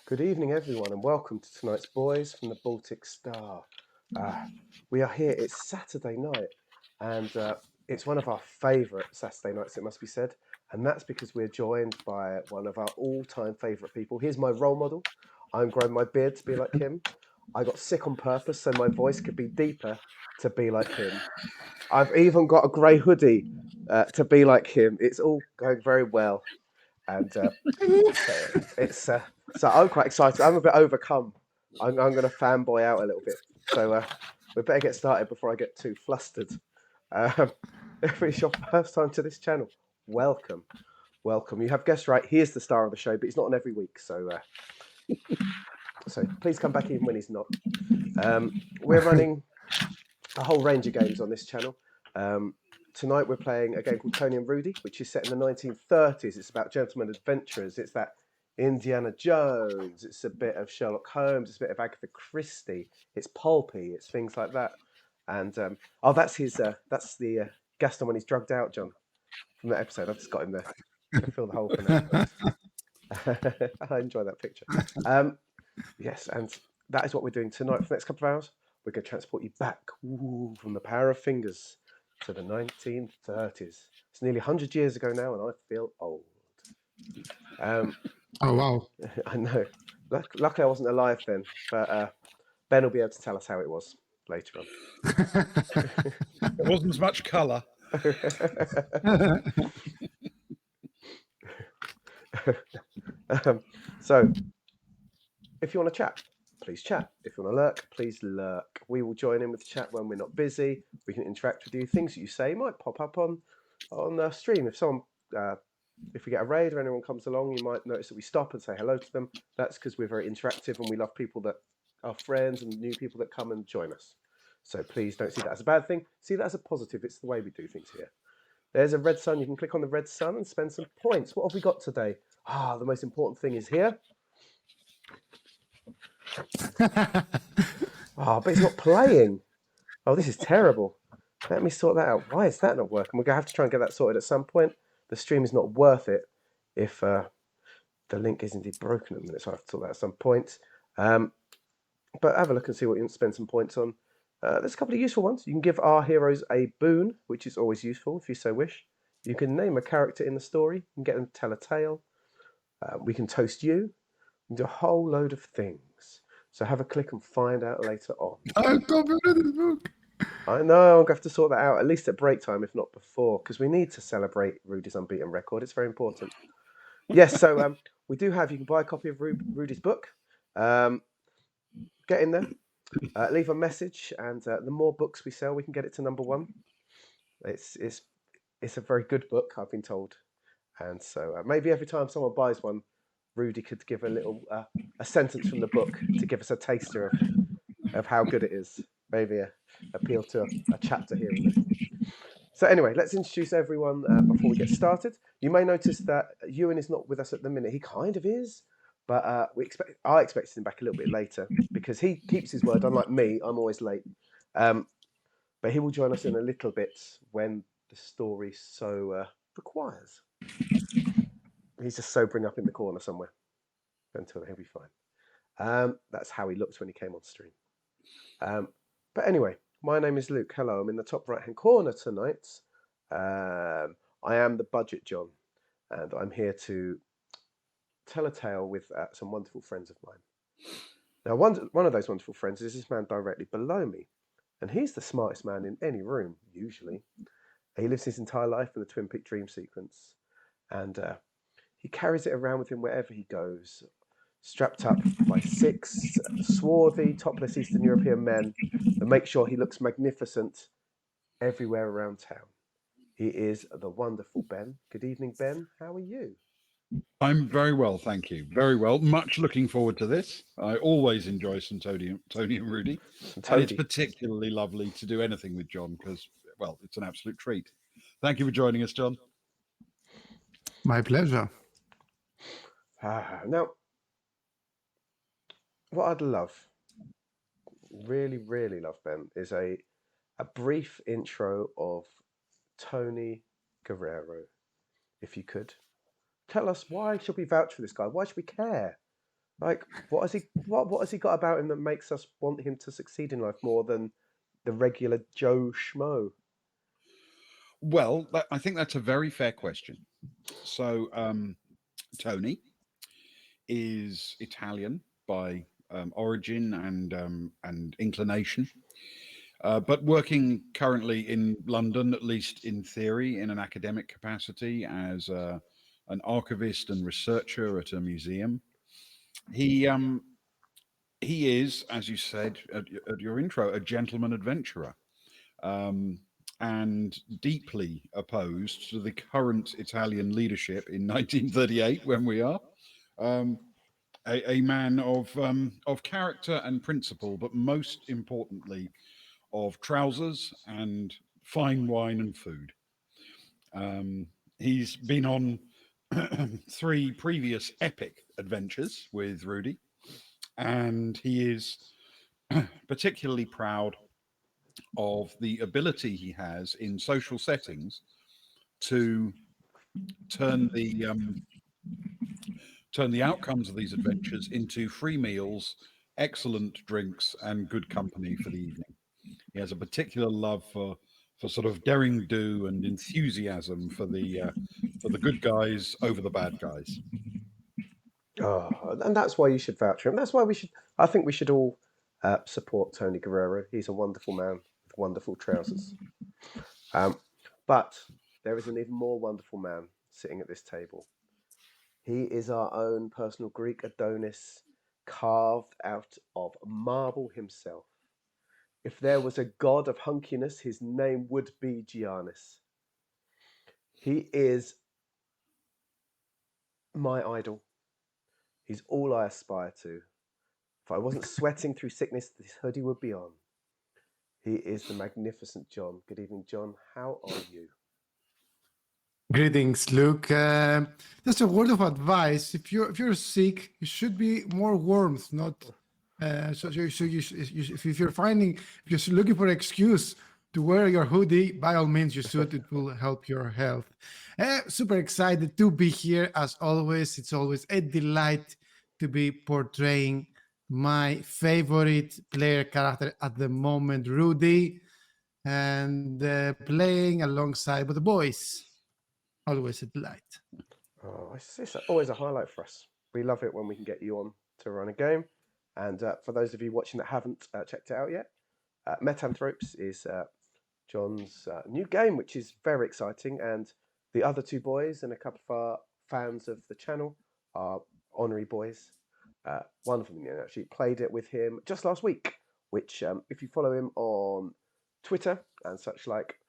Good evening, everyone, and welcome to tonight's Boys from the Baltic Star. We are here, it's Saturday night, and it's one of our favourite Saturday nights, it must be said, and that's because we're joined by one of our all-time favourite people. Here's my role model. I'm growing my beard to be like him. I got sick on purpose so my voice could be deeper to be like him. I've even got a grey hoodie to be like him. It's all going very well, and so I'm quite excited. I'm a bit overcome. I'm going to fanboy out a little bit. So we better get started before I get too flustered. If it's your first time to this channel, welcome. You have guessed right. He is the star of the show, but he's not on every week. So please come back even when he's not. We're running a whole range of games on this channel. Tonight we're playing a game called Tony and Rudi, which is set in the 1930s. It's about gentlemen adventurers. It's that Indiana Jones. It's a bit of Sherlock Holmes. It's a bit of Agatha Christie. It's pulpy. It's things like that. And that's his. That's the Gaston when he's drugged out, John, from that episode. I've just got him there to fill the hole for now. I enjoy that picture. Yes, and that is what we're doing tonight. For the next couple of hours, we're going to transport you back from the power of fingers to the 1930s. It's nearly 100 years ago now, and I feel old. Oh, wow. I know. Luckily, I wasn't alive then, but Ben will be able to tell us how it was later on. There wasn't as much colour. So, if you want to chat, please chat. If you want to lurk, please lurk. We will join in with the chat when we're not busy. We can interact with you. Things that you say might pop up on the stream. If we get a raid or anyone comes along, you might notice that we stop and say hello to them. That's because we're very interactive and we love people that are friends and new people that come and join us. So please don't see that as a bad thing. See that as a positive. It's the way we do things here. There's a red sun. You can click on the red sun and spend some points. What have we got today? The most important thing is here. But it's not playing. This is terrible. Let me sort that out. Why is that not working? We're going to have to try and get that sorted at some point. The stream is not worth it if the link is indeed broken at the minute, so I have to sort that at some point. But have a look and see what you can spend some points on. There's a couple of useful ones. You can give our heroes a boon, which is always useful if you so wish. You can name a character in the story and get them to tell a tale. We can toast you. We can do a whole load of things. So have a click and find out later on. I can't believe this book. I know, I'm going to have to sort that out, at least at break time, if not before, because we need to celebrate Rudi's unbeaten record. It's very important. Yes, so we do have, you can buy a copy of Rudi's book. Get in there, leave a message, and the more books we sell, we can get it to number one. It's a very good book, I've been told. And so maybe every time someone buys one, Rudi could give a little a sentence from the book to give us a taster of how good it is. Maybe appeal to a chapter here and there. So anyway, let's introduce everyone before we get started. You may notice that Ewan is not with us at the minute. He kind of is, but I expected him back a little bit later because he keeps his word. Unlike me, I'm always late. But he will join us in a little bit when the story so requires. He's just sobering up in the corner somewhere. Until he'll be fine. That's how he looked when he came on stream. But anyway, my name is Luke. Hello, I'm in the top right-hand corner tonight. I am the Budget John, and I'm here to tell a tale with some wonderful friends of mine. Now, one of those wonderful friends is this man directly below me, and he's the smartest man in any room, usually. He lives his entire life in the Twin Peak dream sequence, and he carries it around with him wherever he goes, strapped up by 6 swarthy, topless Eastern European men that make sure he looks magnificent everywhere around town. He is the wonderful Ben. Good evening, Ben. How are you? I'm very well, thank you. Very well. Much looking forward to this. I always enjoy some Tony and Rudi. And it's particularly lovely to do anything with John because, well, it's an absolute treat. Thank you for joining us, John. My pleasure. Now, what I'd love, really, really love, Ben, is a brief intro of Tony Guerrero, if you could. Tell us, why should we vouch for this guy? Why should we care? Like, what has he what has he got about him that makes us want him to succeed in life more than the regular Joe Schmo? Well, I think that's a very fair question. So, Tony is Italian by origin and inclination, but working currently in London, at least in theory, in an academic capacity as an archivist and researcher at a museum. He he is, as you said at your intro, a gentleman adventurer. Um, and deeply opposed to the current Italian leadership in 1938, when we are. Um, a man of character and principle, but most importantly, of trousers and fine wine and food. He's been on 3 previous epic adventures with Rudi, and he is particularly proud of the ability he has in social settings to turn the outcomes of these adventures into free meals, excellent drinks, and good company for the evening. He has a particular love for sort of daring do and enthusiasm for the good guys over the bad guys. Oh, and that's why you should vouch for him. That's why we should. I think we should all support Tony Guerrero. He's a wonderful man with wonderful trousers. But there is an even more wonderful man sitting at this table. He is our own personal Greek Adonis, carved out of marble himself. If there was a god of hunkiness, his name would be Giannis. He is my idol. He's all I aspire to. If I wasn't sweating through sickness, this hoodie would be on. He is the magnificent John. Good evening, John. How are you? Greetings, Luke. Just a word of advice: if you're sick, you should be more warmth, not. If you're looking for an excuse to wear your hoodie, by all means you should. It will help your health. Super excited to be here as always. It's always a delight to be portraying my favorite player character at the moment, Rudi, and playing alongside with the boys. Always a delight. Oh, it's always a highlight for us. We love it when we can get you on to run a game. And for those of you watching that haven't checked it out yet, Metanthropes is John's new game, which is very exciting. And the other 2 boys and a couple of our fans of the channel are honorary boys. One of them actually played it with him just last week, which if you follow him on Twitter and such like,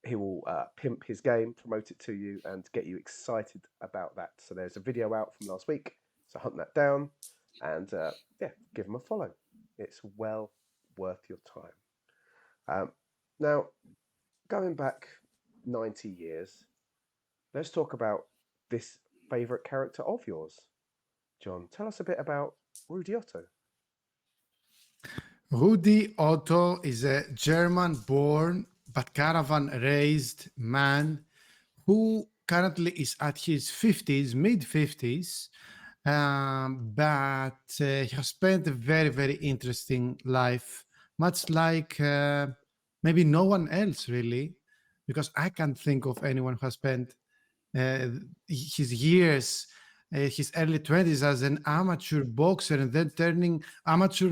he will pimp his game, promote it to you, and get you excited about that. So there's a video out from last week, so hunt that down, and give him a follow. It's well worth your time. Now, going back 90 years, let's talk about this favourite character of yours. John, tell us a bit about Rudi Otto. Rudi Otto is a German-born but caravan-raised man who currently is at his 50s, mid-50s, but he has spent a very, very interesting life, much like maybe no one else really, because I can't think of anyone who has spent his years, his early 20s as an amateur boxer and then turning amateur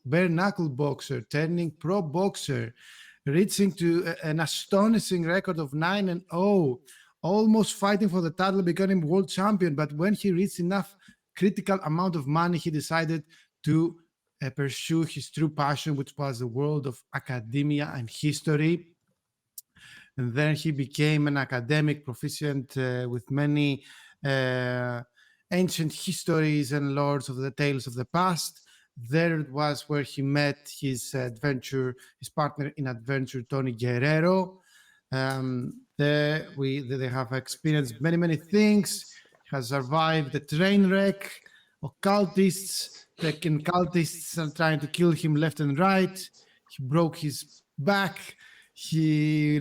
bare knuckle boxer, turning pro boxer, reaching to an astonishing record of 9-0, almost fighting for the title, becoming world champion. But when he reached enough critical amount of money, he decided to pursue his true passion, which was the world of academia and history. And then he became an academic proficient with many ancient histories and lords of the tales of the past. There it was where he met his partner in adventure, Tony Guerrero. They have experienced many, many things. He has survived the train wreck, occultists, Tekken cultists are trying to kill him left and right. He broke his back. He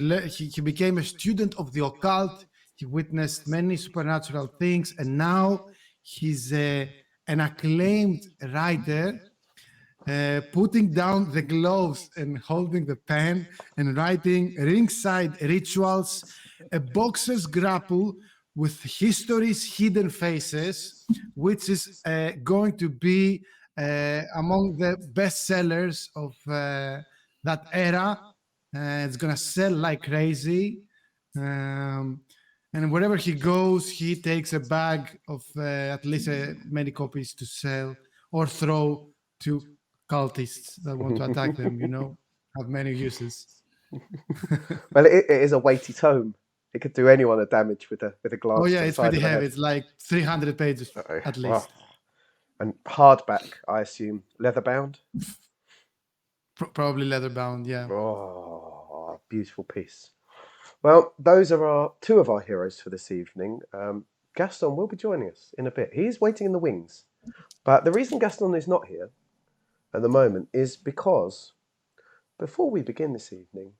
became a student of the occult. He witnessed many supernatural things, and now he's a an acclaimed writer putting down the gloves and holding the pen and writing ringside rituals, a boxer's grapple with history's hidden faces, which is going to be among the bestsellers of that era. It's going to sell like crazy. Um, and wherever he goes, he takes a bag of at least many copies to sell or throw to cultists that want to attack them, have many uses. Well, it is a weighty tome. It could do anyone a damage with a glance. Oh yeah, to the it's side pretty of the heavy. head. It's like 300 pages at least. And hardback, I assume, leather bound. Probably leather bound, yeah. Oh, beautiful piece. Well, those are two of our heroes for this evening. Gaston will be joining us in a bit. He's waiting in the wings. But the reason Gaston is not here at the moment is because before we begin this evening,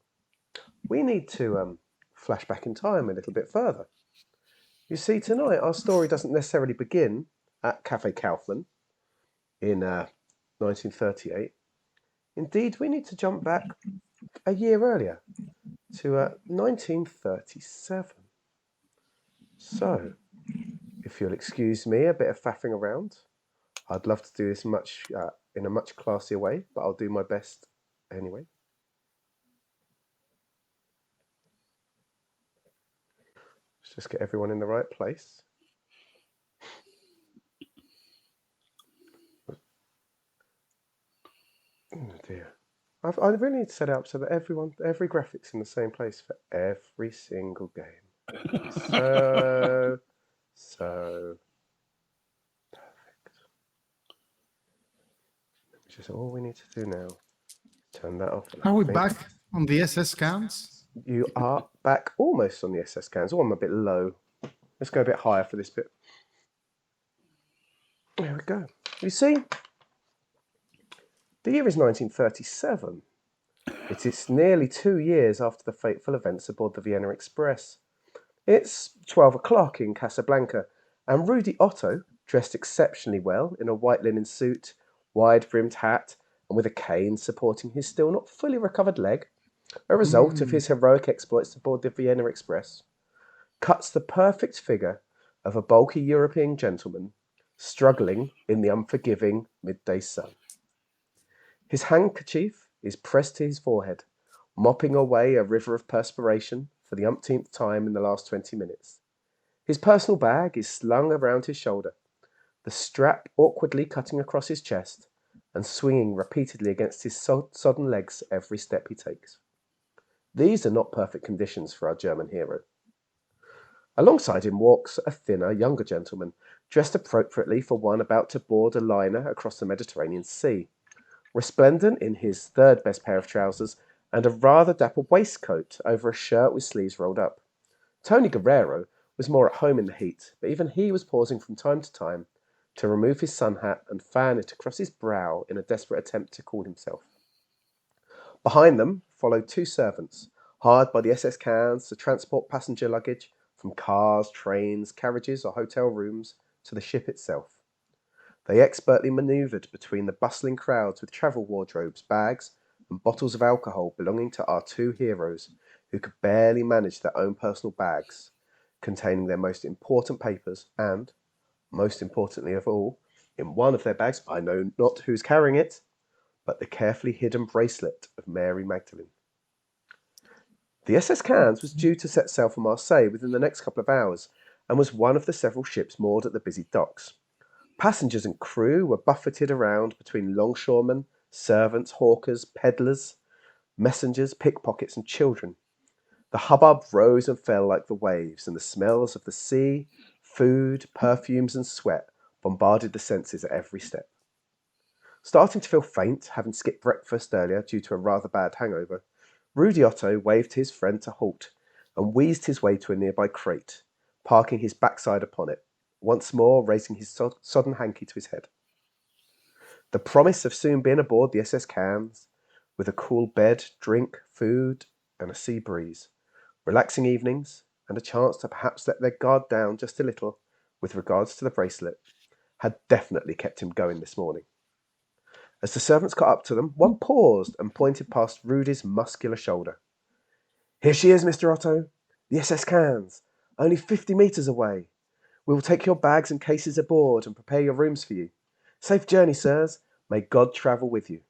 we need to flash back in time a little bit further. You see, tonight our story doesn't necessarily begin at Cafe Kaufman in 1938. Indeed, we need to jump back a year earlier to 1937. So, if you'll excuse me, a bit of faffing around. I'd love to do this in a much classier way, but I'll do my best anyway. Let's just get everyone in the right place. Oh dear. I really need to set it up so that every graphic's in the same place for every single game. So perfect. Which is all we need to do now. Turn that off. Are we back on the SS cans? You are back almost on the SS cans. Oh, I'm a bit low. Let's go a bit higher for this bit. There we go. You see, the year is 1937. It is nearly 2 years after the fateful events aboard the Vienna Express. It's 12 o'clock in Casablanca, and Rudi Otto, dressed exceptionally well in a white linen suit, wide-brimmed hat, and with a cane supporting his still not fully recovered leg, a result of his heroic exploits aboard the Vienna Express, cuts the perfect figure of a bulky European gentleman struggling in the unforgiving midday sun. His handkerchief is pressed to his forehead, mopping away a river of perspiration for the umpteenth time in the last 20 minutes. His personal bag is slung around his shoulder, the strap awkwardly cutting across his chest and swinging repeatedly against his sodden legs every step he takes. These are not perfect conditions for our German hero. Alongside him walks a thinner, younger gentleman, dressed appropriately for one about to board a liner across the Mediterranean Sea, resplendent in his third best pair of trousers and a rather dapper waistcoat over a shirt with sleeves rolled up. Tony Guerrero was more at home in the heat, but even he was pausing from time to time to remove his sun hat and fan it across his brow in a desperate attempt to cool himself. Behind them followed two servants, hired by the SS cans to transport passenger luggage from cars, trains, carriages, or hotel rooms to the ship itself. They expertly manoeuvred between the bustling crowds with travel wardrobes, bags, and bottles of alcohol belonging to our two heroes, who could barely manage their own personal bags, containing their most important papers and, most importantly of all, in one of their bags, I know not who's carrying it, but the carefully hidden bracelet of Mary Magdalene. The SS Cannes was due to set sail for Marseille within the next couple of hours and was one of the several ships moored at the busy docks. Passengers and crew were buffeted around between longshoremen, servants, hawkers, peddlers, messengers, pickpockets, and children. The hubbub rose and fell like the waves, and the smells of the sea, food, perfumes, and sweat bombarded the senses at every step. Starting to feel faint, having skipped breakfast earlier due to a rather bad hangover, Rudi Otto waved to his friend to halt and wheezed his way to a nearby crate, parking his backside upon it, once more raising his sodden hanky to his head. The promise of soon being aboard the SS Cannes, with a cool bed, drink, food, and a sea breeze, relaxing evenings, and a chance to perhaps let their guard down just a little with regards to the bracelet, had definitely kept him going this morning. As the servants got up to them, one paused and pointed past Rudi's muscular shoulder. "Here she is, Mr. Otto. The SS Cans. Only 50 meters away. We will take your bags and cases aboard and prepare your rooms for you. Safe journey, sirs. May God travel with you."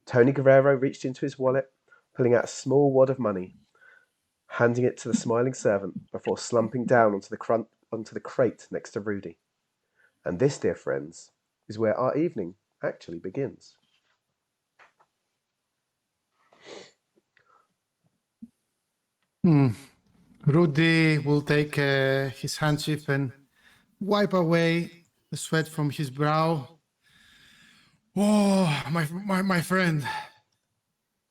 Tony Guerrero reached into his wallet, pulling out a small wad of money, handing it to the smiling servant before slumping down onto the crate next to Rudi. And this, dear friends, is where our evening actually begins. Rudi will take his handkerchief and wipe away the sweat from his brow. Oh, my friend.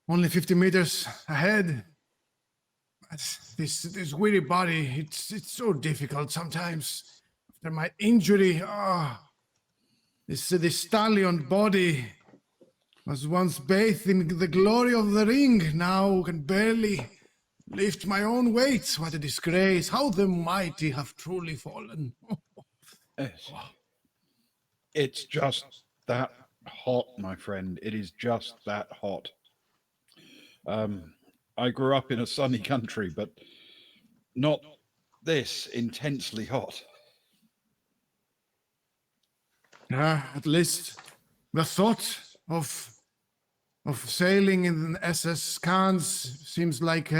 Only 50 meters ahead. This weary body, it's so difficult sometimes. After my injury, this stallion body was once bathed in the glory of the ring, now can barely lift my own weight. What a disgrace. How the mighty have truly fallen. It's just that hot, my friend. It is just that hot. I grew up in a sunny country, but not this intensely hot. At least the thought of sailing in SS Cans seems like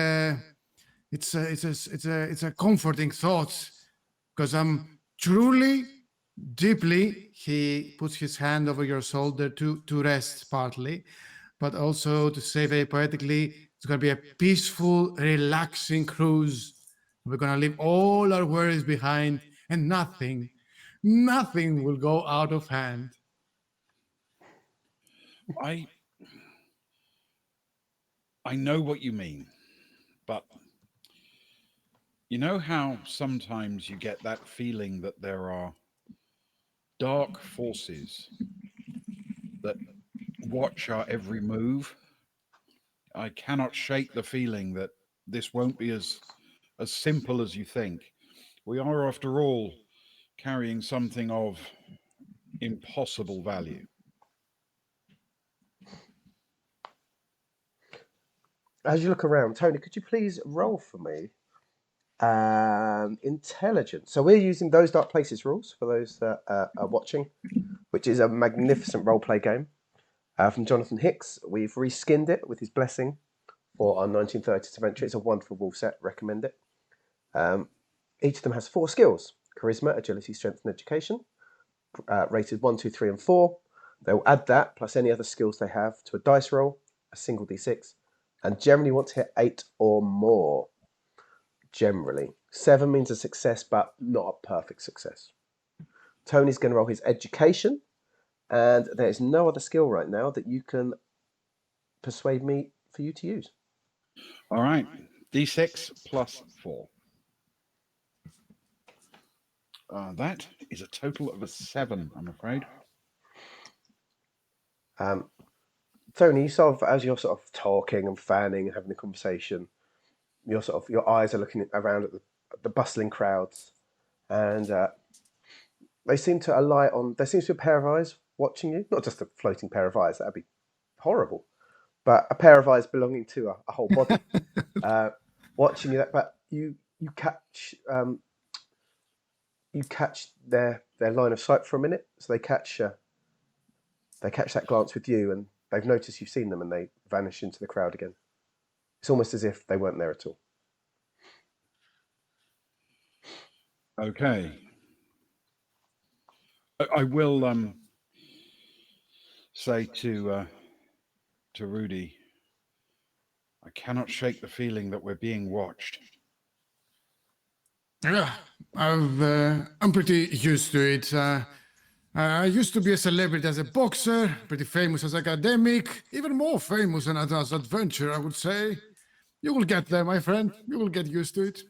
it's a comforting thought, because I'm truly, deeply. He puts his hand over your shoulder to rest partly, but also to say very poetically, it's going to be a peaceful, relaxing cruise. We're going to leave all our worries behind, and nothing will go out of hand. I know what you mean, but you know how sometimes you get that feeling that there are dark forces that watch our every move? I cannot shake the feeling that this won't be as simple as you think. We are, after all, carrying something of impossible value. As you look around, Tony, could you please roll for me intelligence? So we're using Those Dark Places rules for those that are watching, which is a magnificent roleplay game from Jonathan Hicks. We've reskinned it with his blessing for our 1930s adventure. It's a wonderful rule set. Recommend it. Each of them has 4 skills: charisma, agility, strength, and education, rated 1, 2, 3, and 4. They'll add that plus any other skills they have to a dice roll, a single d6, and generally want to hit 8 or more. Generally. 7 means a success, but not a perfect success. Tony's going to roll his education, and there's no other skill right now that you can persuade me for you to use. All right, d6 plus 4. That is a total of a 7, I'm afraid. Tony, you sort of, as you're sort of talking and fanning and having a conversation, your eyes are looking around at the bustling crowds, and they seem to alight on. There seems to be a pair of eyes watching you, not just a floating pair of eyes. That'd be horrible, but a pair of eyes belonging to a whole body watching you. But you catch their line of sight for a minute, so they catch that glance with you, and they've noticed you've seen them, and they vanish into the crowd again. It's almost as if they weren't there at all. Okay. I will say to Rudi, I cannot shake the feeling that we're being watched. Yeah, I'm pretty used to it. I used to be a celebrity as a boxer, pretty famous as academic, even more famous than as adventurer, I would say. You will get there, my friend. You will get used to it.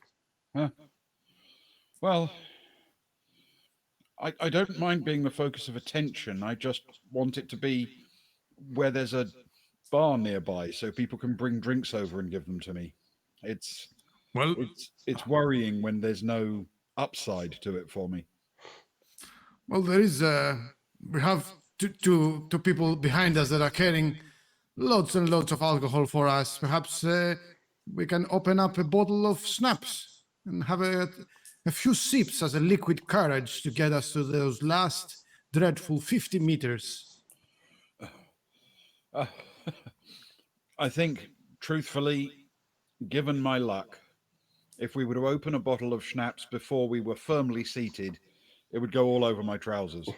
Well, I don't mind being the focus of attention. I just want it to be where there's a bar nearby so people can bring drinks over and give them to me. It's worrying when there's no upside to it for me. Well, there is. We have two people behind us that are carrying loads and loads of alcohol for us. Perhaps we can open up a bottle of schnapps and have a few sips as a liquid courage to get us to those last dreadful 50 meters. I think, truthfully, given my luck, if we were to open a bottle of schnapps before we were firmly seated, it would go all over my trousers.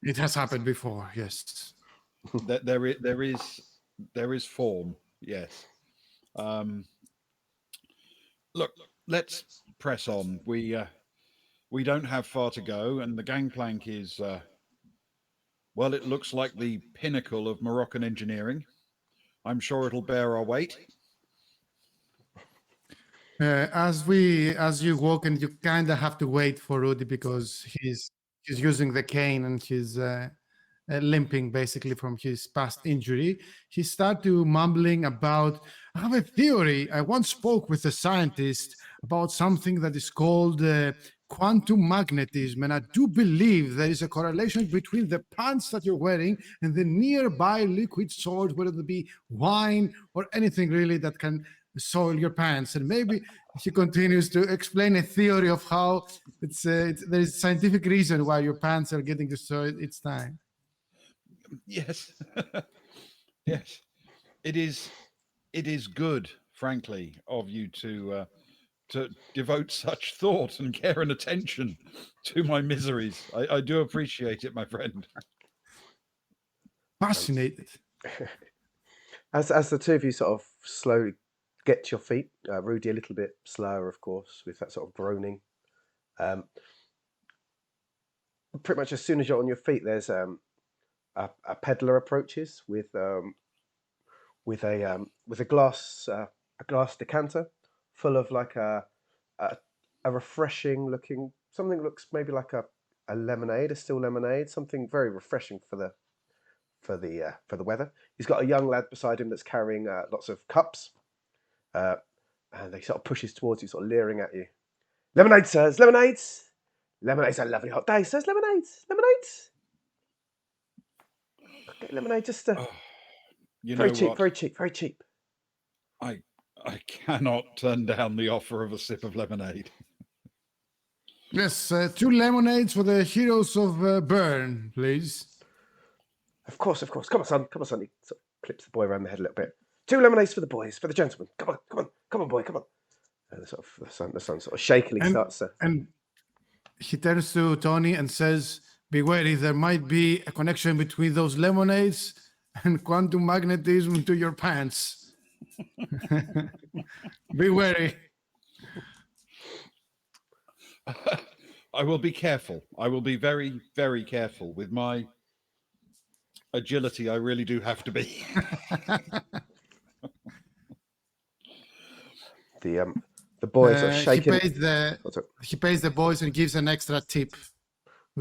It has happened before, yes. There is form, yes. Look, let's press on. We don't have far to go, and the gangplank is, well, it looks like the pinnacle of Moroccan engineering. I'm sure it'll bear our weight. As you walk, and you kind of have to wait for Rudi because he's using the cane and he's limping basically from his past injury. He started to mumbling about, I have a theory. I once spoke with a scientist about something that is called quantum magnetism, and I do believe there is a correlation between the pants that you're wearing and the nearby liquid source, whether it be wine or anything really that can soil your pants. And maybe he continues to explain a theory of how there is scientific reason why your pants are getting destroyed each time. Yes. Yes. It is good, frankly, of you to devote such thought and care and attention to my miseries. I do appreciate it, my friend. Fascinated. As the two of you sort of slowly get to your feet, Rudi a little bit slower, of course, with that sort of groaning. Pretty much as soon as you're on your feet, there's a peddler approaches with a glass decanter full of like a refreshing looking something that looks maybe like a lemonade, a still lemonade, something very refreshing for the weather. He's got a young lad beside him that's carrying lots of cups, and he sort of pushes towards you, sort of leering at you. Lemonade, sirs, lemonades. Lemonade's a lovely hot day, sirs. Lemonades, lemonades. Get lemonade, just very cheap, very cheap, very cheap. I cannot turn down the offer of a sip of lemonade. Yes, 2 lemonades for the heroes of Bern, please. Of course. Come on, son. He sort of clips the boy around the head a little bit. 2 lemonades for the boys, for the gentlemen. Come on, boy, come on. And the son sort of shakily starts to... And he turns to Tony and says, be wary, there might be a connection between those lemonades and quantum magnetism to your pants. Be wary. I will be careful. I will be very, very careful. With my agility, I really do have to be. The boys are shaking. He pays the boys and gives an extra tip.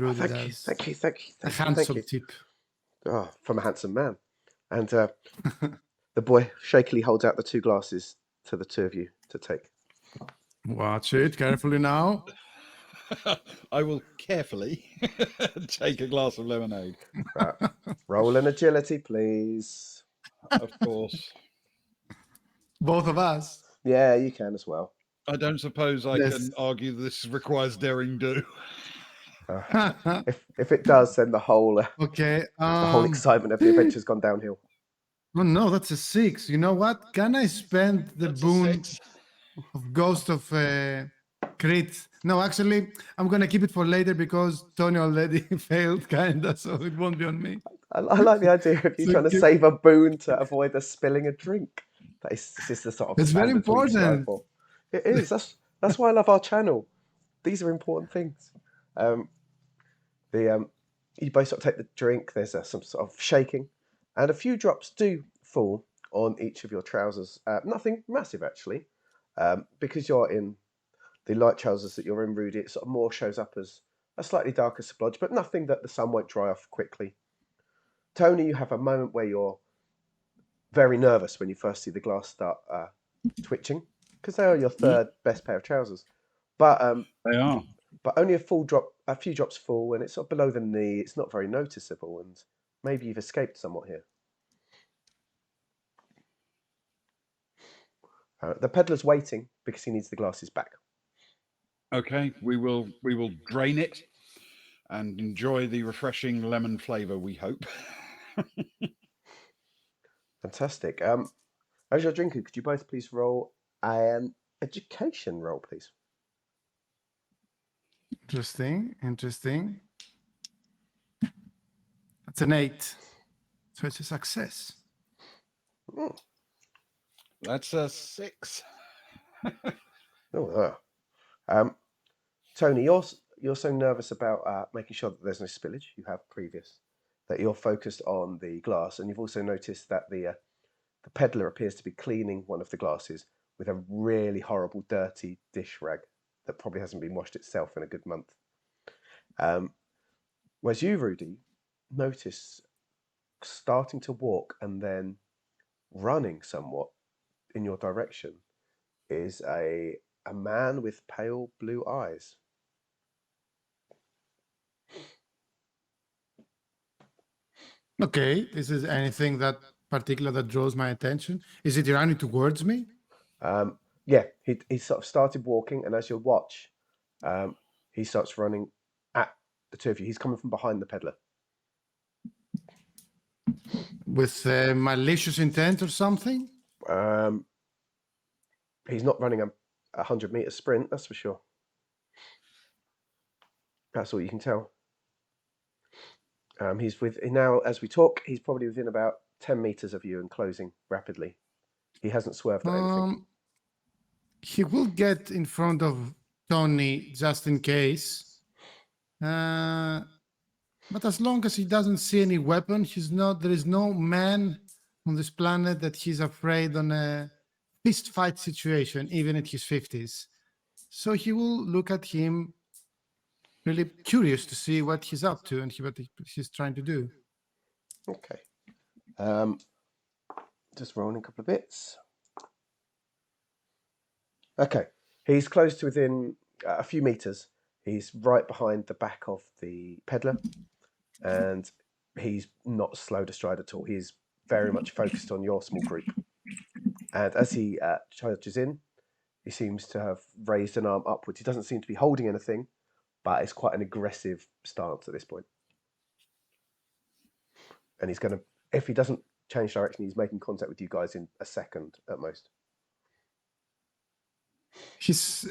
Oh, thank you. A handsome tip. Oh, from a handsome man. And the boy shakily holds out the 2 glasses to the 2 of you to take. Watch it carefully now. I will carefully take a glass of lemonade. Right. Roll an agility, please. Of course. Both of us. Yeah, you can as well. I don't suppose I can argue that this requires daring do. If it does, then the whole the whole excitement of the adventure's gone downhill. Oh no, that's a 6. You know what? Can I spend the boon of Ghost of Crit? No, actually, I'm gonna keep it for later because Tony already failed, kinda, so it won't be on me. I like the idea of you trying to save a boon to avoid the spilling a drink. This is the sort of... It's very important. It is. That's why I love our channel. These are important things. You both sort of take the drink. There's some sort of shaking, and a few drops do fall on each of your trousers. Nothing massive actually, because you're in the light trousers that you're in, Rudi. It sort of more shows up as a slightly darker splodge, but nothing that the sun won't dry off quickly. Tony, you have a moment where you're very nervous when you first see the glass start twitching, because they are your 3rd best pair of trousers. But they are. but only a few drops full, and it's sort of below the knee. It's not very noticeable, and maybe you've escaped somewhat here. The peddler's waiting because he needs the glasses back. Okay, we will drain it and enjoy the refreshing lemon flavour, we hope. Fantastic. As you're drinking, could you both please roll an education roll, please? Interesting. That's an 8. So it's a success. Mm. That's a 6. Tony, you're so nervous about making sure that there's no spillage. You have previous that you're focused on the glass, and you've also noticed that the peddler appears to be cleaning one of the glasses with a really horrible, dirty dish rag that probably hasn't been washed itself in a good month. Whereas you, Rudi, notice starting to walk and then running somewhat in your direction is a man with pale blue eyes. Okay, is there anything that particular that draws my attention? Is it running towards me? Yeah, he sort of started walking, and as you watch, he starts running at the two of you. He's coming from behind the peddler. With malicious intent or something? He's not running a 100-meter sprint, that's for sure. That's all you can tell. He's now, as we talk, he's probably within about 10 meters of you and closing rapidly. He hasn't swerved at anything. He will get in front of Tony just in case. But as long as he doesn't see any weapon, there is no man on this planet that he's afraid on a fist fight situation, even at his 50s. So he will look at him really curious to see what he's up to and what he's trying to do. Okay. Just rolling a couple of bits. Okay. He's close to within a few meters. He's right behind the back of the peddler, and he's not slow to stride at all. He's very much focused on your small group. And as he charges in, he seems to have raised an arm upwards. He doesn't seem to be holding anything, but it's quite an aggressive stance at this point. And he's going to, if he doesn't change direction, he's making contact with you guys in a second at most.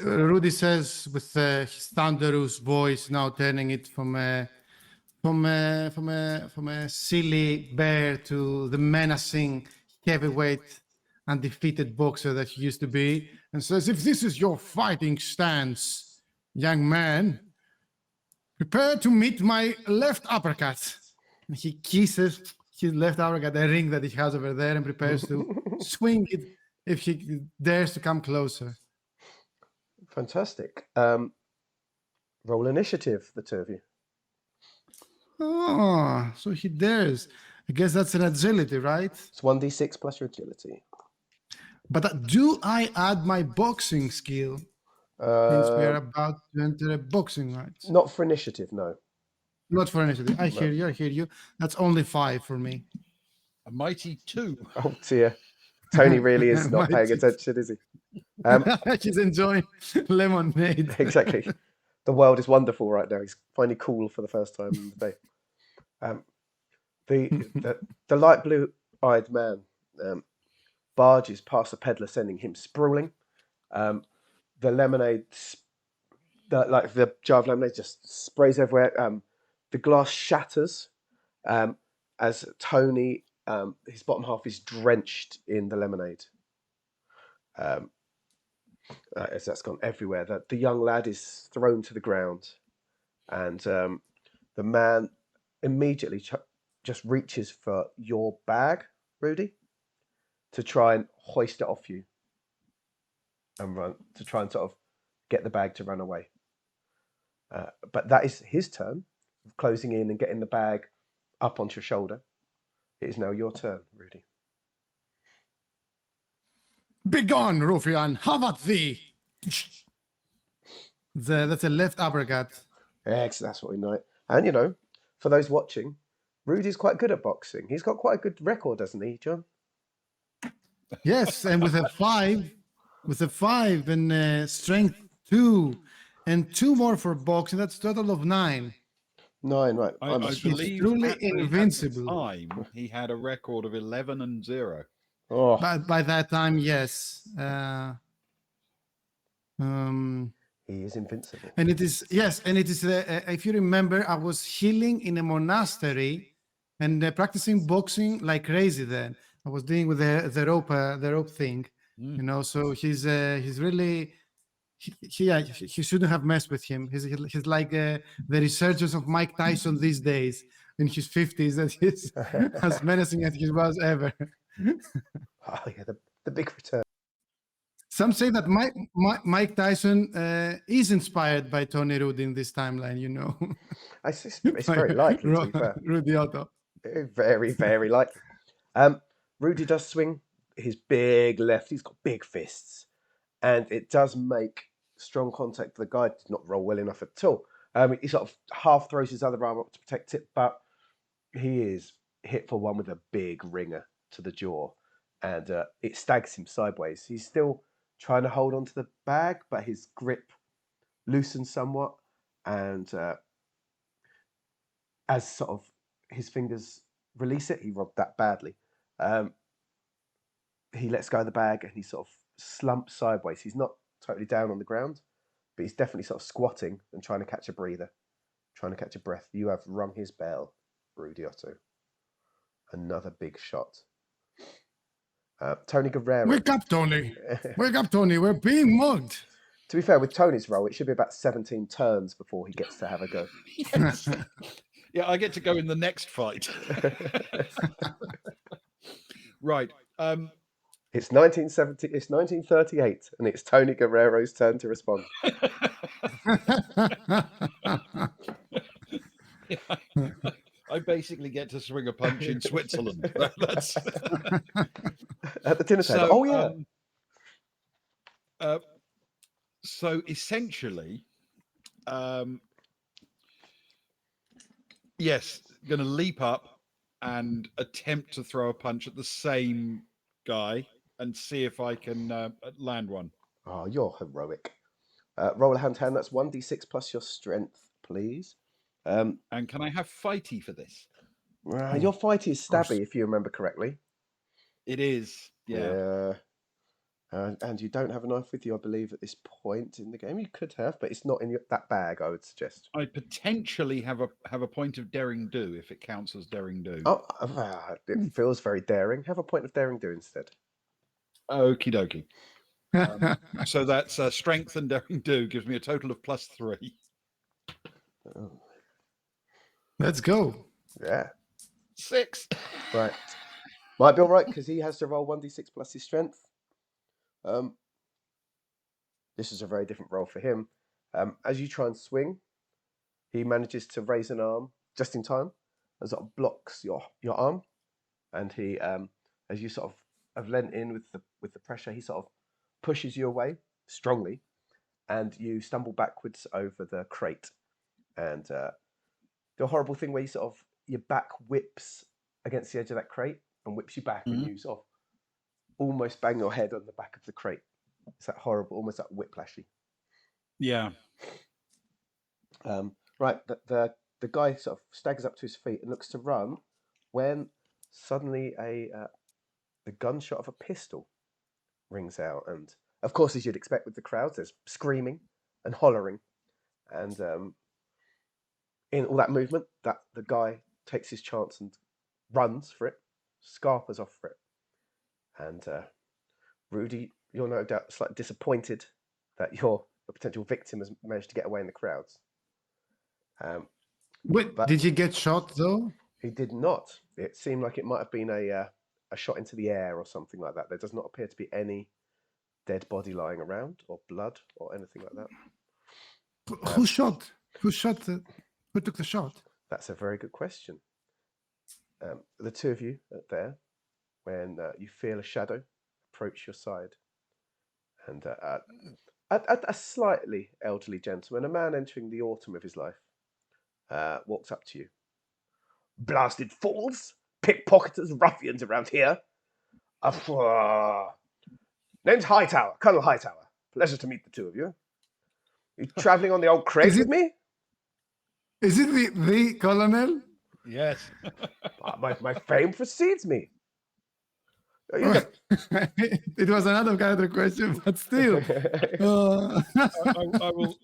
Rudi says with his thunderous voice, now turning it from a silly bear to the menacing heavyweight undefeated boxer that he used to be, and says, if this is your fighting stance, young man, prepare to meet my left uppercut. And he kisses his left uppercut, the ring that he has over there, and prepares to swing it if he dares to come closer. Fantastic. Roll initiative, the two of you. Oh, so he dares. I guess that's an agility, right? It's 1d6 plus your agility. But do I add my boxing skill? Since we are about to enter a boxing match. Not for initiative, no. Not for initiative. I hear you. That's only 5 for me. A mighty 2. Oh dear. Tony really is not paying attention, is he? He's enjoying lemonade. Exactly. The world is wonderful right now. He's finally cool for the first time in the day. The light blue-eyed man barges past the peddler, sending him sprawling. The lemonade, the jar of lemonade just sprays everywhere. The glass shatters as Tony, his bottom half is drenched in the lemonade. As that's gone everywhere. The young lad is thrown to the ground, and the man immediately just reaches for your bag, Rudi, to try and hoist it off you and run, to try and sort of get the bag to run away. But that is his turn, closing in and getting the bag up onto your shoulder. It is now your turn, Rudi. Begone, ruffian! How about thee? That's a left uppercut. That's what we know. And you know, for those watching, Rudy's quite good at boxing. He's got quite a good record, doesn't he, John? Yes, and with a 5 and strength 2, and 2 more for boxing, that's a total of 9. 9, right? I He's believe truly at the invincible. time he had a record of 11-0. Oh, By that time, yes. he is invincible. And it is, yes, and it is, if you remember, I was healing in a monastery and practicing boxing like crazy then. I was dealing with the rope thing, you know, so he's really, he shouldn't have messed with him. He's like the resurgence of Mike Tyson these days in his 50s, that he's as menacing as he was ever. Oh yeah, the big return. Some say that Mike Tyson is inspired by Tony Rudi in this timeline, you know. It's very likely, to be fair. Rudi Otto. Very, very likely. Rudy does swing his big left. He's got big fists, and it does make strong contact. The guy did not roll well enough at all. He sort of half throws his other arm up to protect it, but he is hit for one with a big ringer to the jaw, and it stags him sideways. He's still trying to hold on to the bag, but his grip loosens somewhat, and as sort of his fingers release it, he robbed that badly. He lets go of the bag and he sort of slumps sideways. He's not totally down on the ground, but he's definitely sort of squatting and trying to catch a breather, trying to catch a breath. You have rung his bell, Rudi Otto. Another big shot. Tony Guerrero. Wake up, Tony. Wake up, Tony. We're being mugged. To be fair, with Tony's role, it should be about 17 turns before he gets to have a go. Yes. Yeah, I get to go in the next fight. Right. It's 1970. It's 1938, and it's Tony Guerrero's turn to respond. I basically get to swing a punch in Switzerland. That's At the dinner table. Oh yeah. So essentially, yes, going to leap up and attempt to throw a punch at the same guy and see if I can land one. Oh, you're heroic. Roll a hand. That's 1d6 plus your strength, please. And can I have fighty for this? Your fight is stabby, if you remember correctly. It is, yeah. And you don't have a knife with you, I believe, at this point in the game. You could have, but it's not in that bag, I would suggest. I potentially have a point of daring do, if it counts as daring do. Oh, it feels very daring. Have a point of daring do instead. Okie dokie. So that's strength and daring do gives me a total of +3. Oh. Let's go. Yeah. 6. Right. Might be all right because he has to roll 1d6 plus his strength. This is a very different roll for him. As you try and swing, he manages to raise an arm just in time and sort of blocks your arm. And he, as you sort of have leant in with the pressure, he sort of pushes you away strongly, and you stumble backwards over the crate, and do a horrible thing where you sort of your back whips against the edge of that crate and whips you back, and you sort of almost bang your head on the back of the crate. It's that horrible, almost that whiplashy. Yeah. Right. The guy sort of staggers up to his feet and looks to run when suddenly the gunshot of a pistol rings out, and of course, as you'd expect with the crowd, there's screaming and hollering, and in all that movement, that the guy takes his chance and runs for it, scarpers off for it, and Rudi, you're no doubt slightly disappointed that your potential victim has managed to get away in the crowds. Wait, did he get shot though? He did not. It seemed like it might have been a shot into the air or something like that. There does not appear to be any dead body lying around or blood or anything like that. Who shot? Who took the shot? That's a very good question. The two of you are there when you feel a shadow approach your side, and A slightly elderly gentleman, a man entering the autumn of his life, walks up to you. Blasted fools! Pickpocketers, ruffians around here. Name's Hightower, Colonel Hightower. Pleasure to meet the two of you. You travelling on the old crate with me? Is it the colonel? Yes. My fame precedes me. It was another character question, but still. I will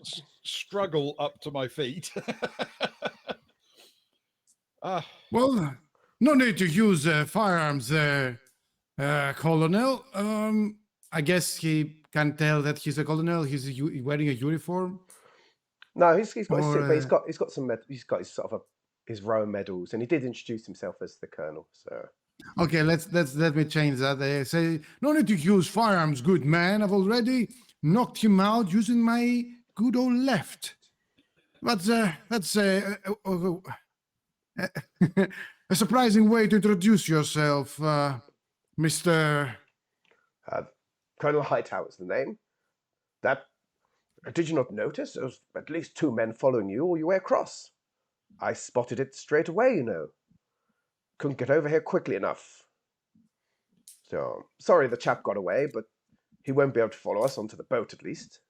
struggle up to my feet. Well, no need to use firearms there, Colonel. I guess he can tell that he's a colonel. He's wearing a uniform. No, he's got his suit, but he's got some he's got his sort of his row of medals, and he did introduce himself as the colonel. So okay, let me change that. They say no need to use firearms, good man. I've already knocked him out using my good old left. But that's a surprising way to introduce yourself, Mr. Colonel Hightower's the name. Did you not notice? There was at least 2 men following you, or you wear cross. I spotted it straight away, you know. Couldn't get over here quickly enough. So, sorry the chap got away, but he won't be able to follow us onto the boat at least.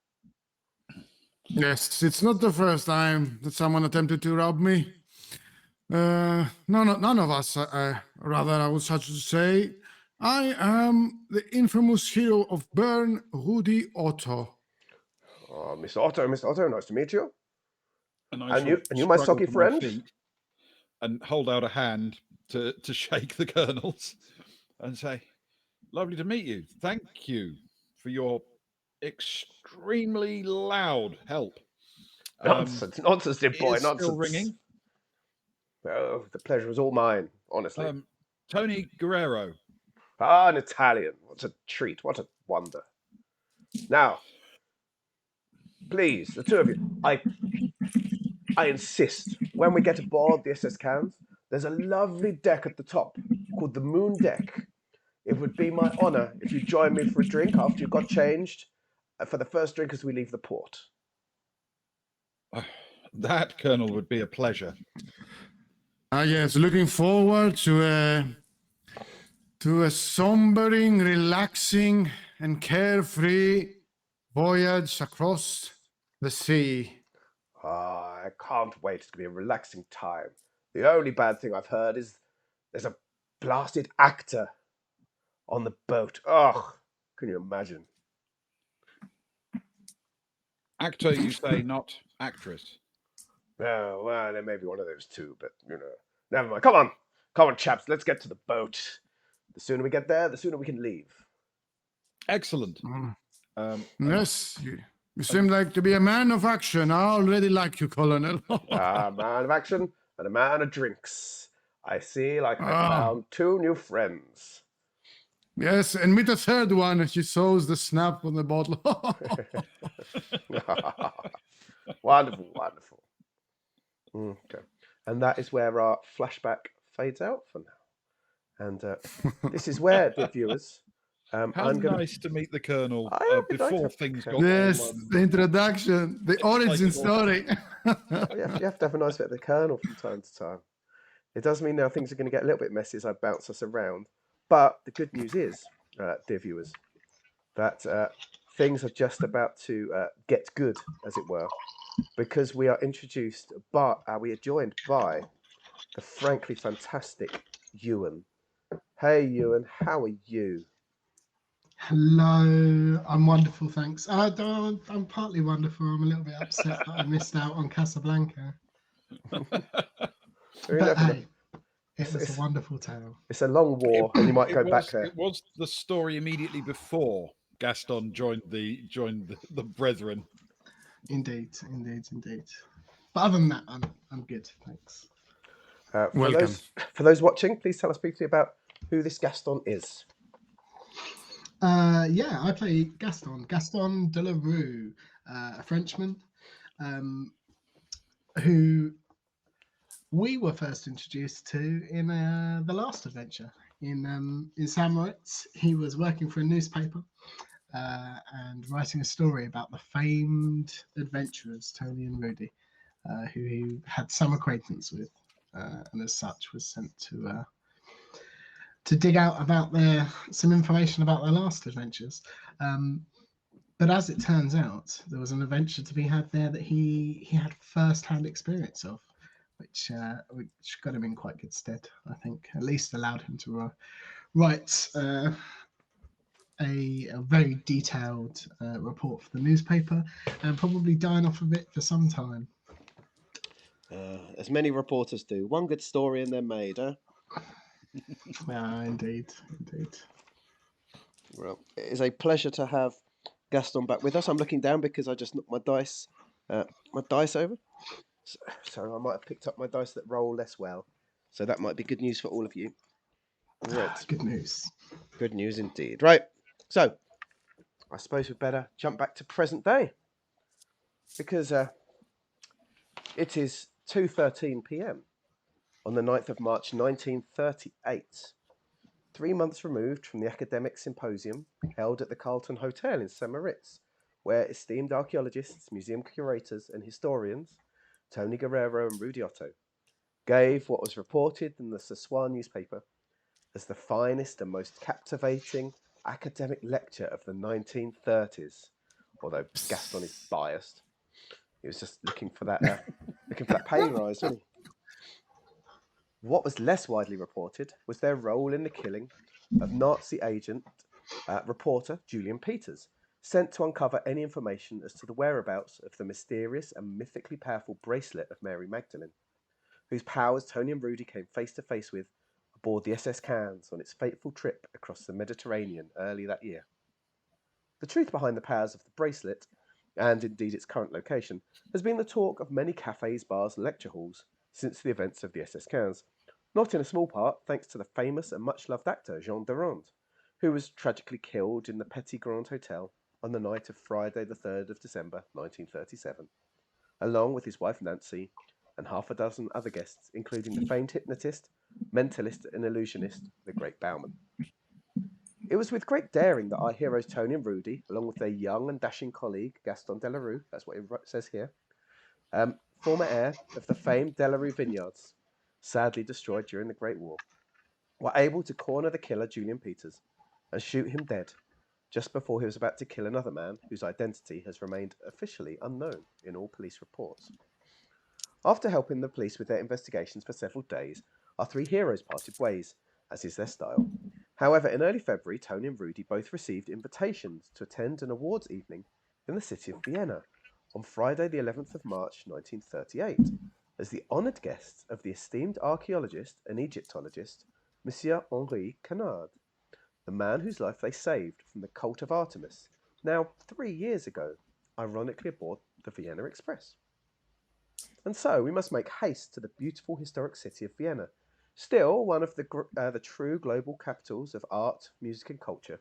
Yes, it's not the first time that someone attempted to rob me. None of us, rather, I would such to say. I am the infamous hero of Bern, Rudi Otto. Oh, Mr. Otto, nice to meet you. And you, my soggy friend? And hold out a hand to shake the colonel's and say, lovely to meet you. Thank you for your extremely loud help. Nonsense, dear boy, nonsense. Still ringing? Oh, the pleasure was all mine, honestly. Tony Guerrero. Ah, an Italian. What a treat. What a wonder. Now, please, the two of you, I insist, when we get aboard the SS Cannes, there's a lovely deck at the top called the Moon Deck. It would be my honour if you join me for a drink after you got changed for the first drink as we leave the port. That, Colonel, would be a pleasure. Yes, looking forward to a sombering, relaxing, and carefree voyage across the sea. I can't wait. It's going to be a relaxing time. The only bad thing I've heard is there's a blasted actor on the boat. Ugh, can you imagine? Actor, you say, not actress. Oh, well, there may be one of those two, but, you know, never mind. Come on, chaps, let's get to the boat. The sooner we get there, the sooner we can leave. Excellent. Yes, you seem like to be a man of action. I already like you, Colonel. A man of action and a man of drinks. I see, like I found 2 new friends. Yes, and meet a third one as she sews the snap on the bottle. Wonderful, wonderful. Okay. And that is where our flashback fades out for now. And this is where, dear viewers, How nice to meet the Colonel before things got... Yes, the introduction, the origin story. You have to have a nice bit of the Colonel from time to time. It does mean now things are going to get a little bit messy as I bounce us around. But the good news is, dear viewers, that things are just about to get good, as it were, because we are we are joined by the frankly fantastic Ewan. Hey, Ewan, how are you? Hello, I'm wonderful, thanks. I'm partly wonderful. I'm a little bit upset that I missed out on Casablanca. But hey, it was a wonderful tale. It's a long war, and you might go back there. It was the story immediately before Gaston joined the brethren. Indeed. But other than that, I'm good, thanks. Welcome. For those watching, please tell us briefly about who this Gaston is. I play Gaston de la Rue, a Frenchman, who we were first introduced to in the last adventure in St. Moritz. He was working for a newspaper, and writing a story about the famed adventurers Tony and Rudi, who he had some acquaintance with, and as such was sent to dig out about some information about their last adventures. But as it turns out, there was an adventure to be had there that he had first-hand experience of, which got him in quite good stead, I think. At least allowed him to write a very detailed report for the newspaper, and probably dine off of it for some time. As many reporters do. One good story and they're made, huh? Indeed. Well, it is a pleasure to have Gaston back with us. I'm looking down because I just knocked my dice over. So I might have picked up my dice that roll less well. So that might be good news for all of you. Right. Good news. Good news indeed. Right. So I suppose we'd better jump back to present day. Because it is 2:13 p.m. on the 9th of March 1938. 3 months removed from the academic symposium held at the Carlton Hotel in St. Moritz, where esteemed archaeologists, museum curators and historians, Tony Guerrero and Rudi Otto, gave what was reported in the Ce Soir newspaper as the finest and most captivating academic lecture of the 1930s. Although Gaston is biased. He was just looking for that pay rise, wasn't he? What was less widely reported was their role in the killing of Nazi agent reporter Julian Peters, sent to uncover any information as to the whereabouts of the mysterious and mythically powerful bracelet of Mary Magdalene, whose powers Tony and Rudi came face to face with aboard the SS Cannes on its fateful trip across the Mediterranean early that year. The truth behind the powers of the bracelet, and indeed its current location, has been the talk of many cafes, bars and lecture halls since the events of the SS Cannes, not in a small part thanks to the famous and much-loved actor Jean Durand, who was tragically killed in the Petit Grand Hotel on the night of Friday the 3rd of December 1937, along with his wife Nancy and half a dozen other guests, including the famed hypnotist, mentalist and illusionist, the great Bauman. It was with great daring that our heroes Tony and Rudi, along with their young and dashing colleague Gaston Delarue, that's what it says here, former heir of the famed Delarue vineyards, sadly destroyed during the Great War, were able to corner the killer Julian Peters and shoot him dead just before he was about to kill another man whose identity has remained officially unknown in all police reports. After helping the police with their investigations for several days, our three heroes parted ways, as is their style. However, in early February, Tony and Rudi both received invitations to attend an awards evening in the city of Vienna on Friday the 11th of March 1938, as the honoured guests of the esteemed archaeologist and Egyptologist, Monsieur Henri Canard, the man whose life they saved from the cult of Artemis, now 3 years ago, ironically aboard the Vienna Express. And so we must make haste to the beautiful historic city of Vienna, still one of the true global capitals of art, music and culture,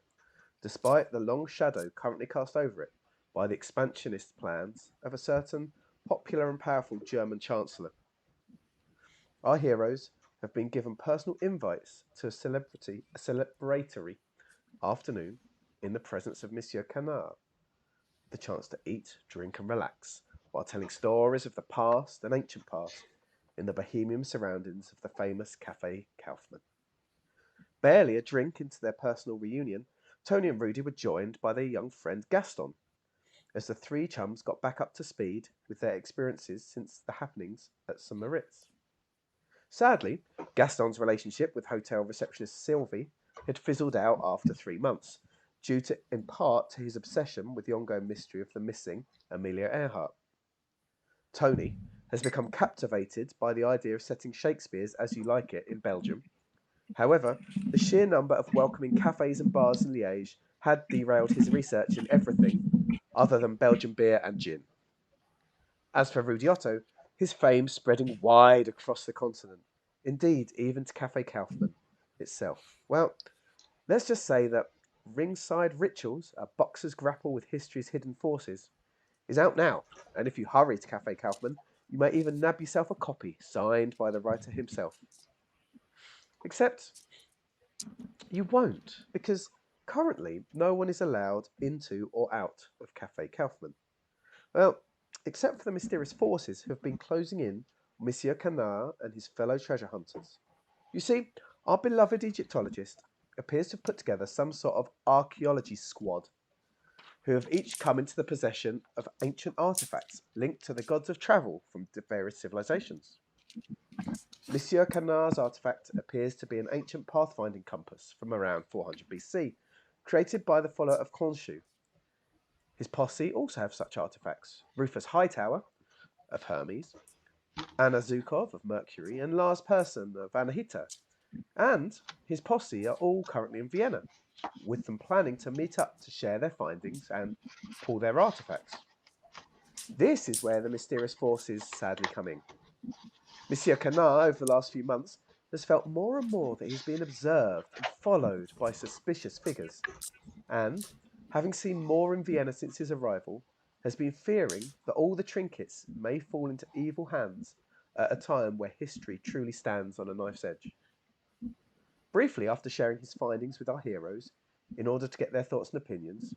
despite the long shadow currently cast over it by the expansionist plans of a certain popular and powerful German chancellor. Our heroes have been given personal invites to a celebratory afternoon in the presence of Monsieur Canard, the chance to eat, drink and relax while telling stories of the past and ancient past in the bohemian surroundings of the famous Café Kaufmann. Barely a drink into their personal reunion, Tony and Rudi were joined by their young friend Gaston, as the three chums got back up to speed with their experiences since the happenings at St. Moritz. Sadly, Gaston's relationship with hotel receptionist Sylvie had fizzled out after 3 months, due in part to his obsession with the ongoing mystery of the missing Amelia Earhart. Tony has become captivated by the idea of setting Shakespeare's As You Like It in Belgium. However, the sheer number of welcoming cafes and bars in Liège had derailed his research in everything other than Belgian beer and gin. As for Rudi Otto, his fame spreading wide across the continent, indeed even to Café Kaufmann itself. Well, let's just say that Ringside Rituals, a boxer's grapple with history's hidden forces, is out now, and if you hurry to Café Kaufmann, you may even nab yourself a copy signed by the writer himself. Except you won't, because Currently, no one is allowed into or out of Cafe Kaufmann. Well, except for the mysterious forces who have been closing in on Monsieur Canard and his fellow treasure hunters. You see, our beloved Egyptologist appears to have put together some sort of archaeology squad who have each come into the possession of ancient artifacts linked to the gods of travel from various civilizations. Monsieur Canard's artifact appears to be an ancient pathfinding compass from around 400 BC, created by the follower of Khonshu. His posse also have such artifacts: Rufus Hightower of Hermes, Anna Zukov of Mercury, and Lars Persson of Anahita. And his posse are all currently in Vienna, with them planning to meet up to share their findings and pull their artifacts. This is where the mysterious forces sadly come in. Monsieur Canard, over the last few months, has felt more and more that he's being observed and followed by suspicious figures, and, having seen more in Vienna since his arrival, has been fearing that all the trinkets may fall into evil hands at a time where history truly stands on a knife's edge. Briefly, after sharing his findings with our heroes, in order to get their thoughts and opinions,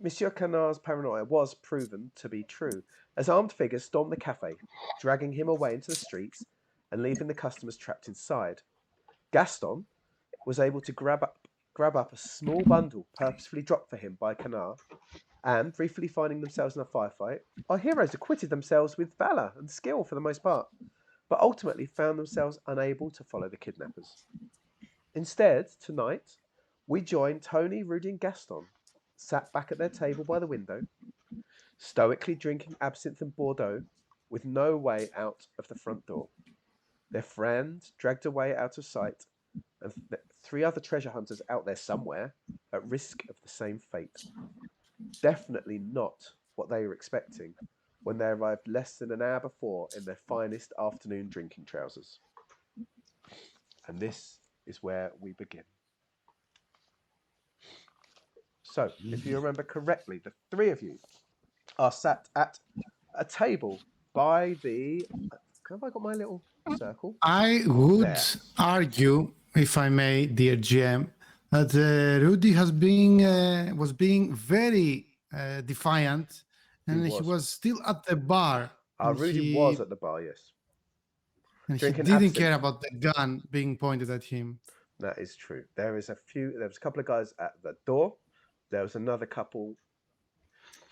Monsieur Canard's paranoia was proven to be true, as armed figures stormed the cafe, dragging him away into the streets and leaving the customers trapped inside. Gaston was able to grab up a small bundle purposefully dropped for him by Canard, and, briefly finding themselves in a firefight, our heroes acquitted themselves with valour and skill for the most part, but ultimately found themselves unable to follow the kidnappers. Instead, tonight, we join Tony, Rudi, and Gaston, sat back at their table by the window, stoically drinking absinthe and Bordeaux, with no way out of the front door. Their friend dragged away out of sight, and 3 other treasure hunters out there somewhere, at risk of the same fate. Definitely not what they were expecting when they arrived less than an hour before in their finest afternoon drinking trousers. And this is where we begin. So, if you remember correctly, the 3 of you are sat at a table by the... Have I got my little circle? I would There. argue, if I may, dear GM, that Rudi was being very defiant, and he was still at the bar. Rudi was at the bar, yes. And Drinking he didn't absinthe. care about the gun being pointed at him. That is true. There was a couple of guys at the door. There was another couple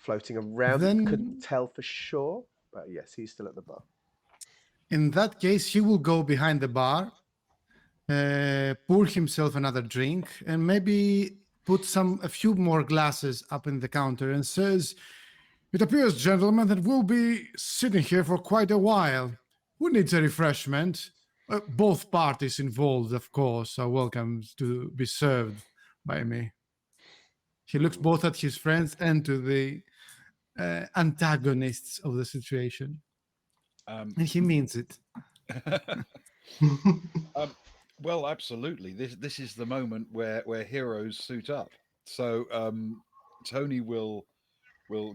floating around. Then, couldn't tell for sure, but yes, he's still at the bar. In that case, he will go behind the bar, pour himself another drink, and maybe put a few more glasses up in the counter and says, "It appears, gentlemen, that we'll be sitting here for quite a while. Who needs a refreshment? Both parties involved, of course, are welcome to be served by me." He looks both at his friends and to the antagonists of the situation. And he means it. Well, absolutely. This is the moment where heroes suit up. So Tony will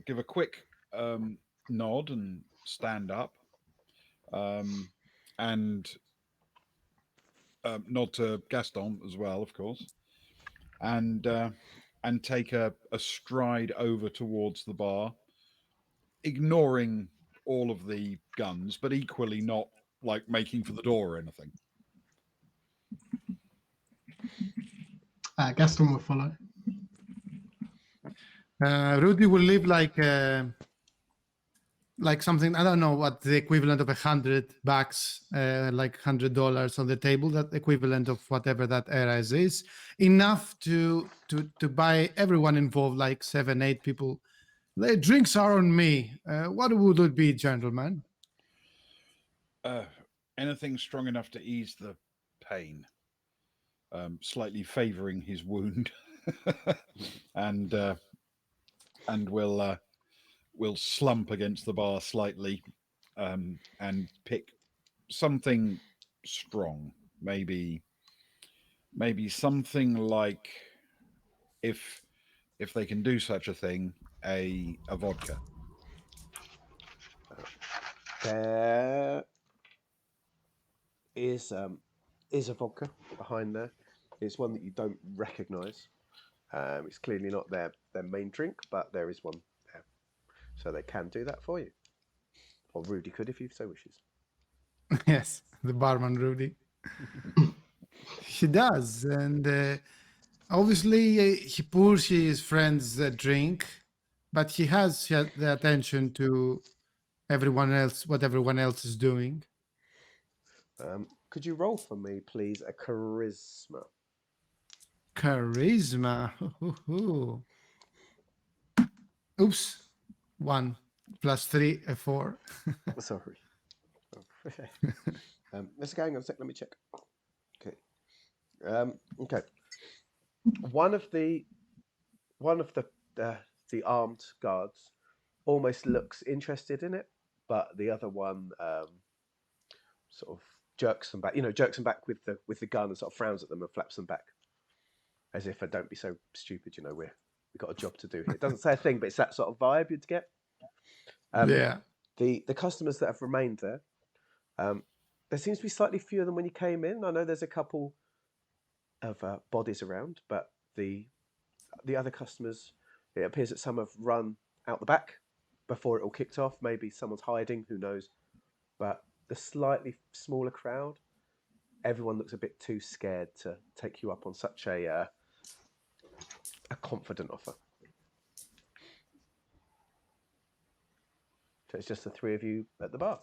give a quick nod and stand up, and nod to Gaston as well, of course, and take a stride over towards the bar, ignoring all of the guns, but equally not like making for the door or anything. Gaston will follow. Rudi will leave like something, I don't know what the equivalent of $100, like $100 on the table, that equivalent of whatever that era is, enough to buy everyone involved, like 7-8 people. The drinks are on me. What would it be, gentlemen? Anything strong enough to ease the pain, slightly favoring his wound, and we'll slump against the bar slightly, and pick something strong. Maybe something like, if they can do such a thing, a vodka. There is a vodka behind there. It's one that you don't recognise. It's clearly not their main drink, but there is one there, so they can do that for you, or Rudi could if he so wishes. Yes, the barman Rudi. He does, and obviously he pours his friends a drink, but he has the attention to everyone else, what everyone else is doing. Could you roll for me, please, a charisma? Charisma. Oops. 1 + 3, a 4. Sorry. Let's go. Hang on a sec. Let me check. Okay. Okay. One of the armed guards almost looks interested in it, but the other one sort of jerks them back. Jerks them back with the gun and sort of frowns at them and flaps them back, as if, "Don't be so stupid. We've got a job to do here." It doesn't say a thing, but it's that sort of vibe you'd get. Yeah. The customers that have remained there, there seems to be slightly fewer than when you came in. I know there's a couple of bodies around, but the other customers, it appears that some have run out the back before it all kicked off. Maybe someone's hiding, who knows? But the slightly smaller crowd, everyone looks a bit too scared to take you up on such a confident offer. So it's just the three of you at the bar.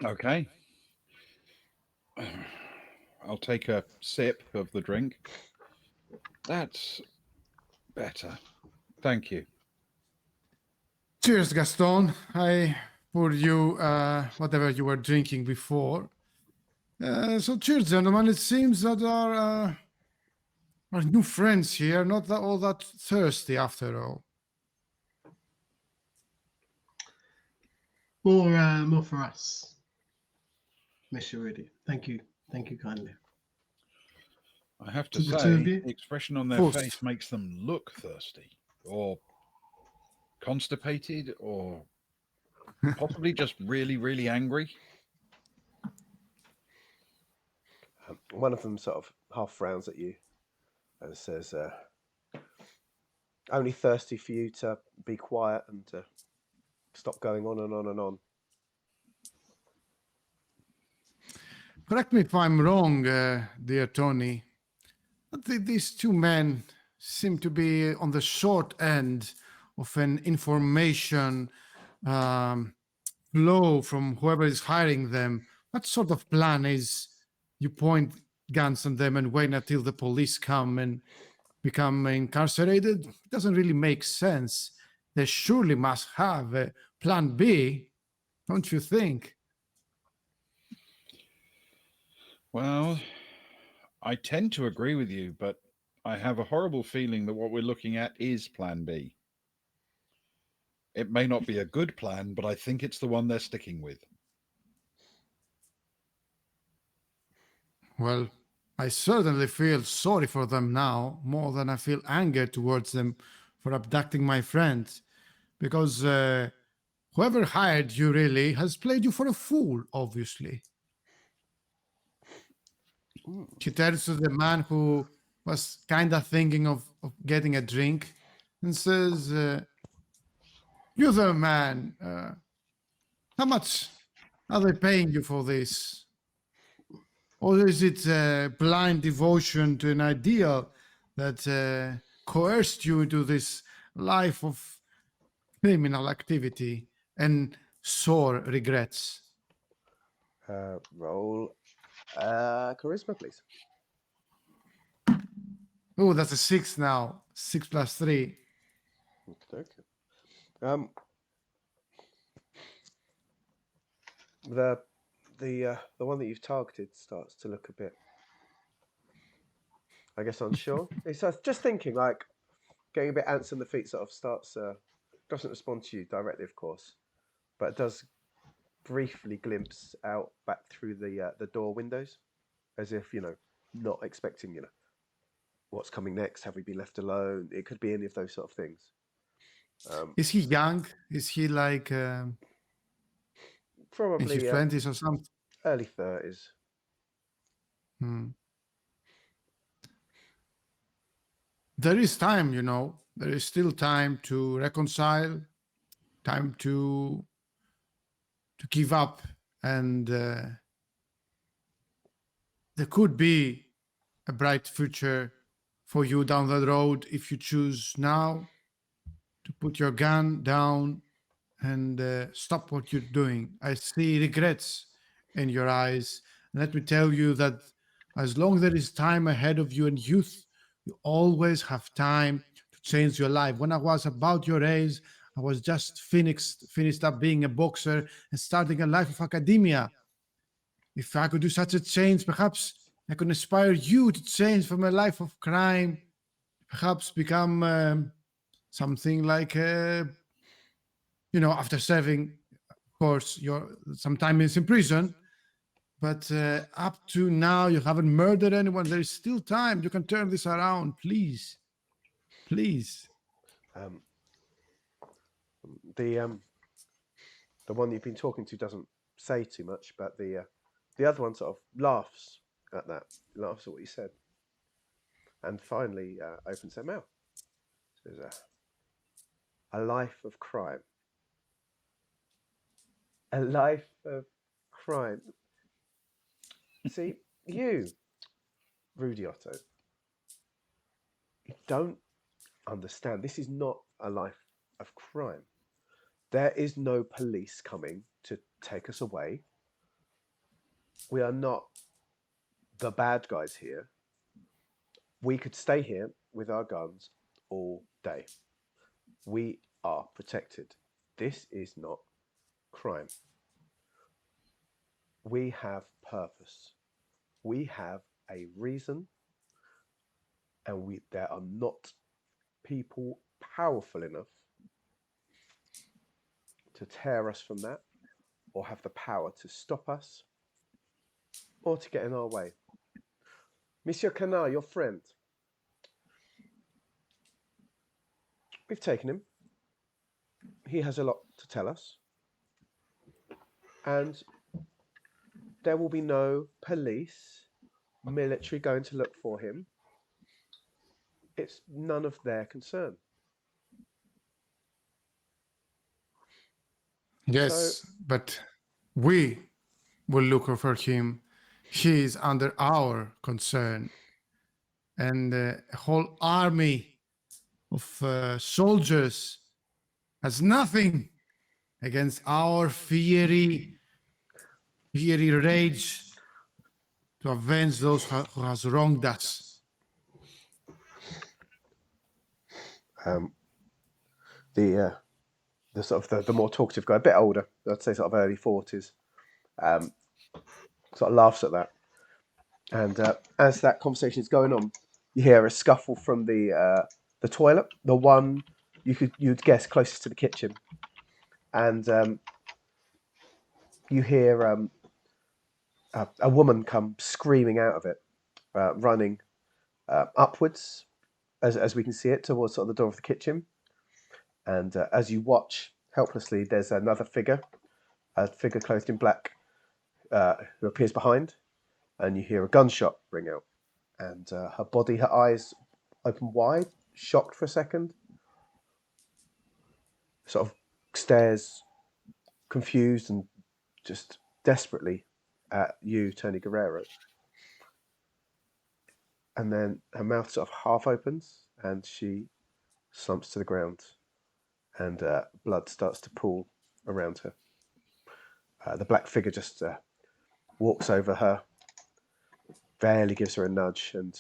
Okay. I'll take a sip of the drink. That's better. Thank you. Cheers, Gaston. I poured you whatever you were drinking before. So cheers, gentlemen. It seems that our new friends here not all that thirsty after all. More for us, Mr. Rudi. Thank you kindly. I have to To the say, two of you? the expression on their Forced. face makes them look thirsty, or constipated, or possibly just really, really angry. One of them sort of half frowns at you and says, "Only thirsty for you to be quiet and to stop going on and on and on." Correct me if I'm wrong, dear Tony, but these two men seem to be on the short end of an information flow from whoever is hiring them. What sort of plan is you point guns on them and wait until the police come and become incarcerated? It doesn't really make sense. They surely must have a plan B, don't you think? Well, I tend to agree with you, but I have a horrible feeling that what we're looking at is Plan B. It may not be a good plan, but I think it's the one they're sticking with. Well, I certainly feel sorry for them now, more than I feel anger towards them for abducting my friend, because whoever hired you really has played you for a fool, obviously. She turns to the man who was kind of thinking of getting a drink and says, "You there, man, how much are they paying you for this? Or is it blind devotion to an ideal that coerced you into this life of criminal activity and sore regrets?" Roll charisma, please. Oh, that's a 6 now. 6 + 3. Okay. The one that you've targeted starts to look a bit, I guess, unsure. He starts just thinking, like getting a bit ants in the feet. Sort of starts. Doesn't respond to you directly, of course, but does briefly glimpse out back through the door windows, as if not expecting what's coming next. Have we been left alone? It could be any of those sort of things. Is he young? Is he like in Probably his 20s or something? early 30s. Hmm. there is time, you know. There is still time to reconcile, time to give up, and there could be a bright future for you down the road if you choose now to put your gun down and stop what you're doing. I see regrets in your eyes. And let me tell you that as long as there is time ahead of you and youth, you always have time to change your life. When I was about your age, I was just finished up being a boxer and starting a life of academia. If I could do such a change, perhaps I could inspire you to change from a life of crime, perhaps become something like, after serving, of course, some time is in prison, but up to now, you haven't murdered anyone. There is still time. You can turn this around, please. Please. The one you've been talking to doesn't say too much, but the other one sort of laughs at that, laughs at what you said, and finally opens their mouth. Says, a life of crime. A life of crime. See, you, Rudi Otto, you don't understand. This is not a life of crime. There is no police coming to take us away. We are not the bad guys here. We could stay here with our guns all day. We are protected. This is not crime. We have purpose. We have a reason, and there are not people powerful enough to tear us from that, or have the power to stop us, or to get in our way. Monsieur Canard, your friend, we've taken him. He has a lot to tell us, and there will be no police, military going to look for him. It's none of their concern. Yes, but we will look for him. He is under our concern. And a whole army of soldiers has nothing against our fiery rage to avenge those who has wronged us. The sort of the more talkative guy, a bit older, I'd say sort of early 40s, sort of laughs at that. And as that conversation is going on, you hear a scuffle from the toilet, the one you'd guess closest to the kitchen, and you hear a woman come screaming out of it, running upwards, as we can see it, towards sort of the door of the kitchen. And as you watch helplessly, there's another figure, a figure clothed in black, who appears behind, and you hear a gunshot ring out. And her body, her eyes open wide, shocked for a second, sort of stares confused and just desperately at you, Tony Guerrero. And then her mouth sort of half opens and she slumps to the ground, and blood starts to pool around her. The black figure just walks over her, barely gives her a nudge, and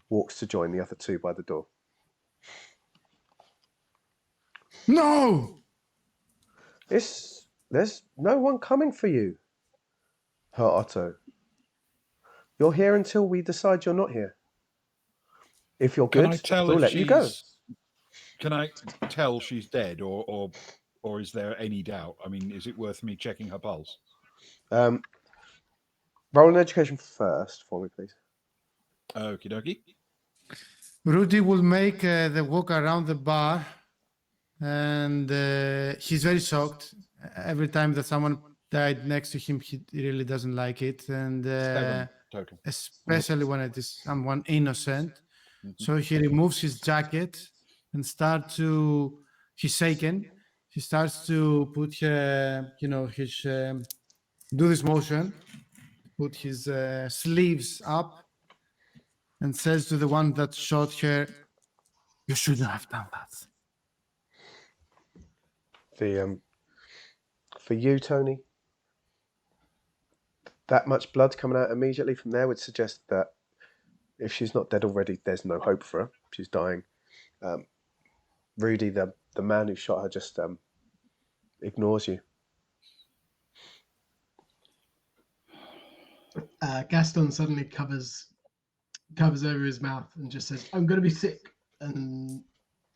walks to join the other two by the door. No! There's no one coming for you, Herr Otto. You're here until we decide you're not here. If you're good, we'll let you go. Can I tell she's dead, or is there any doubt? I mean, is it worth me checking her pulse? Roll an education first for me, please. Okie dokie. Rudi will make the walk around the bar, and he's very shocked. Every time that someone died next to him, he really doesn't like it, and 7 total. especially when it is someone innocent. So he removes his jacket and he's shaken. He starts to put, his, do this motion, put his sleeves up, and says to the one that shot her, "You shouldn't have done that." For you, Tony, that much blood coming out immediately from there would suggest that if she's not dead already, there's no hope for her. She's dying. Rudi, the man who shot her, just ignores you. Gaston suddenly covers over his mouth and just says, "I'm going to be sick," and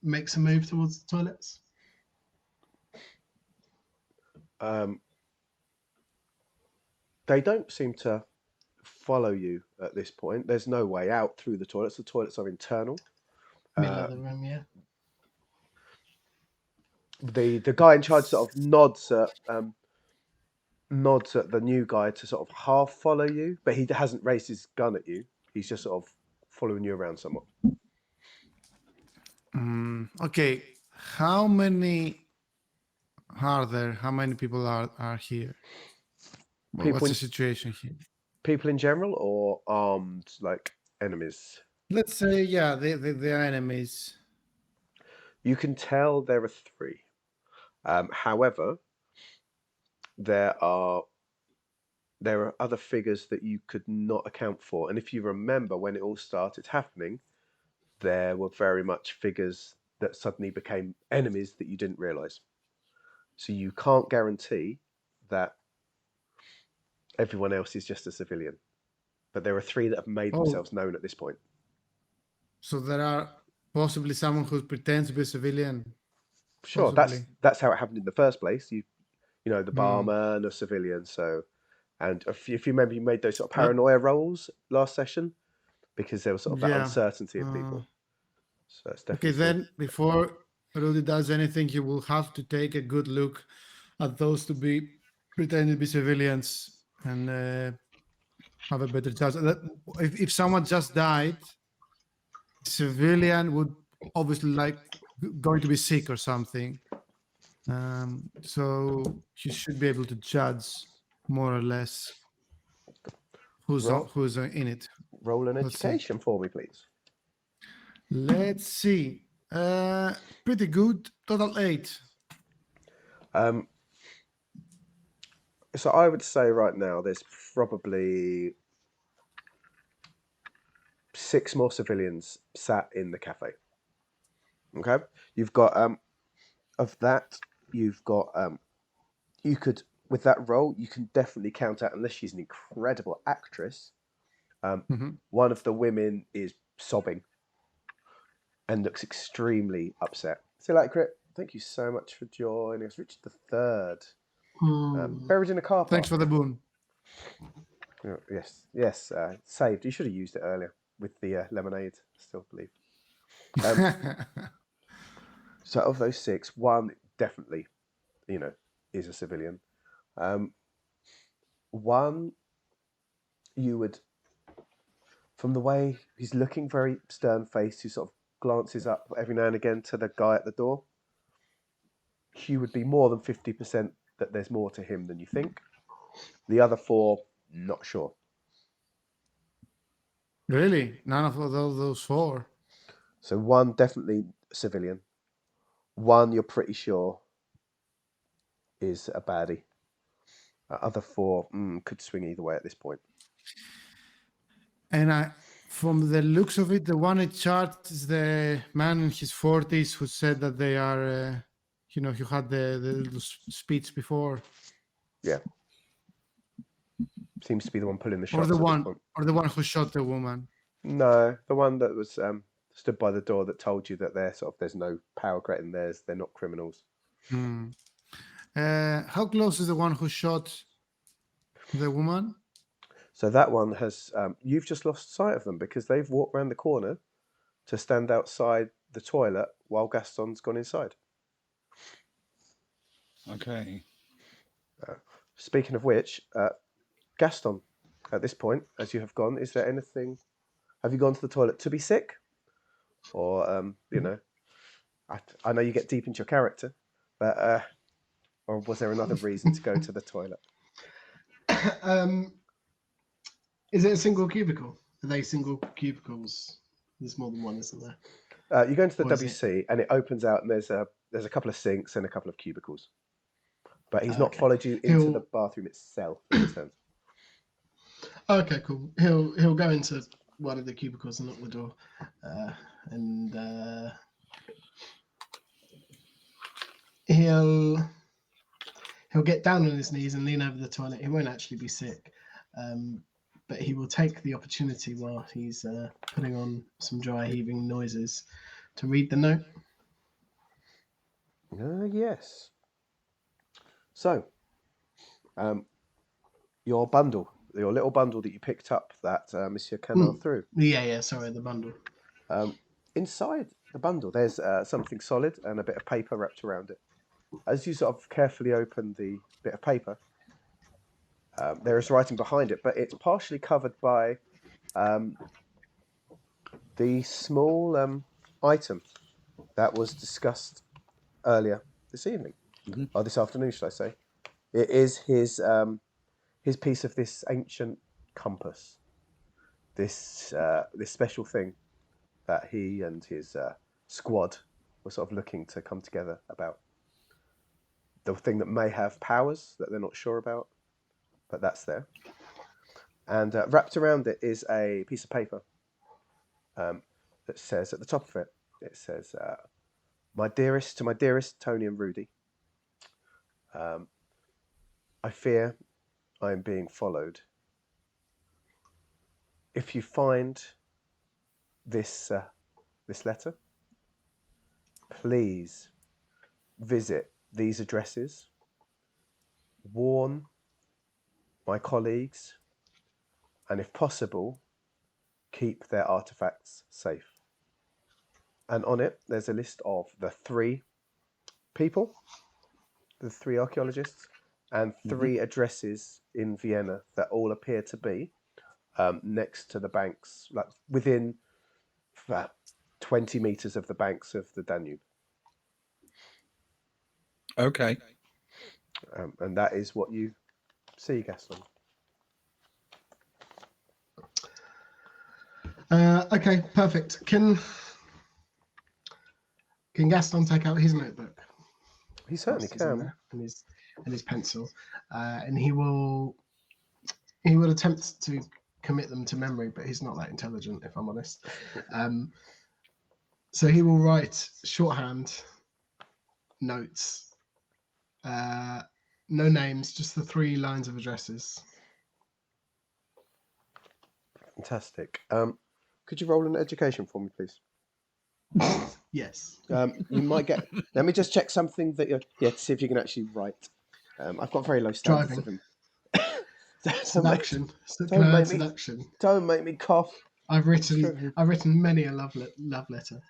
makes a move towards the toilets. They don't seem to follow you at this point. There's no way out through the toilets. The toilets are internal. Middle of the room, yeah. The guy in charge sort of nods at the new guy to sort of half follow you, but he hasn't raised his gun at you. He's just sort of following you around somewhat. Okay, how many are there? How many people are here? What's the situation here? People in general, or armed like enemies? Let's say, yeah, they are enemies. You can tell there are 3. However, there are other figures that you could not account for. And if you remember when it all started happening, there were very much figures that suddenly became enemies that you didn't realize. So you can't guarantee that everyone else is just a civilian. But there are 3 that have made themselves known at this point. So there are possibly someone who pretends to be a civilian. Sure, possibly. that's how it happened in the first place. You know, the barman, a civilian. So, and if you remember, you made those sort of paranoia rolls last session because there was sort of that uncertainty of people. So it's definitely okay. Then before Rudi does anything, he will have to take a good look at those to be pretending to be civilians and have a better chance. If someone just died, civilian would obviously going to be sick or something. So you should be able to judge more or less who's in it. Roll an education for me, please. Let's see. Pretty good. Total 8. So I would say right now there's probably 6 more civilians sat in the cafe. Okay, you've got of that. You've got you could, with that roll, you can definitely count out, unless she's an incredible actress. One of the women is sobbing and looks extremely upset. So, like, Crit, thank you so much for joining us, Richard III. Buried in a car park. Thanks for the boon. Yes, saved. You should have used it earlier with the lemonade. I still believe. So, of those 6, 1 definitely, is a civilian. 1, you would, from the way he's looking, very stern-faced, he sort of glances up every now and again to the guy at the door. You would be more than 50% that there's more to him than you think. The other 4, not sure. Really? None of those 4? So 1 definitely civilian. 1 you're pretty sure is a baddie. Other 4 could swing either way at this point. And from the looks of it, the one in charge is the man in his 40s who said that they are, he had the little speech before. Yeah. Seems to be the one pulling the shots. Or the one who shot the woman. No, the one that was stood by the door that told you that there's no power creating theirs. They're not criminals. How close is the one who shot the woman? So that one has, you've just lost sight of them because they've walked around the corner to stand outside the toilet while Gaston's gone inside. Okay. Speaking of which, Gaston, at this point, as you have gone, is there anything? Have you gone to the toilet to be sick, or you know, I know you get deep into your character, but or was there another reason to go to the toilet? Is it a single cubicle? Are they single cubicles? There's more than one, isn't there? You go into the Or is it- WC and it opens out, and there's a couple of sinks and a couple of cubicles. But he's not Okay. followed you into the bathroom itself. In a sense. Okay, cool. He'll go into one of the cubicles and knock the door, and he'll get down on his knees and lean over the toilet. He won't actually be sick, but he will take the opportunity while he's putting on some dry heaving noises to read the note. Yes. So, your bundle, your little bundle that you picked up that Monsieur Canard threw. Yeah. Sorry, the bundle. Inside the bundle, there's something solid and a bit of paper wrapped around it. As you sort of carefully open the bit of paper, there is writing behind it, but it's partially covered by the small item that was discussed earlier this evening, or this afternoon, should I say. It is his piece of this ancient compass, this special thing that he and his squad were sort of looking to come together about. The thing that may have powers that they're not sure about, but that's there. And wrapped around it is a piece of paper that says, at the top of it, it says, my dearest Tony and Rudi, I fear I am being followed. If you find this letter, please visit these addresses, warn my colleagues, and if possible, keep their artifacts safe. And on it, there's a list of the 3 people, the 3 archaeologists, and 3 addresses in Vienna that all appear to be next to the banks, like within 20 meters of the banks of the Danube. Okay. And that is what you see, Gaston. Okay, perfect. Can Gaston take out his notebook? He certainly can. And his pencil, and he will attempt to commit them to memory, but he's not that intelligent, if I'm honest. So he will write shorthand notes, no names, just the 3 lines of addresses. Fantastic. Could you roll an education for me, please? Yes. You might get. Let me just check something that you're. Yeah, to see if you can actually write. I've got very low standards of him. Seduction. Seduction. Don't make me cough. I've written many a love letter.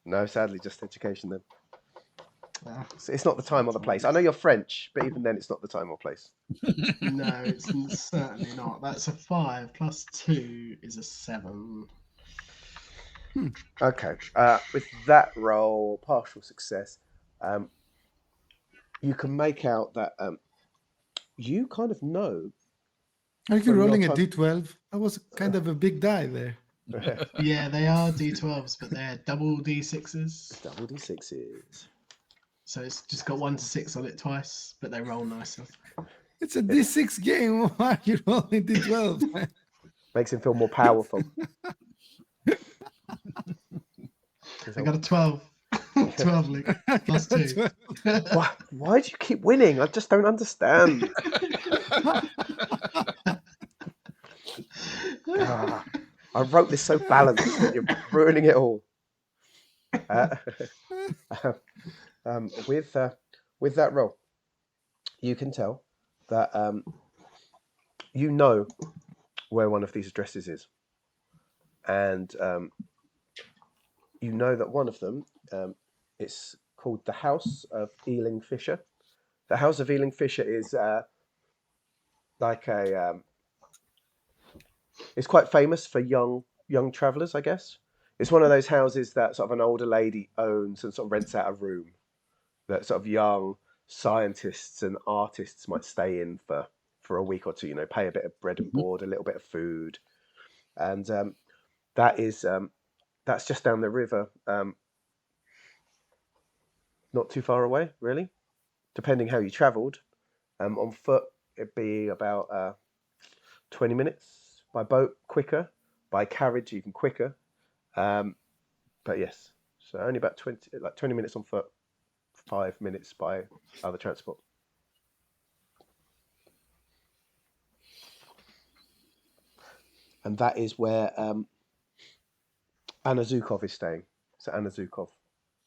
No, sadly, just education then. It's not the time or the place. I know you're French, but even then, it's not the time or place. No, it's certainly not. That's a 5 plus 2 is a 7. Okay. With that roll, partial success, you can make out that you kind of know. Are you rolling a D12? That was kind of a big die there. Yeah, they are D12s, but they're double D6s. Double D6s. So it's just got 1 to 6 on it twice, but they roll nicer. It's a D6 game. Why are you rolling D12? Makes him feel more powerful. I got a 12. 12, Luke. Plus 2. Why do you keep winning? I just don't understand. I wrote this so balanced that you're ruining it all. With that roll, you can tell that you know where one of these addresses is, and you know that one of them it's called the House of Ealing Fisher. The House of Ealing Fisher is like a it's quite famous for young young travellers, I guess. It's one of those houses that sort of an older lady owns and sort of rents out a room that sort of young scientists and artists might stay in for a week or two. Pay a bit of bread and board, a little bit of food, and that's just down the river, not too far away, really, depending how you travelled. On foot, it'd be about 20 minutes. By boat, quicker. By carriage, even quicker. But yes, so only about 20 minutes on foot, 5 minutes by other transport. And that is where Anna Zukov is staying. So Anna Zukov,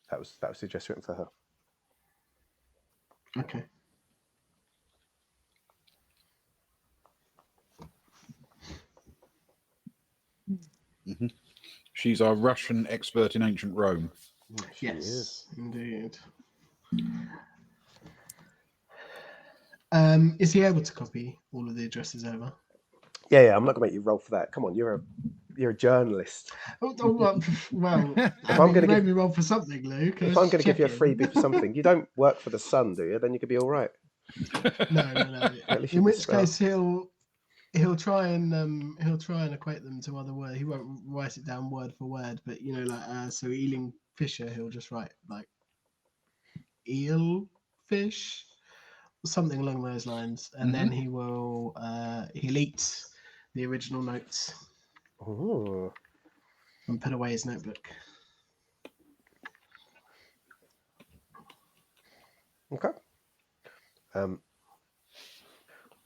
that was the address written for her. Okay. Mm-hmm. She's our Russian expert in ancient Rome. Yes, indeed. Is he able to copy all of the addresses over? Yeah. I'm not gonna make you roll for that. Come on, you're a journalist. Well, If I'm going to made me roll for something, Luke. If I'm going to give you a freebie for something, you don't work for the Sun, do you? Then you could be all right. No. In which case, he'll try and equate them to other words. He won't write it down word for word, but so Ealing Fisher, he'll just write like eel fish, something along those lines, and then he'll eat the original notes. Ooh. And put away his notebook. Okay.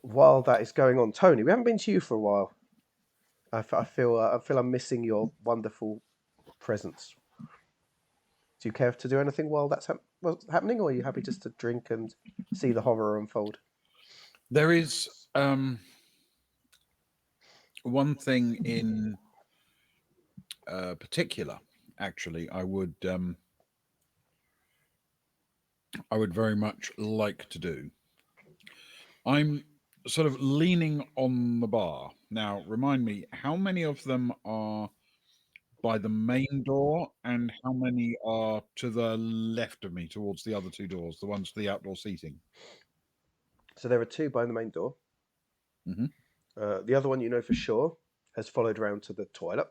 While that is going on, Tony, we haven't been to you for a while. I feel I'm missing your wonderful presence. Do you care to do anything while that's happening, or are you happy just to drink and see the horror unfold? There is one thing in particular, actually, I would very much like to do. I'm sort of leaning on the bar. Now, remind me, how many of them are by the main door and how many are to the left of me towards the other two doors, the ones to the outdoor seating? So there are 2 by the main door. Mm-hmm. The other one, for sure, has followed round to the toilet.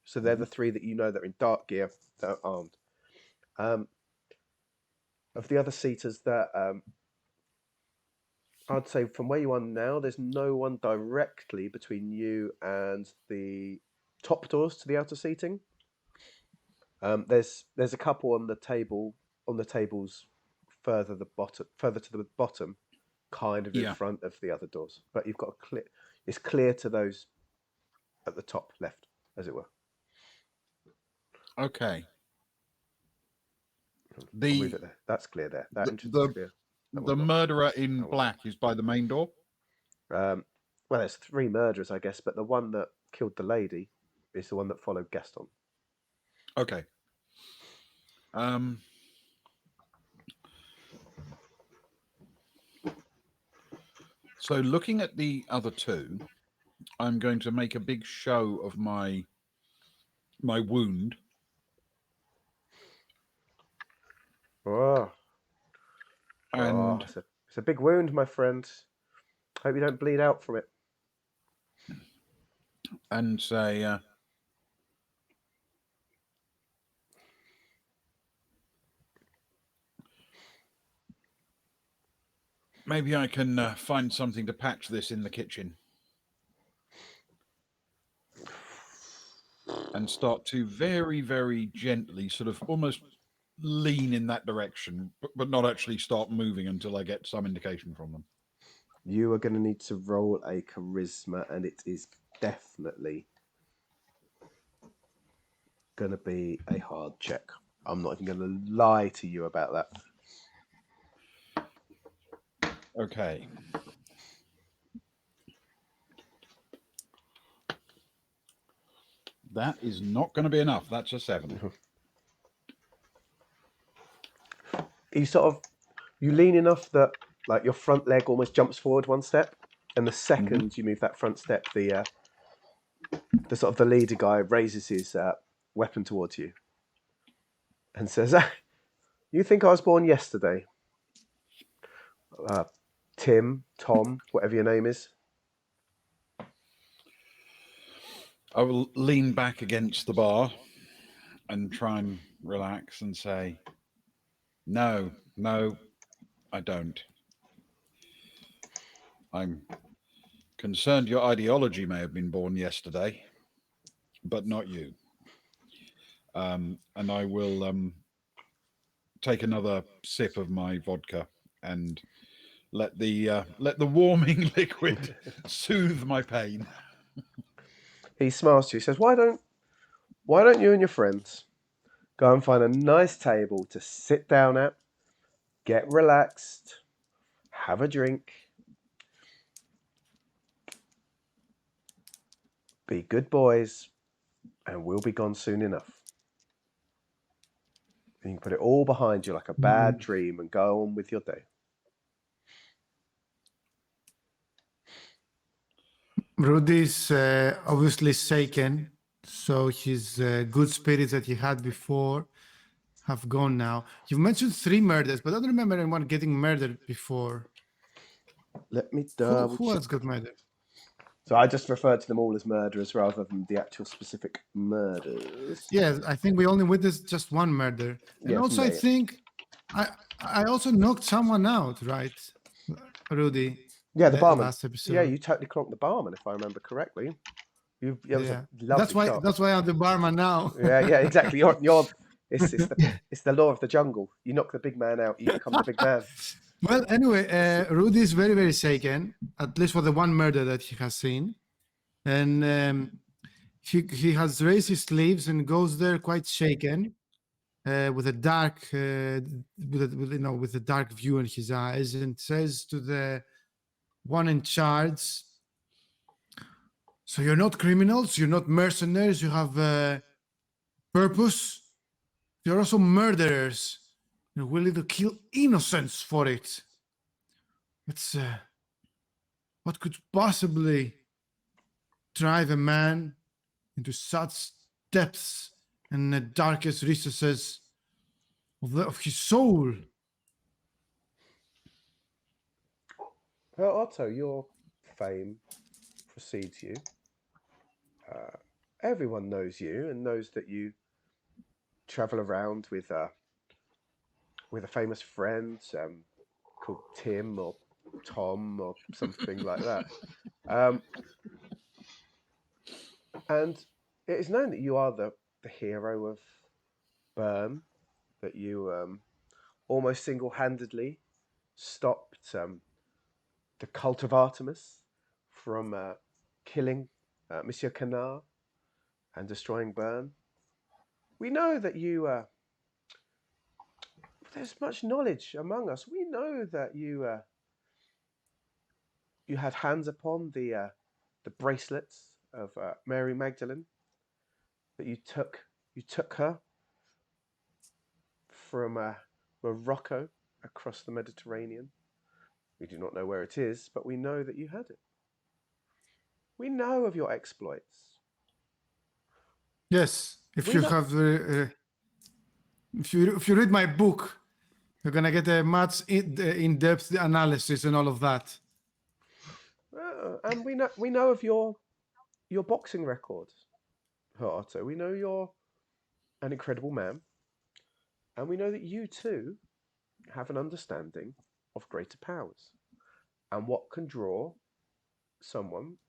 So they're the 3 that that are in dark gear, that are armed. Of the other seaters that I'd say from where you are now, there's no one directly between you and the top doors to the outer seating. There's a couple on the tables further to the bottom, kind of in front of the other doors. But you've got it's clear to those at the top left, as it were. Okay. I'll move it there. That's clear there. That entrance is clear. The murderer in black is by the main door? Well, there's 3 murderers, I guess, but the one that killed the lady is the one that followed Gaston. Okay. So looking at the other 2, I'm going to make a big show of my wound. Oh. And it's a big wound, my friend. Hope you don't bleed out from it. And say, maybe I can find something to patch this in the kitchen. And start to very, very gently sort of almost lean in that direction, but not actually start moving until I get some indication from them. You are going to need to roll a charisma, and it is definitely going to be a hard check. I'm not even going to lie to you about that. Okay. That is not going to be enough. That's a 7. You lean enough that like your front leg almost jumps forward 1 step, and the second you move that front step, the the sort of the leader guy raises his weapon towards you and says, "You think I was born yesterday, Tim, Tom, whatever your name is?" I will lean back against the bar and try and relax and say, no, I don't. I'm concerned your ideology may have been born yesterday, but not you. And I will take another sip of my vodka and let the warming liquid soothe my pain. He smiles to you. He says, "Why don't you and your friends go and find a nice table to sit down at, get relaxed, have a drink, be good boys, and we'll be gone soon enough. And you can put it all behind you like a bad dream and go on with your day." Rudy's obviously shaken, so his good spirits that he had before have gone now. You've mentioned 3 murders, but I don't remember anyone getting murdered before. Let me Who double check. else got murdered? So I just referred to them all as murderers rather than the actual specific murders. Yes, I think we only witnessed just 1 murder. And Yes, also, I mate. think I also knocked someone out, right, Rudy? Yeah, the barman. Last episode. Yeah, you totally clonked the barman, if I remember correctly. It was a lovely shot. That's why I'm the barman now. Yeah, exactly. It's the law of the jungle. You knock the big man out, you become the big man. Well, anyway, Rudy is very, very shaken, at least for the 1 murder that he has seen. And he has raised his sleeves and goes there quite shaken, with a dark, with a dark view in his eyes, and says to the one in charge, "So you're not criminals, you're not mercenaries, you have purpose. You're also murderers. You're willing to kill innocents for it. It's what could possibly drive a man into such depths and the darkest recesses of his soul?" Well, Otto, your fame precedes you. Everyone knows you and knows that you travel around with a famous friend called Tim or Tom or something like that. And it is known that you are the hero of Bern, that you almost single-handedly stopped the cult of Artemis from killing Monsieur Canard and destroying Bern. We know that there's much knowledge among us. We know that you had hands upon the bracelets of Mary Magdalene. That you took her from Morocco across the Mediterranean. We do not know where it is, but we know that you had it. We know of your exploits. Yes, if you read my book, you're gonna get a much in-depth analysis and all of that. And we know of your boxing record, Otto. We know you're an incredible man, and we know that you too have an understanding of greater powers and what can draw someone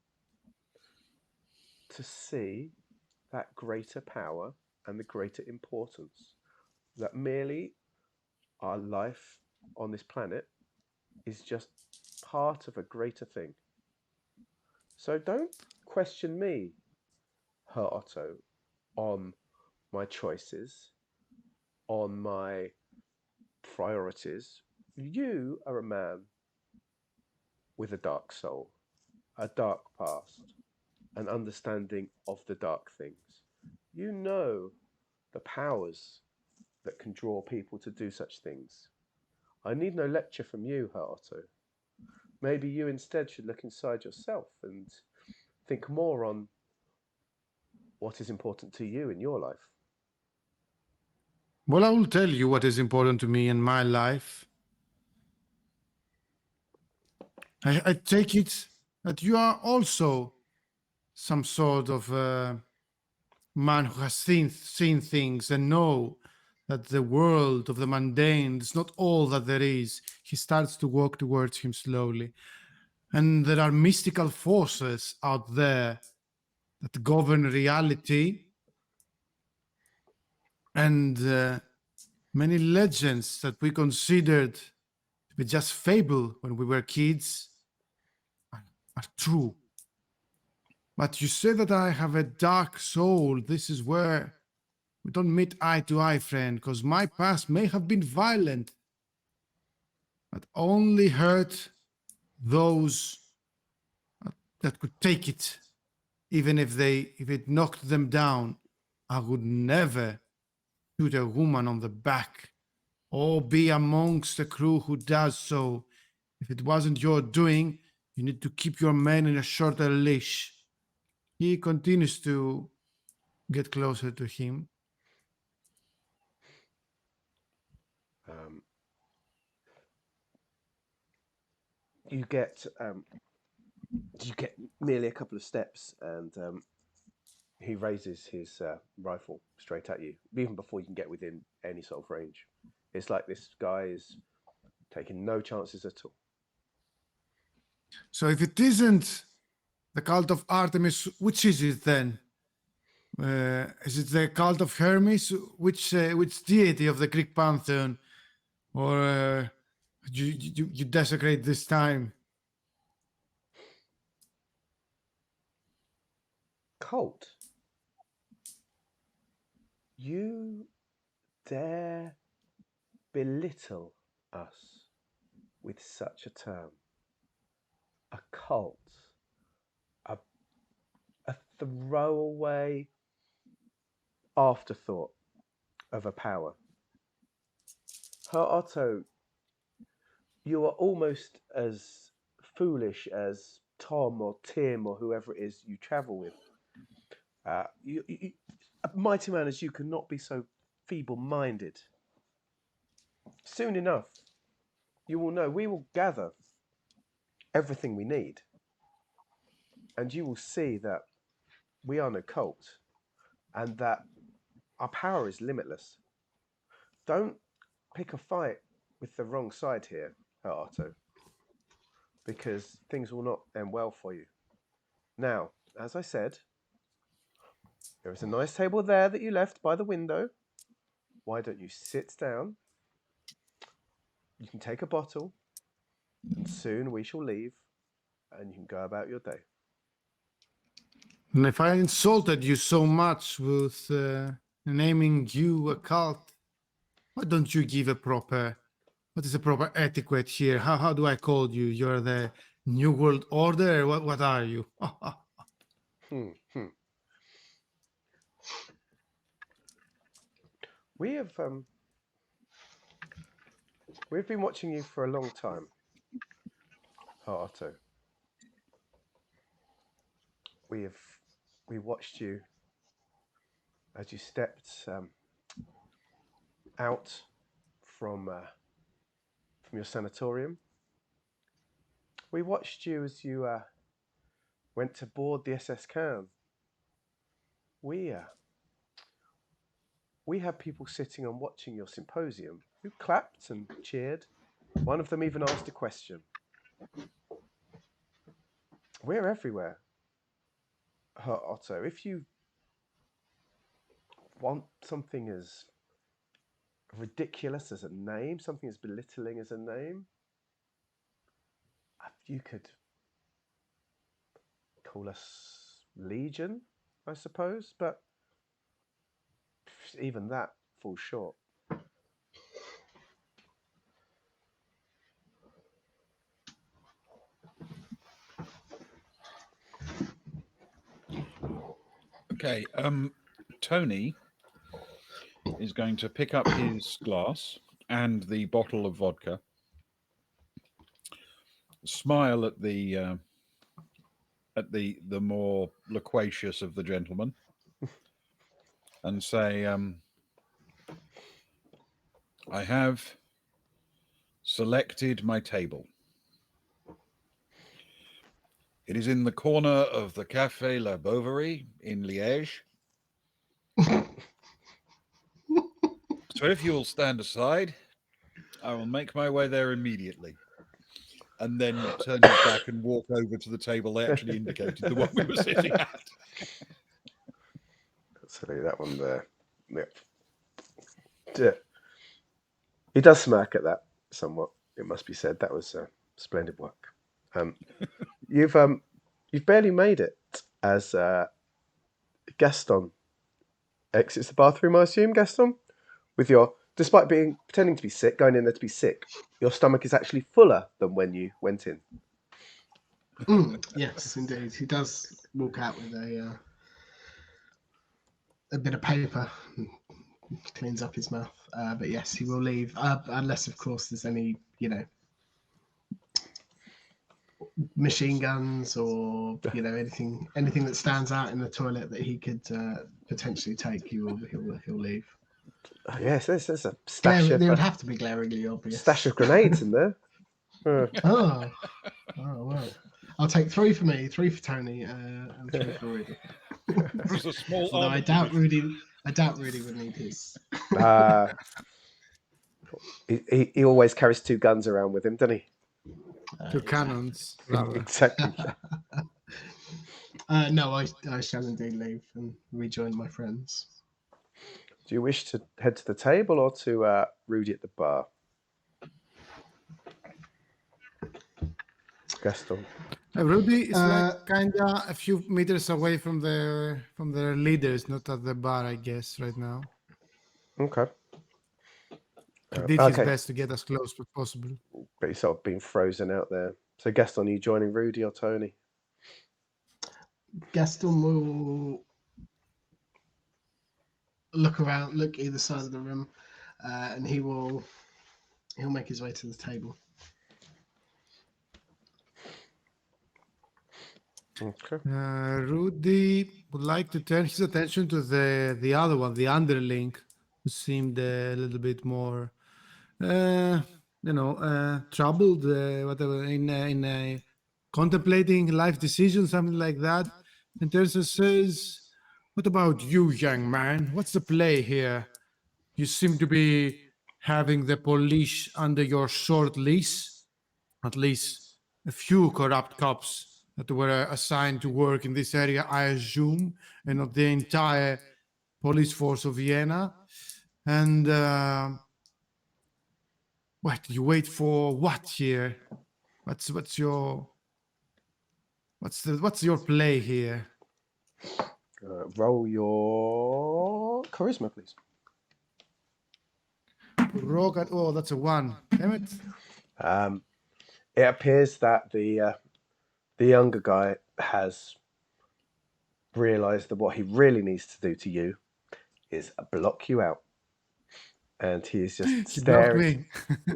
to see that greater power and the greater importance, that merely our life on this planet is just part of a greater thing. So don't question me, Herr Otto, on my choices, on my priorities. You are a man with a dark soul, a dark past, an understanding of the dark things. You know the powers that can draw people to do such things. I need no lecture from you, Herr Otto. Maybe you instead should look inside yourself and think more on what is important to you in your life. Well, I will tell you what is important to me in my life. I take it that you are also some sort of man who has seen things and know that the world of the mundane is not all that there is. He starts to walk towards him slowly. And there are mystical forces out there that govern reality. And many legends that we considered to be just fable when we were kids are true. But you say that I have a dark soul. This is where we don't meet eye to eye, friend, because my past may have been violent, but only hurt those that could take it, even if it knocked them down. I would never shoot a woman on the back or be amongst the crew who does so. If it wasn't your doing, you need to keep your men in a shorter leash. He continues to get closer to him. You get merely a couple of steps, and he raises his rifle straight at you, even before you can get within any sort of range. It's like this guy is taking no chances at all. So if it isn't the cult of Artemis, which is it then? Is it the cult of Hermes? Which deity of the Greek pantheon? Or you desecrate this time? Cult? You dare belittle us with such a term? A cult? A throwaway afterthought of a power? Herr Otto, you are almost as foolish as Tom or Tim or whoever it is you travel with. A mighty man as you cannot be so feeble-minded. Soon enough, you will know. We will gather everything we need, and you will see that we are no cult, and that our power is limitless. Don't pick a fight with the wrong side here, Herr Otto, because things will not end well for you. Now, as I said, there is a nice table there that you left by the window. Why don't you sit down? You can take a bottle, and soon we shall leave, and you can go about your day. And if I insulted you so much with naming you a cult, why don't you give what is a proper etiquette here? How do I call you? You're the New World Order? What are you? We've been watching you for a long time, Herr Otto. We watched you as you stepped out from your sanatorium. We watched you as you went to board the SS Can. We had people sitting and watching your symposium who clapped and cheered. One of them even asked a question. We're everywhere, Herr Otto. If you want something as ridiculous as a name, something as belittling as a name, you could call us Legion, I suppose, but even that falls short. Okay, Tony is going to pick up his glass and the bottle of vodka, smile at the more loquacious of the gentlemen, and say, I have selected my table. It is in the corner of the Café La Bouverie in Liège. So if you will stand aside, I will make my way there immediately. And then turn his back and walk over to the table they actually indicated, the one we were sitting at. So that one there. Yeah. He does smirk at that somewhat, it must be said. That was splendid work. You've barely made it as Gaston exits the bathroom, I assume, Gaston? With despite pretending to be sick, going in there to be sick, your stomach is actually fuller than when you went in. Yes, indeed. He does walk out with a bit of paper, cleans up his mouth. But yes, he will leave, unless, of course, there's any, machine guns or anything that stands out in the toilet that he could potentially take. He'll leave. Oh, yes, there's a stash They would have to be glaringly obvious. Stash of grenades in there. Oh well. I'll take 3 for me, 3 for Tony, and 3 for Rudi. There's a small. Although I doubt Rudi would need his. He always carries 2 guns around with him, doesn't he? 2 cannons. Exactly. No, I shall indeed leave and rejoin my friends. Do you wish to head to the table or to Rudi at the bar? Gaston. Rudi is like kinda a few meters away from their leaders, not at the bar, I guess, right now. Okay. He did his best to get as close as possible. But he's sort of been frozen out there. So Gaston, are you joining Rudi or Tony? Gaston will look around, look either side of the room, and he'll make his way to the table. Okay. Rudi would like to turn his attention to the other one, the underling, who seemed a little bit more, troubled, whatever, in contemplating life decisions, something like that. And Teresa says, "What about you, young man? What's the play here? You seem to be having the police under your short leash. At least a few corrupt cops that were assigned to work in this area, I assume, and not the entire police force of Vienna. And what you wait for? What here? What's your play here?" Roll your charisma, please. Oh, that's a 1. Damn it. It appears that the younger guy has realised that what he really needs to do to you is block you out. And he is just staring.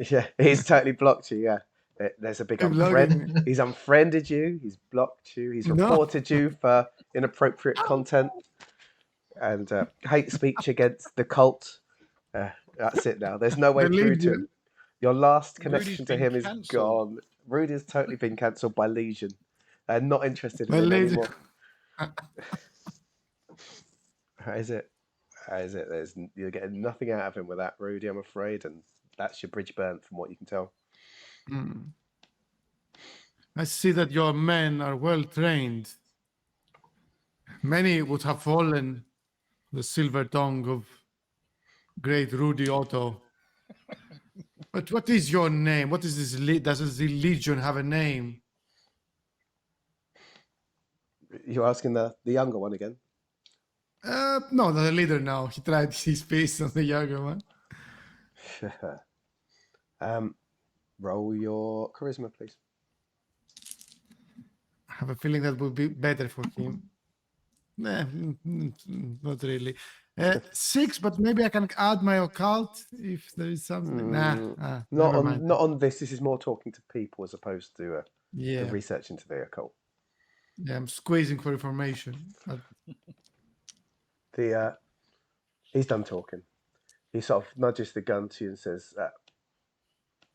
Yeah, he's totally blocked you, yeah. There's a big unfriend. He's unfriended you, he's blocked you, he's reported you for inappropriate content and hate speech against the cult. That's it now. There's no way through to him. Your last connection to him is gone. Rudi's totally been cancelled by Legion. They're not interested in him anymore. How is it? You're getting nothing out of him with that, Rudi, I'm afraid, and that's your bridge burnt from what you can tell. I see that your men are well trained. Many would have fallen the silver tongue of great Rudi Otto. But what is your name? What is this? Does the Legion have a name? You're asking the younger one again? No, the leader now. He tried his piece on the younger one. Roll your charisma, please. I have a feeling that would be better for him. Not really. 6, but maybe I can add my occult if there is something. Not on this. This is more talking to people as opposed to the research into the occult. Yeah, I'm squeezing for information. The He's done talking. He sort of nudges the gun to you and says,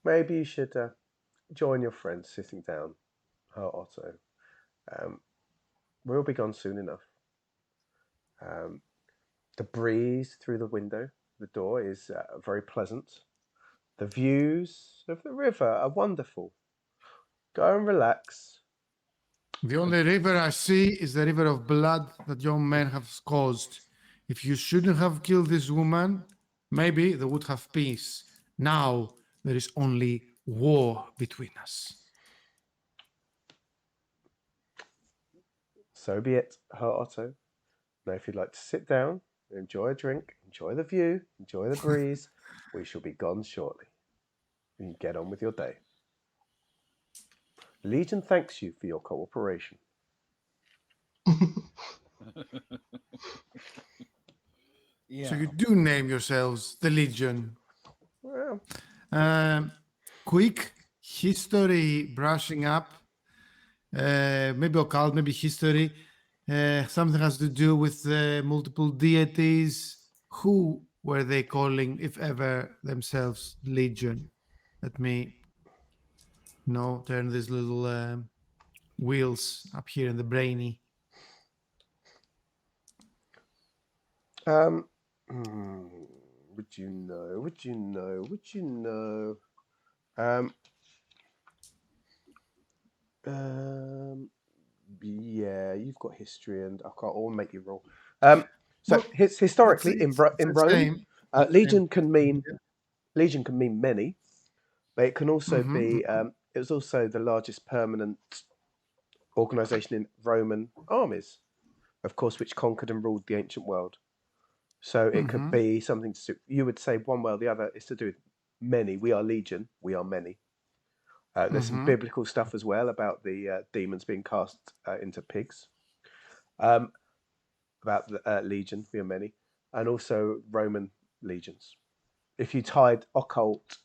maybe you should join your friends sitting down, Herr Otto. We'll be gone soon enough. The breeze through the window, the door, is very pleasant. The views of the river are wonderful. Go and relax. The only river I see is the river of blood that your men have caused. If you shouldn't have killed this woman, maybe they would have peace. Now there is only war between us. So be it, Herr Otto. Now, if you'd like to sit down, enjoy a drink, enjoy the view, enjoy the breeze, we shall be gone shortly. You can get on with your day. Legion thanks you for your cooperation. So you do name yourselves the Legion. Well, Quick history brushing up. Maybe occult, maybe history. Something has to do with multiple deities. Who were they calling, if ever, themselves Legion? Let me turn these little wheels up here in the brainy. Would you know? Yeah, you've got history, and I'll make you roll. Historically in Rome, Legion can mean many, but it can also be. It was also the largest permanent organization in Roman armies, of course, which conquered and ruled the ancient world. So it could be something to do. You would say one way or the other is to do with many. We are Legion. We are many. There's some biblical stuff as well about the demons being cast into pigs. About the Legion, we are many, and also Roman legions. If you tied occult,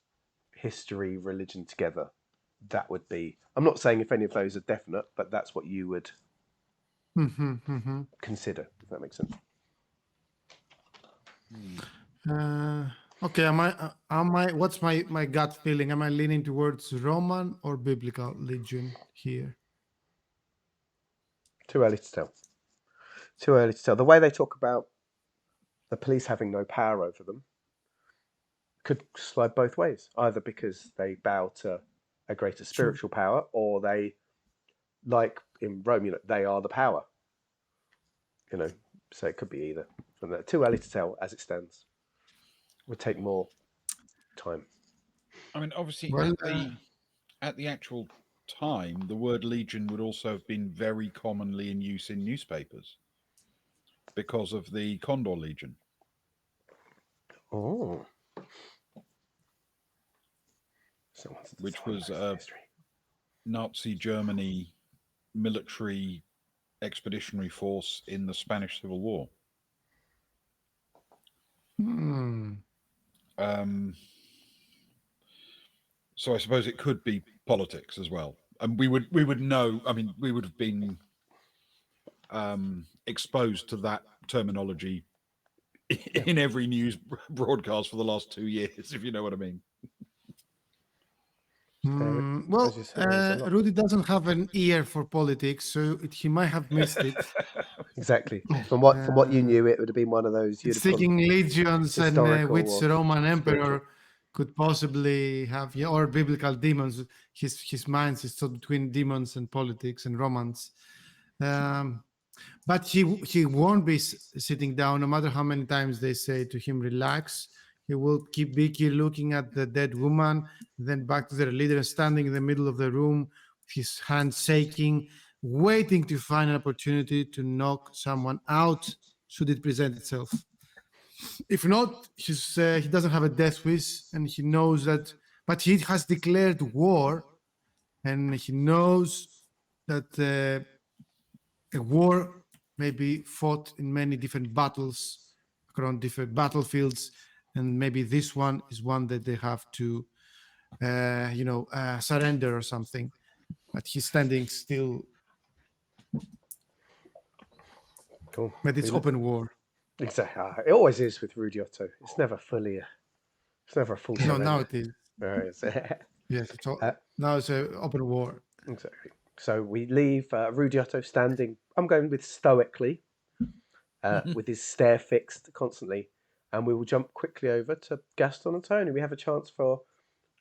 history, religion together, that would be. I'm not saying if any of those are definite, but that's what you would consider. If that makes sense. Okay, am I? What's my gut feeling? Am I leaning towards Roman or biblical Legion here? Too early to tell. Too early to tell. The way they talk about the police having no power over them could slide both ways. Either because they bow to a greater spiritual power, or they, like in Rome, they are the power. So it could be either. Too early to tell as it stands. Would take more time. I mean, obviously, Well, at the actual time, the word legion would also have been very commonly in use in newspapers because of the Condor Legion. Oh. Which was Nazi Germany military expeditionary force in the Spanish Civil War. So I suppose it could be politics as well, and we would know. I mean, we would have been exposed to that terminology in every news broadcast for the last 2 years, if you know what I mean. Well, Rudi doesn't have an ear for politics, so he might have missed it. Exactly. From what you knew, it would have been one of those. Thinking legions and which Roman emperor could possibly have, or biblical demons. His mind is still between demons and politics and romance. But he won't be sitting down, no matter how many times they say to him, relax. He will keep looking at the dead woman, then back to their leader, standing in the middle of the room, his hands shaking, waiting to find an opportunity to knock someone out should it present itself. If not, he doesn't have a death wish, and he knows that, but he has declared war, and he knows that a war may be fought in many different battles around different battlefields, and maybe this one is one that they have to surrender or something, but he's standing still. Cool. But it's open war. Exactly. It always is with Rudi Otto. It's never fully. It's never a full No, now surrender. it is. Right. Yes, it's all, Uh, now it's an open war. exactly. So we leave Rudi Otto standing. I'm going with stoically, with his stare fixed constantly, and we will jump quickly over to Gaston and Tony. We have a chance for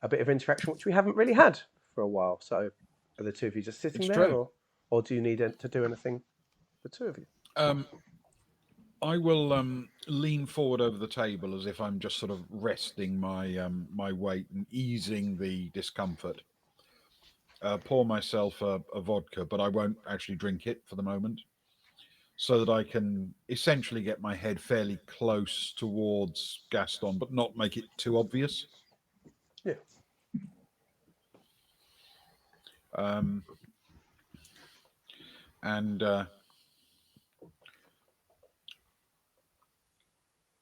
a bit of interaction, which we haven't really had for a while. So, are the two of you just sitting It's there, true. or do you need to do anything? The two of you. I will lean forward over the table as if I'm just sort of resting my weight and easing the discomfort. Pour myself a vodka, but I won't actually drink it for the moment, so that I can essentially get my head fairly close towards Gaston, but not make it too obvious. Yeah. And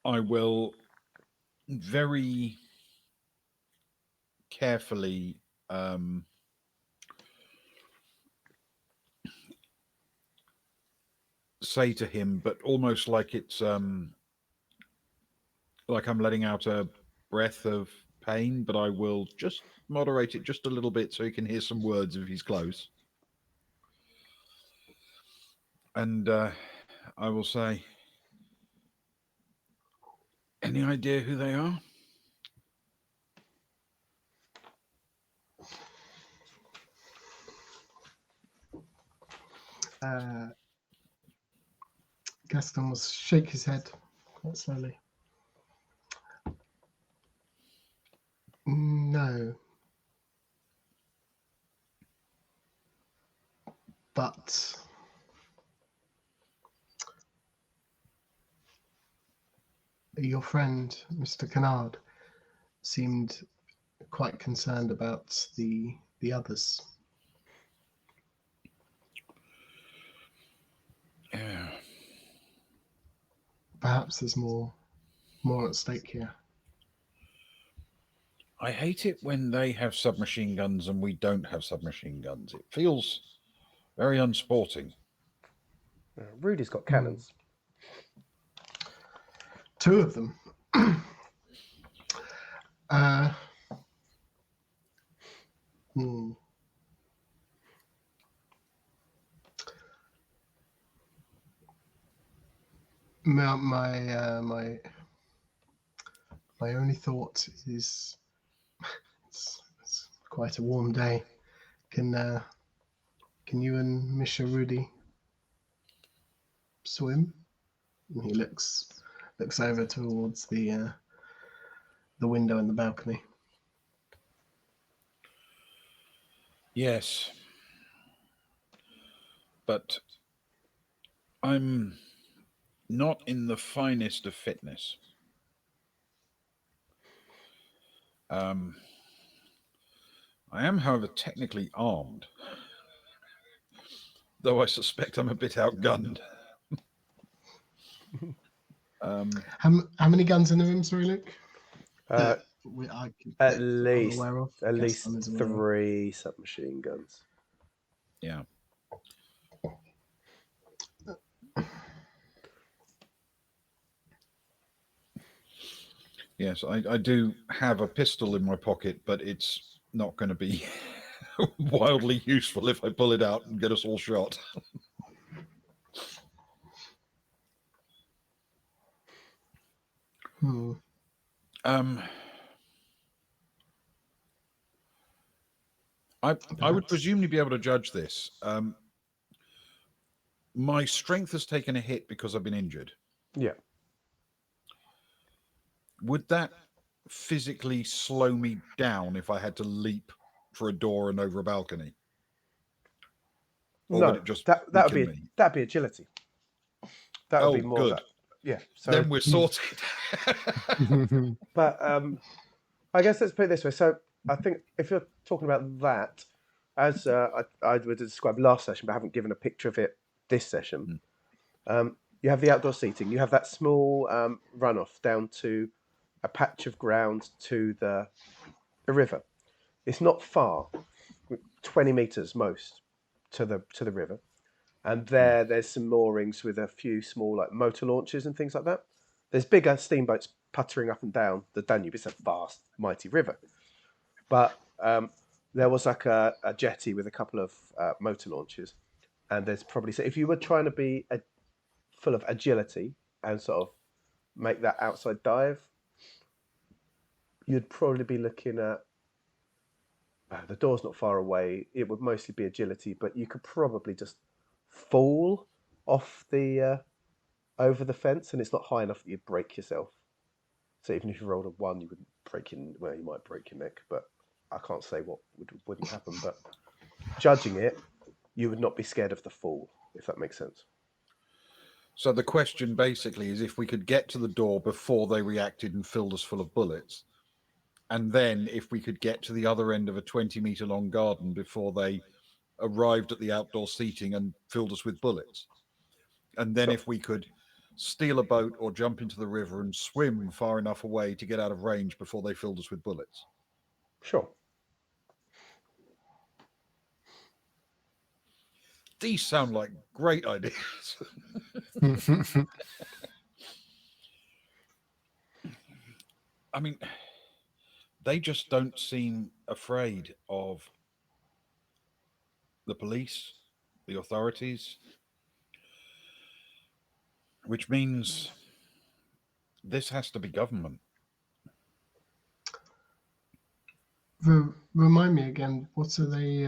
I will very carefully say to him, but almost like it's like I'm letting out a breath of pain, but I will just moderate it just a little bit so he can hear some words if he's close. And I will say, any idea who they are? Gaston will shake his head quite slowly. No. But your friend, Mr. Kennard, seemed quite concerned about the others. Yeah. Perhaps there's more at stake here. I hate it when they have submachine guns and we don't have submachine guns. It feels very unsporting. Rudy's got cannons. Two of them. My only thought is it's quite a warm day. Can you and Misha Rudi swim? And he looks over towards the window in the balcony. Yes. But I'm not in the finest of fitness. I am, however, technically armed, though I suspect I'm a bit outgunned. How many guns in the room, sorry, Luke? At least Gaston 3 submachine guns. Yeah. Yes, I do have a pistol in my pocket, but it's not going to be wildly useful if I pull it out and get us all shot. I would presumably be able to judge this. My strength has taken a hit because I've been injured. Yeah. Would that physically slow me down if I had to leap for a door and over a balcony? Or No, would it just that'd be me? that'd be agility. That would be more good. that. Yeah. So Then we're sorted. But I guess let's put it this way. So I think if you're talking about that, as I would describe last session, but I haven't given a picture of it this session. You have the outdoor seating. You have that small runoff down to a patch of ground to the river. It's not far, 20 meters most to the river. and there's some moorings with a few small like motor launches and things like that. There's bigger steamboats puttering up and down the Danube. It's a vast, mighty river, but there was like a jetty with a couple of motor launches, and there's probably, so if you were trying to be full of agility and sort of make that outside dive, you'd probably be looking at the door's not far away. It would mostly be agility, but you could probably just fall off the over the fence, and it's not high enough that you'd break yourself. So even if you rolled a 1, you wouldn't break your, well, you might break your neck, but I can't say what wouldn't happen. But judging it, you would not be scared of the fall, if that makes sense. So the question basically is if we could get to the door before they reacted and filled us full of bullets, and then if we could get to the other end of a 20-meter long garden before they arrived at the outdoor seating and filled us with bullets. And then if we could steal a boat or jump into the river and swim far enough away to get out of range before they filled us with bullets. Sure. These sound like great ideas. I mean, they just don't seem afraid of the police, the authorities, which means this has to be government. Remind me again, what are they?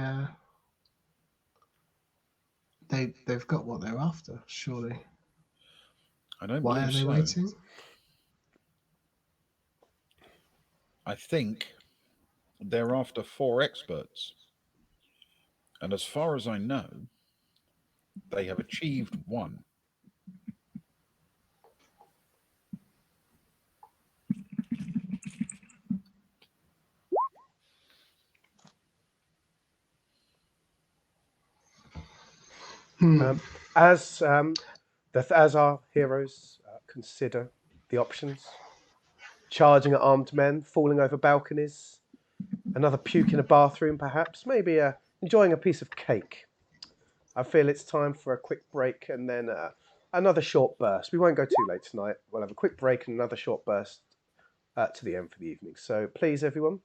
They've got what they're after, surely. I don't Why are believe they so. waiting? I think they're after 4 experts. And as far as I know, they have achieved 1. As our heroes consider the options, charging at armed men, falling over balconies, another puke in a bathroom perhaps, maybe enjoying a piece of cake, I feel it's time for a quick break and then another short burst. We won't go too late tonight. We'll have a quick break and another short burst to the end for the evening. So please, everyone,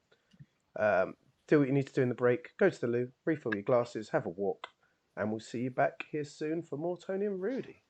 do what you need to do in the break. Go to the loo, refill your glasses, have a walk, and we'll see you back here soon for more Tony and Rudi.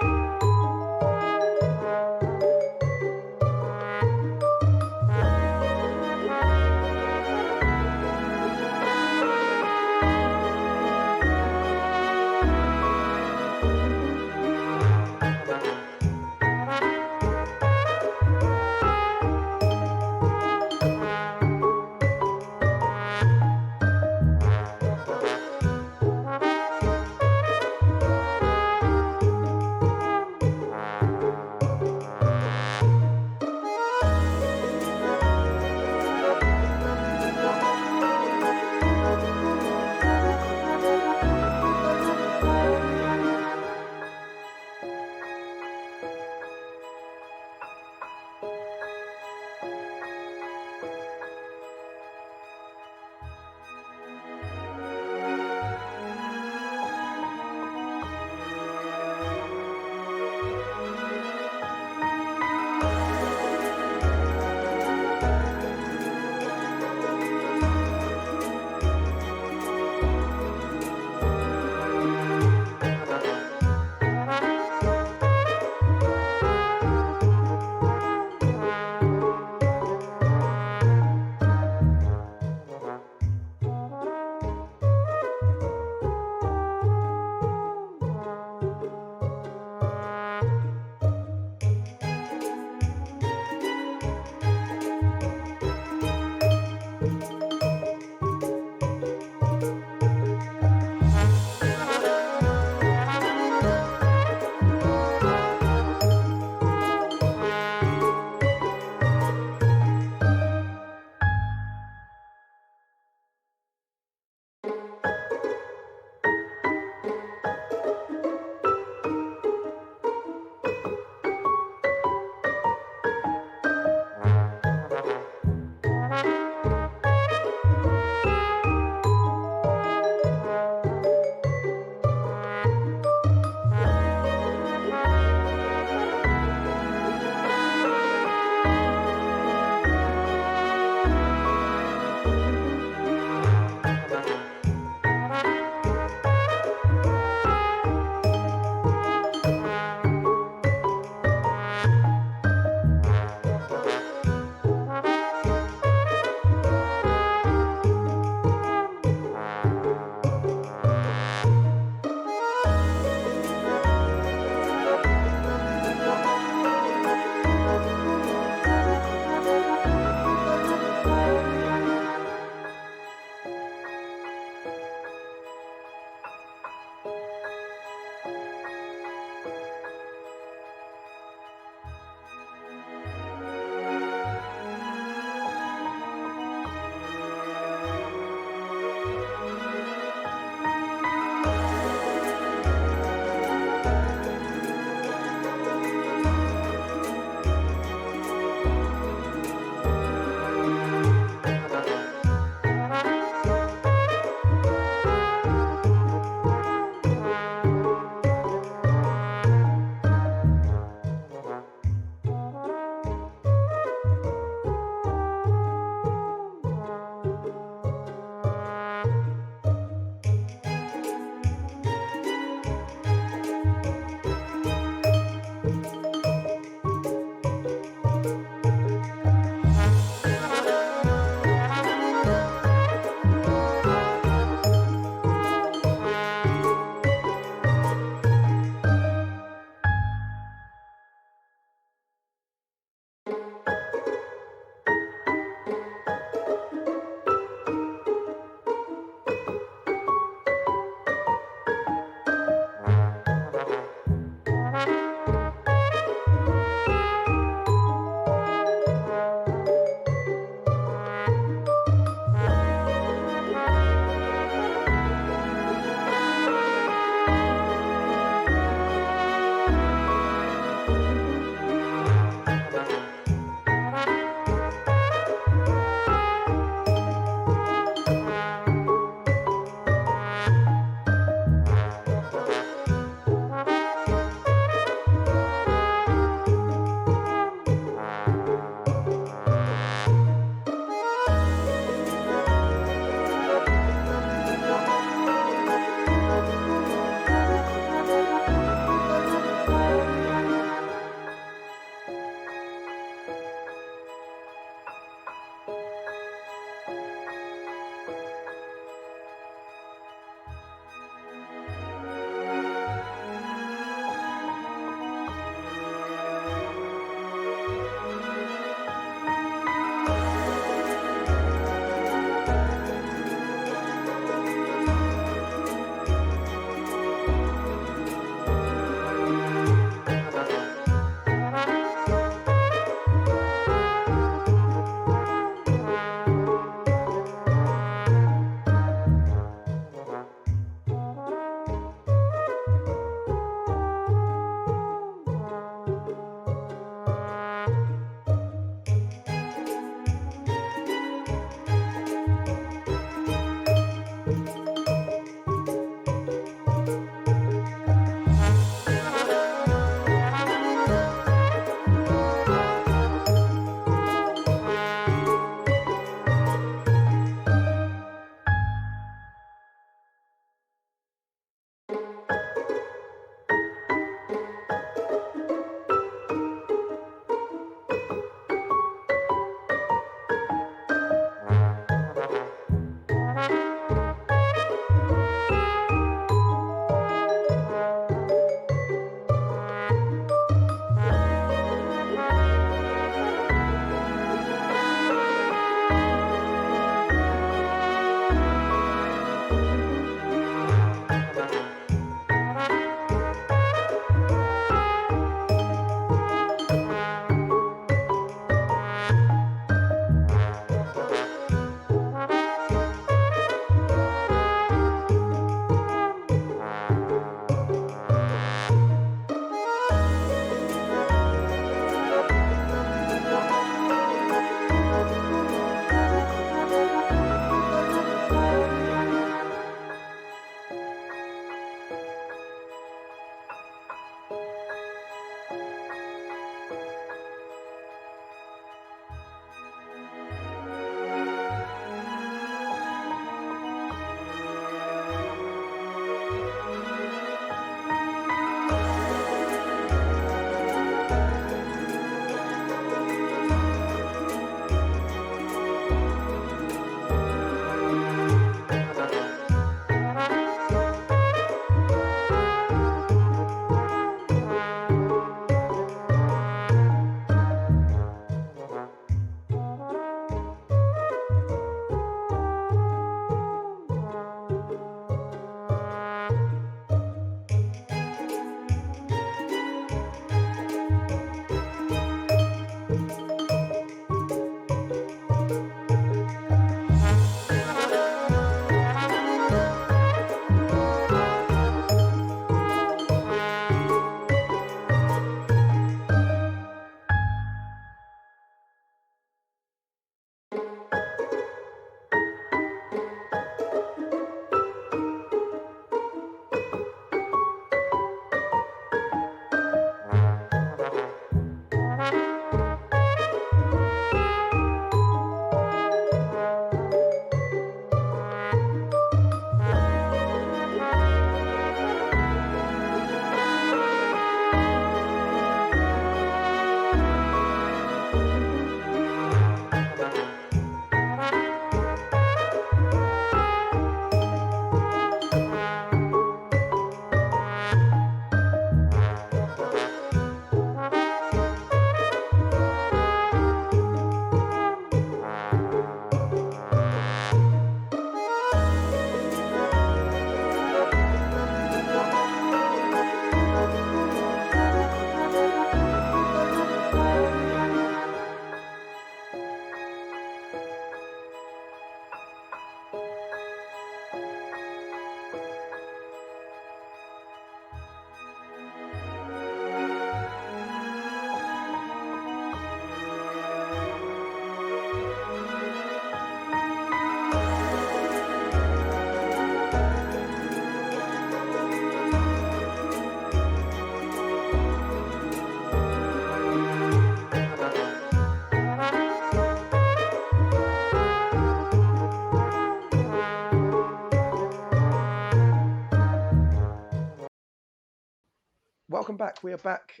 welcome back. We are back.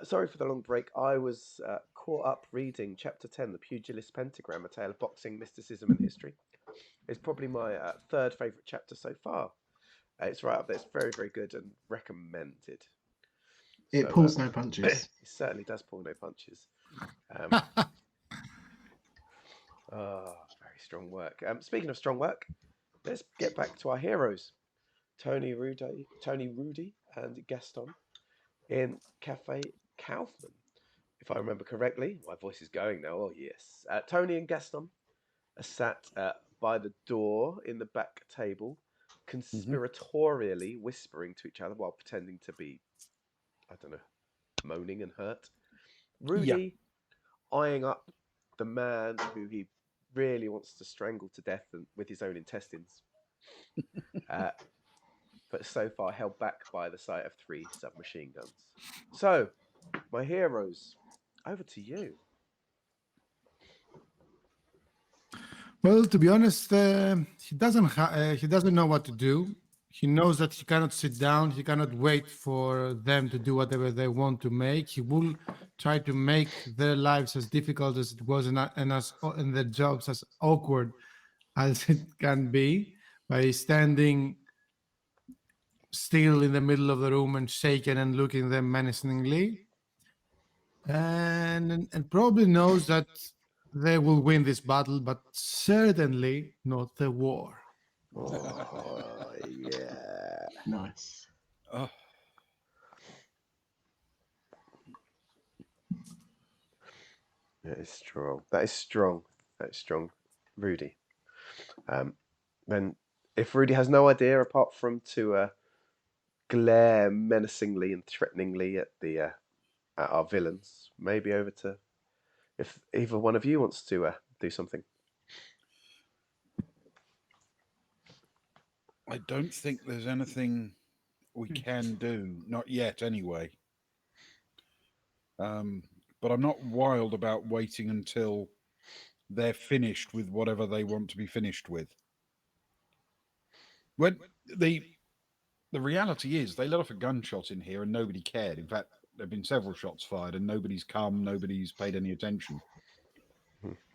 Sorry for the long break. I was caught up reading Chapter 10, The Pugilist Pentagram, A Tale of Boxing, Mysticism and History. It's probably my third favourite chapter so far. It's right up there. It's very, very good and recommended. It pulls no punches. It certainly does pull no punches. Very strong work. Speaking of strong work, let's get back to our heroes. Tony, Rudi, and Gaston in Cafe Kaufman. If I remember correctly, my voice is going now. Oh, yes. Tony and Gaston are sat by the door in the back table, conspiratorially whispering to each other while pretending to be, I don't know, moaning and hurt. Rudi eyeing up the man who he really wants to strangle to death with his own intestines. But so far held back by the sight of 3 submachine guns. So, my heroes, over to you. Well, to be honest, he doesn't know what to do. He knows that he cannot sit down. He cannot wait for them to do whatever they want to make. He will try to make their lives as difficult as it was and their jobs as awkward as it can be by standing still in the middle of the room and shaking and looking at them menacingly. And probably knows that they will win this battle, but certainly not the war. Oh, yeah. Nice. Oh. That is strong. That is strong. That is strong. Rudi. Then, if Rudi has no idea apart from to glare menacingly and threateningly at our villains, maybe over to if either one of you wants to do something. I don't think there's anything we can do, not yet anyway. But I'm not wild about waiting until they're finished with whatever they want to be finished with. When the reality is they let off a gunshot in here and nobody cared. In fact, there have been several shots fired and nobody's come, nobody's paid any attention.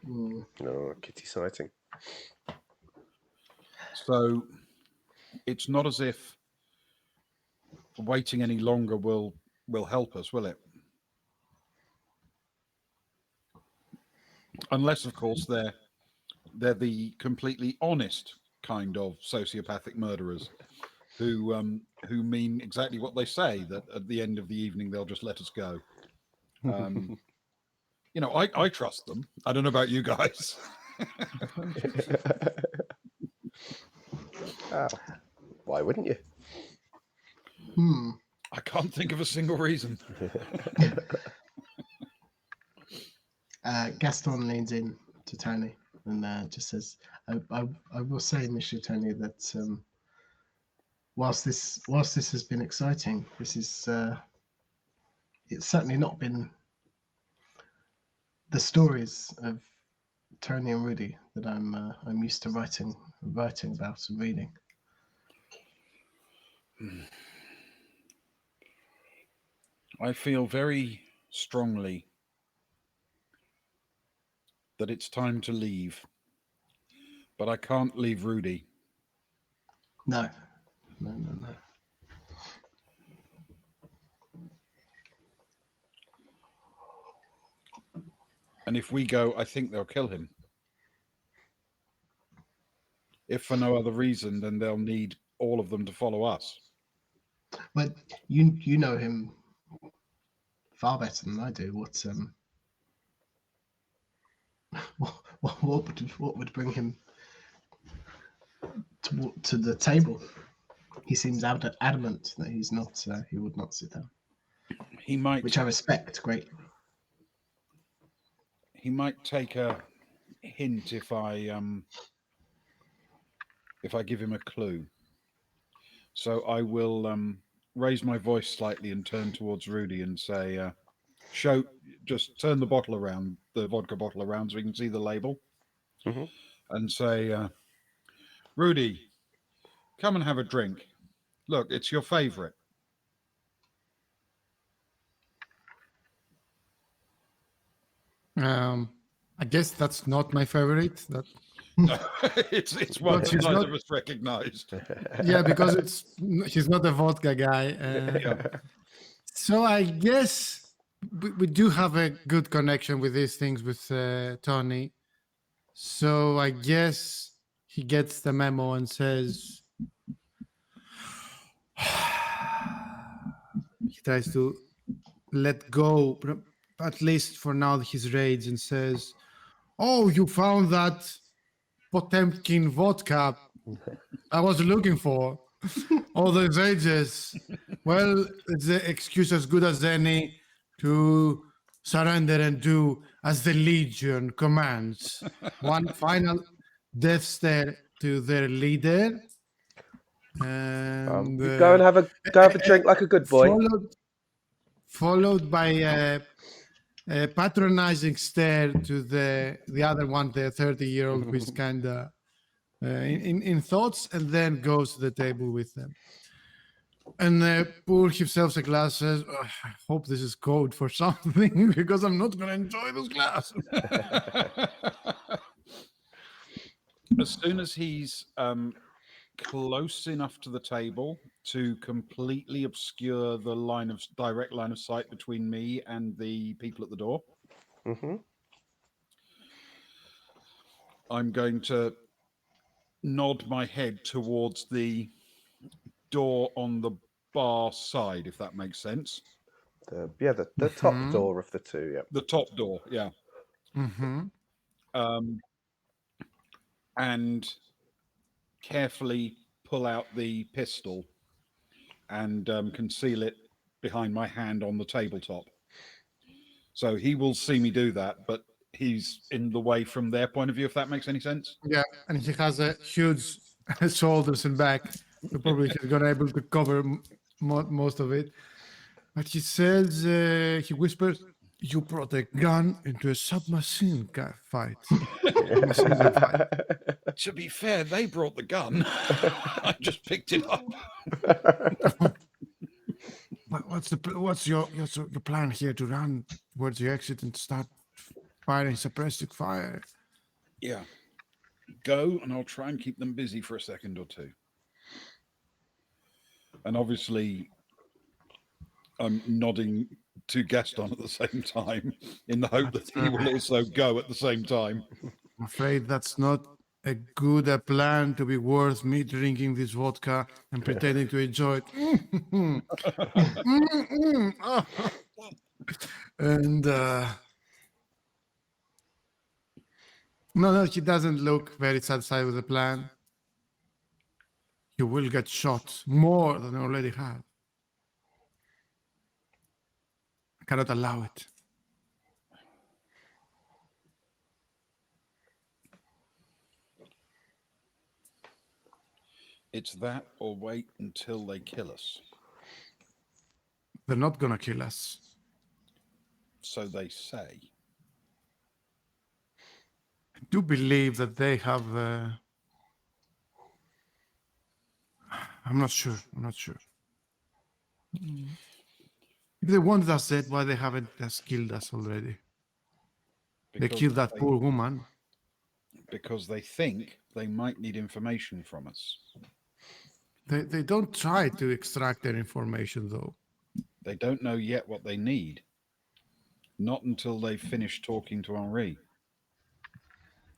Oh, kitty sighting. So it's not as if waiting any longer will help us, will it? Unless, of course, they're the completely honest kind of sociopathic murderers who mean exactly what they say, that at the end of the evening they'll just let us go. I trust them. I don't know about you guys. Why wouldn't you? I can't think of a single reason. Gaston leans in to Tony and just says, I will say, Monsieur Tony, that whilst this has been exciting, this is it's certainly not been the stories of Tony and Rudi that I'm used to writing about and reading. I feel very strongly that it's time to leave, but I can't leave Rudi. No. And if we go, I think they'll kill him. If for no other reason, then they'll need all of them to follow us. But you know him far better than I do. What would bring him to the table? He seems adamant that he's not. He would not sit down. He might, which I respect greatly. He might take a hint if I give him a clue. So I will raise my voice slightly and turn towards Rudi and say, just turn the bottle around, the vodka bottle around, so we can see the label, and say, Rudi, come and have a drink. Look, it's your favorite. I guess that's not my favorite. That No, it's one but that he's neither not. of us recognised. Yeah, because he's not a vodka guy. Yeah. So I guess we do have a good connection with these things with Tony. So I guess he gets the memo and says he tries to let go, at least for now, his rage, and says, "Oh, you found that Potemkin vodka I was looking for all those ages. Well, it's the excuse as good as any to surrender and do as the Legion commands." One final death stare to their leader, and You go and have a drink like a good boy. followed by a patronizing stare to the other one, the 30-year-old, who is kind of in thoughts, and then goes to the table with them. And pours himself a glass, says, "Oh, I hope this is code for something because I'm not going to enjoy this glass." As soon as he's close enough to the table to completely obscure the direct line of sight between me and the people at the door, I'm going to nod my head towards the door on the bar side, if that makes sense. The top door of the two. Yeah. The top door, yeah. And carefully pull out the pistol and conceal it behind my hand on the tabletop. So he will see me do that, but he's in the way from their point of view, if that makes any sense. Yeah, and he has a huge shoulders and back, so probably he's gonna able to cover most of it. But he says, he whispers, "You brought a gun into a submachine fight." To be fair, they brought the gun. I just picked it up. What's your plan here to run towards the exit and start firing suppressive fire? Yeah. Go, and I'll try and keep them busy for a second or two. And obviously, I'm nodding to Gaston at the same time in the hope that he will also go at the same time. I'm afraid that's not a good plan to be worth me drinking this vodka and pretending to enjoy it. And no, he doesn't look very satisfied with the plan. You will get shot more than you already have. I cannot allow it. It's that or wait until they kill us. They're not gonna kill us. So they say. I do believe that they have... I'm not sure. If they wanted us dead, why they haven't just killed us already? They killed that poor woman. Because they think they might need information from us. They don't try to extract their information, though. They don't know yet what they need. Not until they've finished talking to Henri.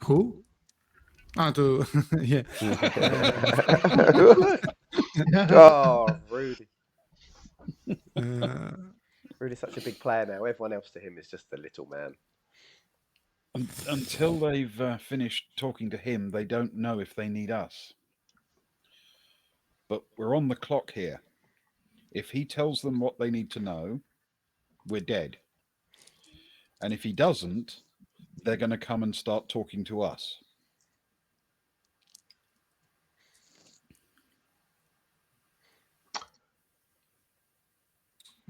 Who? Yeah. Oh, Rudi. Rudi's such a big player now. Everyone else to him is just a little man. Until they've finished talking to him, they don't know if they need us. But we're on the clock here. If he tells them what they need to know, we're dead. And if he doesn't, they're going to come and start talking to us.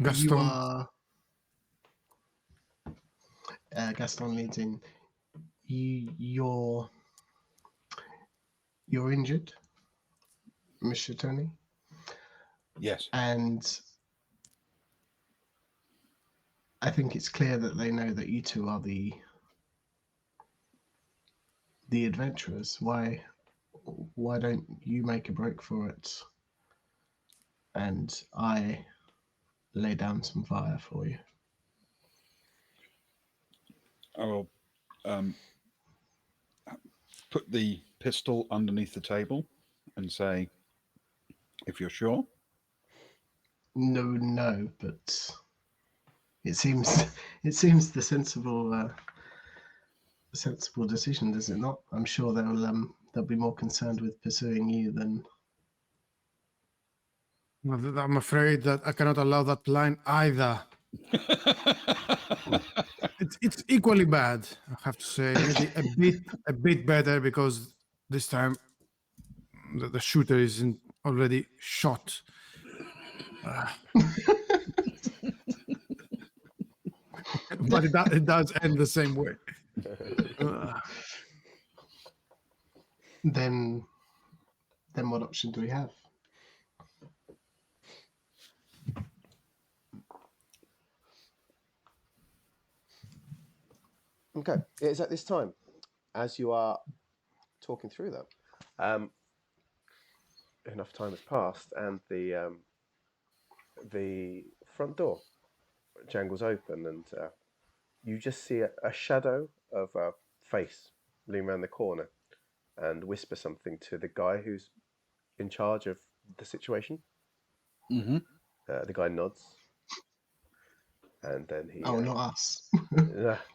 Gaston. Gaston leads in. You're injured, Mr. Tony. Yes. And I think it's clear that they know that you two are the the adventurers. Why don't you make a break for it, and I lay down some fire for you? I will put the pistol underneath the table and say, if you're sure. No, but it seems the sensible decision, does it not? I'm sure they'll be more concerned with pursuing you than. I'm afraid that I cannot allow that line either. It's equally bad, I have to say. Maybe a bit better because this time the shooter isn't already shot. But it does end the same way. Then what option do we have? Okay, it is at this time, as you are talking through that, enough time has passed, and the front door jangles open, and you just see a shadow of a face leaning around the corner, and whisper something to the guy who's in charge of the situation. Mm-hmm. The guy nods. And then he. Oh, not us.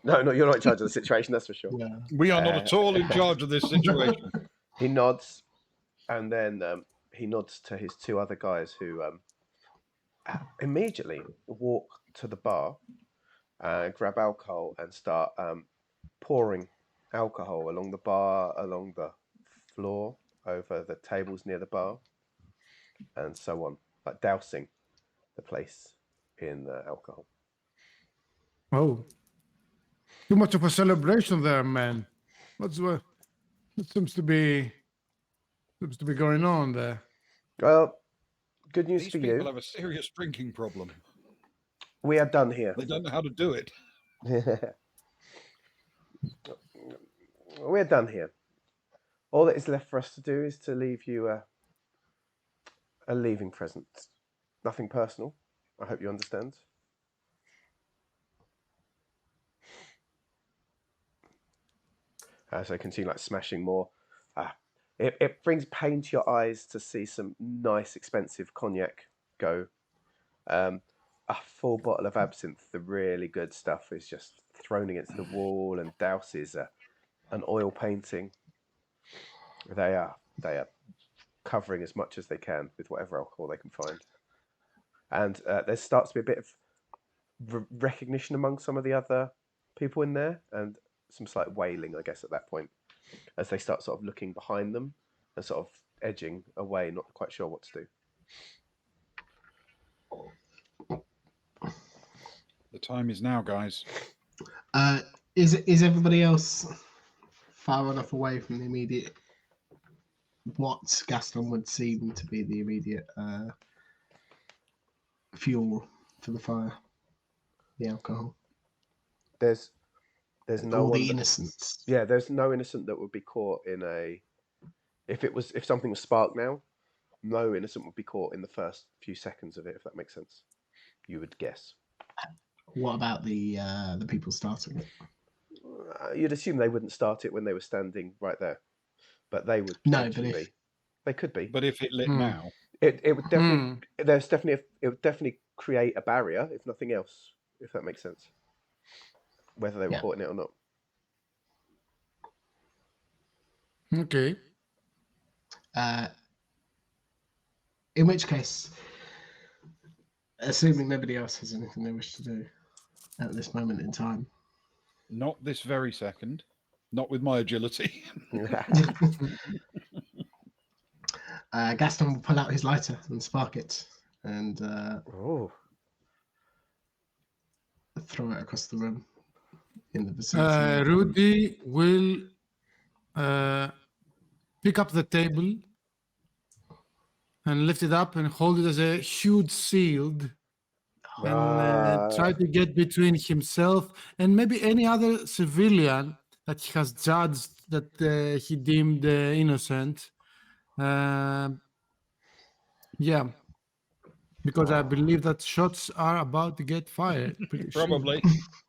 No, you're not in charge of the situation, that's for sure. Yeah. We are not at all in charge of this situation. He nods, and then he nods to his two other guys who immediately walk to the bar, grab alcohol, and start pouring alcohol along the bar, along the floor, over the tables near the bar, and so on, like dousing the place in alcohol. Oh, too much of a celebration there, man. What seems to be going on there? Well, good news These for people you. have a serious drinking problem. We are done here. They don't know how to do it. We're done here. All that is left for us to do is to leave you a leaving present. Nothing personal. I hope you understand. So you continue like smashing more. It brings pain to your eyes to see some nice, expensive cognac go. A full bottle of absinthe, the really good stuff, is just thrown against the wall and douses an oil painting. They are covering as much as they can with whatever alcohol they can find. And there starts to be a bit of recognition among some of the other people in there, and some slight wailing, I guess, at that point, as they start sort of looking behind them and sort of edging away, not quite sure what to do. The time is now, guys. Is everybody else far enough away from the immediate, what Gaston would seem to be the immediate fuel for the fire? The alcohol. There's no all one the innocents. Yeah, there's no innocent that would be caught in a. If something was sparked now, no innocent would be caught in the first few seconds of it. If that makes sense, you would guess. What about the people starting it? You'd assume they wouldn't start it when they were standing right there, but they would. No, but they could be. But if it lit now, it would definitely. It would definitely create a barrier, if nothing else. If that makes sense. Whether they were caught in it or not. Okay. In which case, assuming nobody else has anything they wish to do at this moment in time. not this very second, not with my agility. Gaston will pull out his lighter and spark it and throw it across the room in the vicinity. Rudi will pick up the table and lift it up and hold it as a huge shield and try to get between himself and maybe any other civilian that he has judged that he deemed innocent. Uh, yeah, because I believe that shots are about to get fired pretty soon. Probably.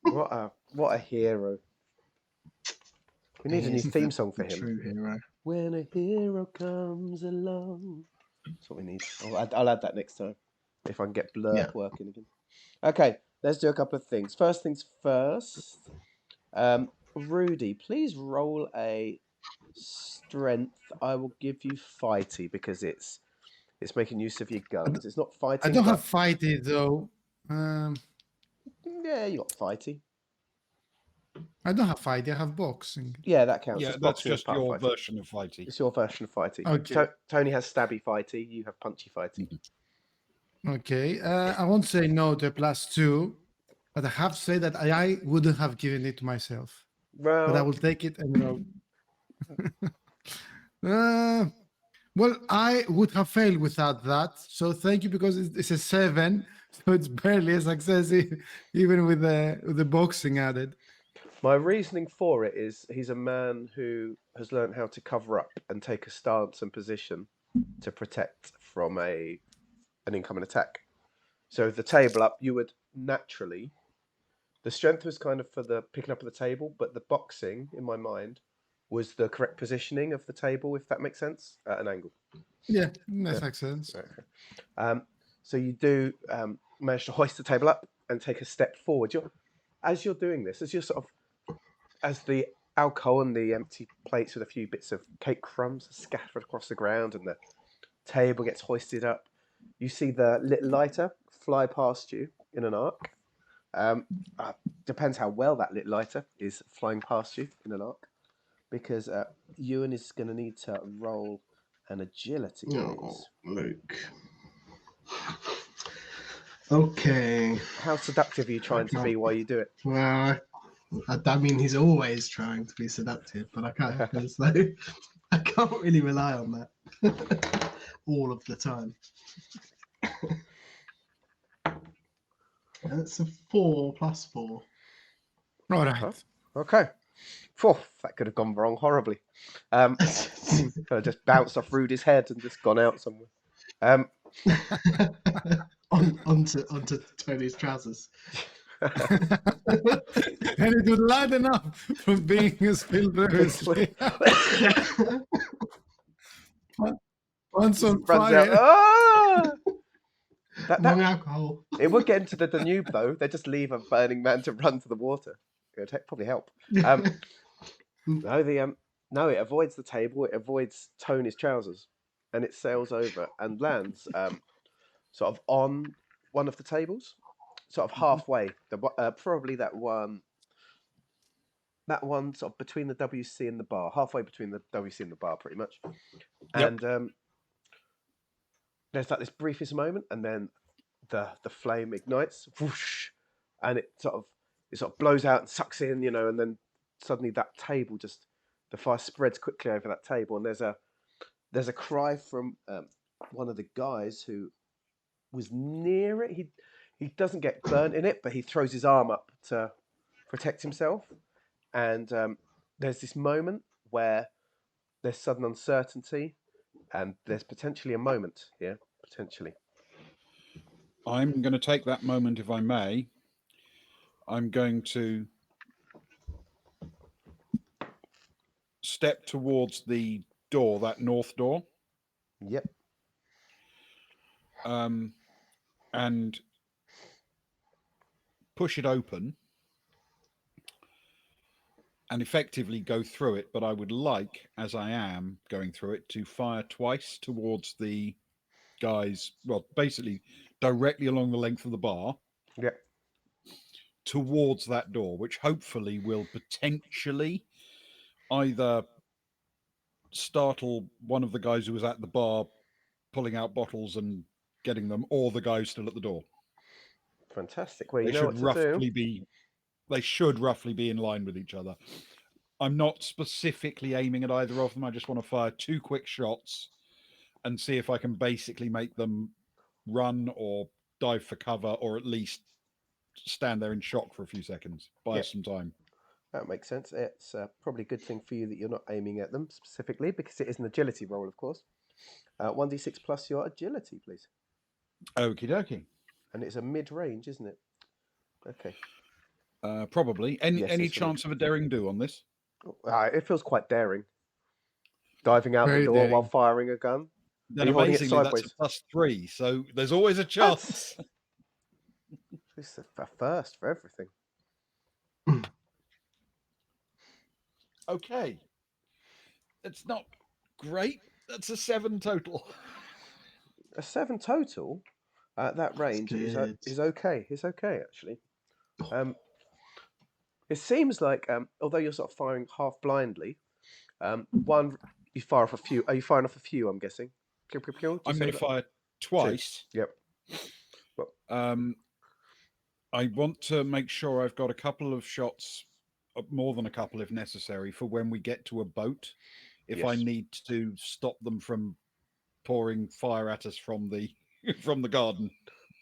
What a hero. We need a new He's theme the song for him. True hero. When a hero comes along. That's what we need. I'll add that next time. If I can get blurb working again. Okay, let's do a couple of things. First things first. Rudi, please roll a strength. I will give you fighty because it's making use of your guns. It's not fighting. I don't have fighty though. Yeah, you got fighty. I don't have fighty. I have boxing. Yeah, that counts. Yeah, It's that's boxing as just part of your fighting. version of fighty. It's your version of fighty. Okay. Tony has stabby fighty. You have punchy fighty. Okay. I won't say no to a +2, but I have to say that I wouldn't have given it to myself. But I will take it and roll. Well, I would have failed without that. So thank you, because it's a 7, so it's barely a success, even with the boxing added. My reasoning for it is he's a man who has learned how to cover up and take a stance and position to protect from an incoming attack. So the table up, you would naturally. The strength was kind of for the picking up of the table, but the boxing, in my mind, was the correct positioning of the table, if that makes sense, at an angle. Yeah, that makes sense. Okay. So you do manage to hoist the table up and take a step forward. As you're doing this, as the alcohol and the empty plates with a few bits of cake crumbs are scattered across the ground and the table gets hoisted up, you see the little lighter fly past you in an arc. Depends how well that little lighter is flying past you in an arc, because Ewan is going to need to roll an agility, please. Luke. Okay. How seductive are you trying to be while you do it? Well, I mean, he's always trying to be seductive, but I can't. I can't really rely on that all of the time. That's a 4 + 4. All right. Huh? Okay. Phew, that could have gone wrong horribly. Could have just bounced off Rudy's head and just gone out somewhere. onto Tony's trousers. And it would lighten up from being spilled previously. Once on fire. Wrong alcohol. It would get into the Danube though. They just leave a burning man to run to the water. It would probably help. No, it avoids the table. It avoids Tony's trousers, and it sails over and lands sort of on one of the tables, sort of halfway. Probably that one sort of between the WC and the bar, halfway between the WC and the bar, pretty much. Yep. And there's like this briefest moment, and then the flame ignites, whoosh, and it sort of blows out and sucks in, and then suddenly that table the fire spreads quickly over that table, and there's a cry from one of the guys who was near it. He doesn't get burnt in it, but he throws his arm up to protect himself, and there's this moment where there's sudden uncertainty, and there's potentially a moment here, potentially. I'm going to take that moment, if I may. I'm going to step towards the door, that north door. Yep. And push it open and effectively go through it. But I would like, as I am going through it, to fire twice towards the guys, well, basically directly along the length of the bar. Yep. Towards that door, which hopefully will potentially either startle one of the guys who was at the bar pulling out bottles and getting them, or the guy still at the door. Fantastic. Well, you know what to do. They should roughly be in line with each other. I'm not specifically aiming at either of them. I just want to fire 2 quick shots and see if I can basically make them run or dive for cover, or at least stand there in shock for a few seconds. Buy us some time. That makes sense. It's probably a good thing for you that you're not aiming at them specifically because it is an agility roll, of course. 1d6 plus your agility, please. Okie dokie. And it's a mid-range, isn't it? Okay. Probably. Any Yes, any it's chance of a daring do on this? It feels quite daring. Diving out the Very door while daring. firing a gun. Then Are you holding it amazingly, that's a sideways? +3, so there's always a chance. It's a first for everything. Okay. It's not great. That's a 7 total. A 7 total at that range is good. okay. It's okay, actually. It seems like, although you're sort of firing half blindly, one, you fire off a few. Are you firing off a few, I'm guessing? Pew, pew, pew. I'm going to fire twice. Yep. I want to make sure I've got a couple of shots, more than a couple if necessary, for when we get to a boat. If I Yes. need to stop them from pouring fire at us from the from the garden.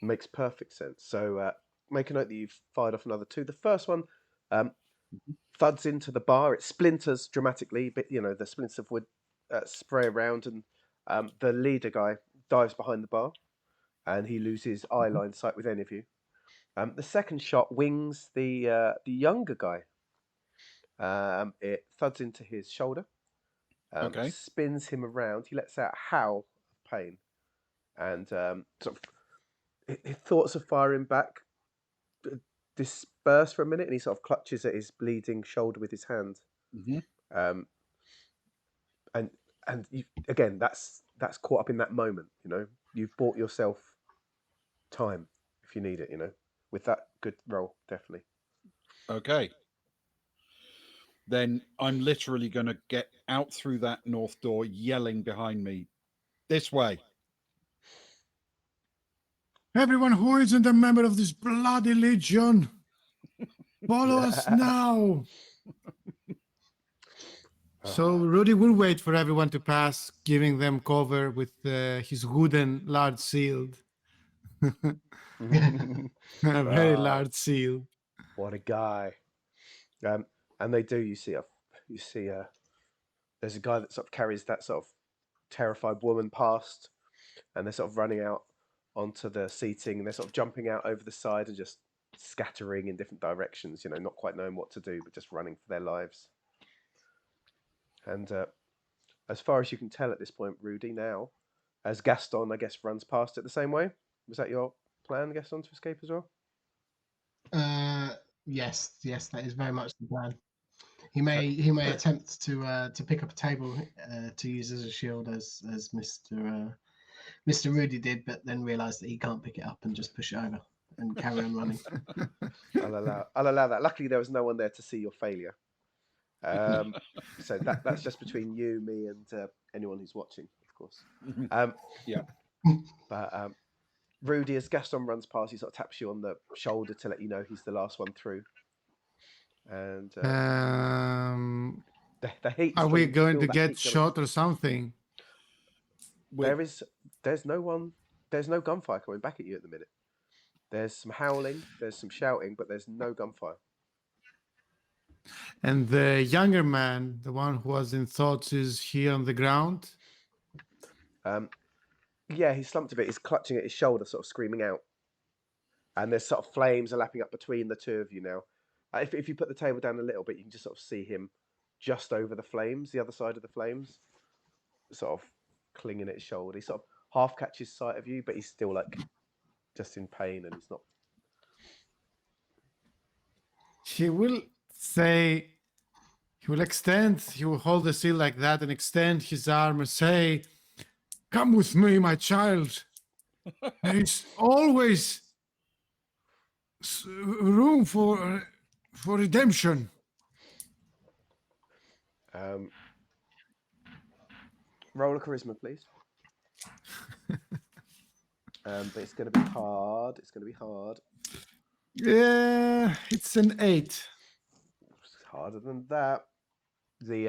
Makes perfect sense. So make a note that you've fired off another 2. The first one thuds into the bar. It splinters dramatically, but the splinters of wood spray around, and the leader guy dives behind the bar, and he loses eye line sight with any of you. The second shot wings the younger guy. It thuds into his shoulder, Okay. spins him around. He lets out a howl of pain, and sort of his thoughts of firing back disperse for a minute, and he sort of clutches at his bleeding shoulder with his hand. Mm-hmm. And you, again, that's caught up in that moment. You've bought yourself time if you need it. With that good roll, definitely. Okay. Then I'm literally going to get out through that north door, yelling behind me, "This way!" Everyone who isn't a member of this bloody legion, follow us now. So Rudi will wait for everyone to pass, giving them cover with his wooden large shield. A very large shield. What a guy! And they do. You see, there's a guy that sort of carries that sort of terrified woman past, and they're sort of running out onto the seating, and they're sort of jumping out over the side and just scattering in different directions. Not quite knowing what to do, but just running for their lives. And as far as you can tell at this point, Rudi, now, as Gaston, I guess, runs past it the same way. Was that your plan, Gaston, to escape as well? Yes, that is very much the plan. He may attempt to pick up a table to use as a shield, as Mr. Rudi did, but then realise that he can't pick it up and just push it over and carry on running. I'll allow that. Luckily, there was no one there to see your failure. So that's just between you, me, and anyone who's watching, of course. Yeah. But Rudi, as Gaston runs past, he sort of taps you on the shoulder to let you know he's the last one through. And the heat. Are we going to get shot or something? There's no gunfire coming back at you at the minute. There's some howling, there's some shouting, but there's no gunfire. And the younger man, the one who was in thoughts, is he on the ground? Yeah, he's slumped a bit. He's clutching at his shoulder, sort of screaming out. And there's sort of flames are lapping up between the two of you now. If you put the table down a little bit, you can just sort of see him just over the flames, the other side of the flames, sort of clinging at his shoulder. He sort of half catches sight of you, but he's still like just in pain, and he's not. He will say, he will hold the shield like that and extend his arm and say, "Come with me, my child. There is always room for redemption." Roll a charisma, please. But it's going to be hard. Yeah, it's an 8. It's harder than that. The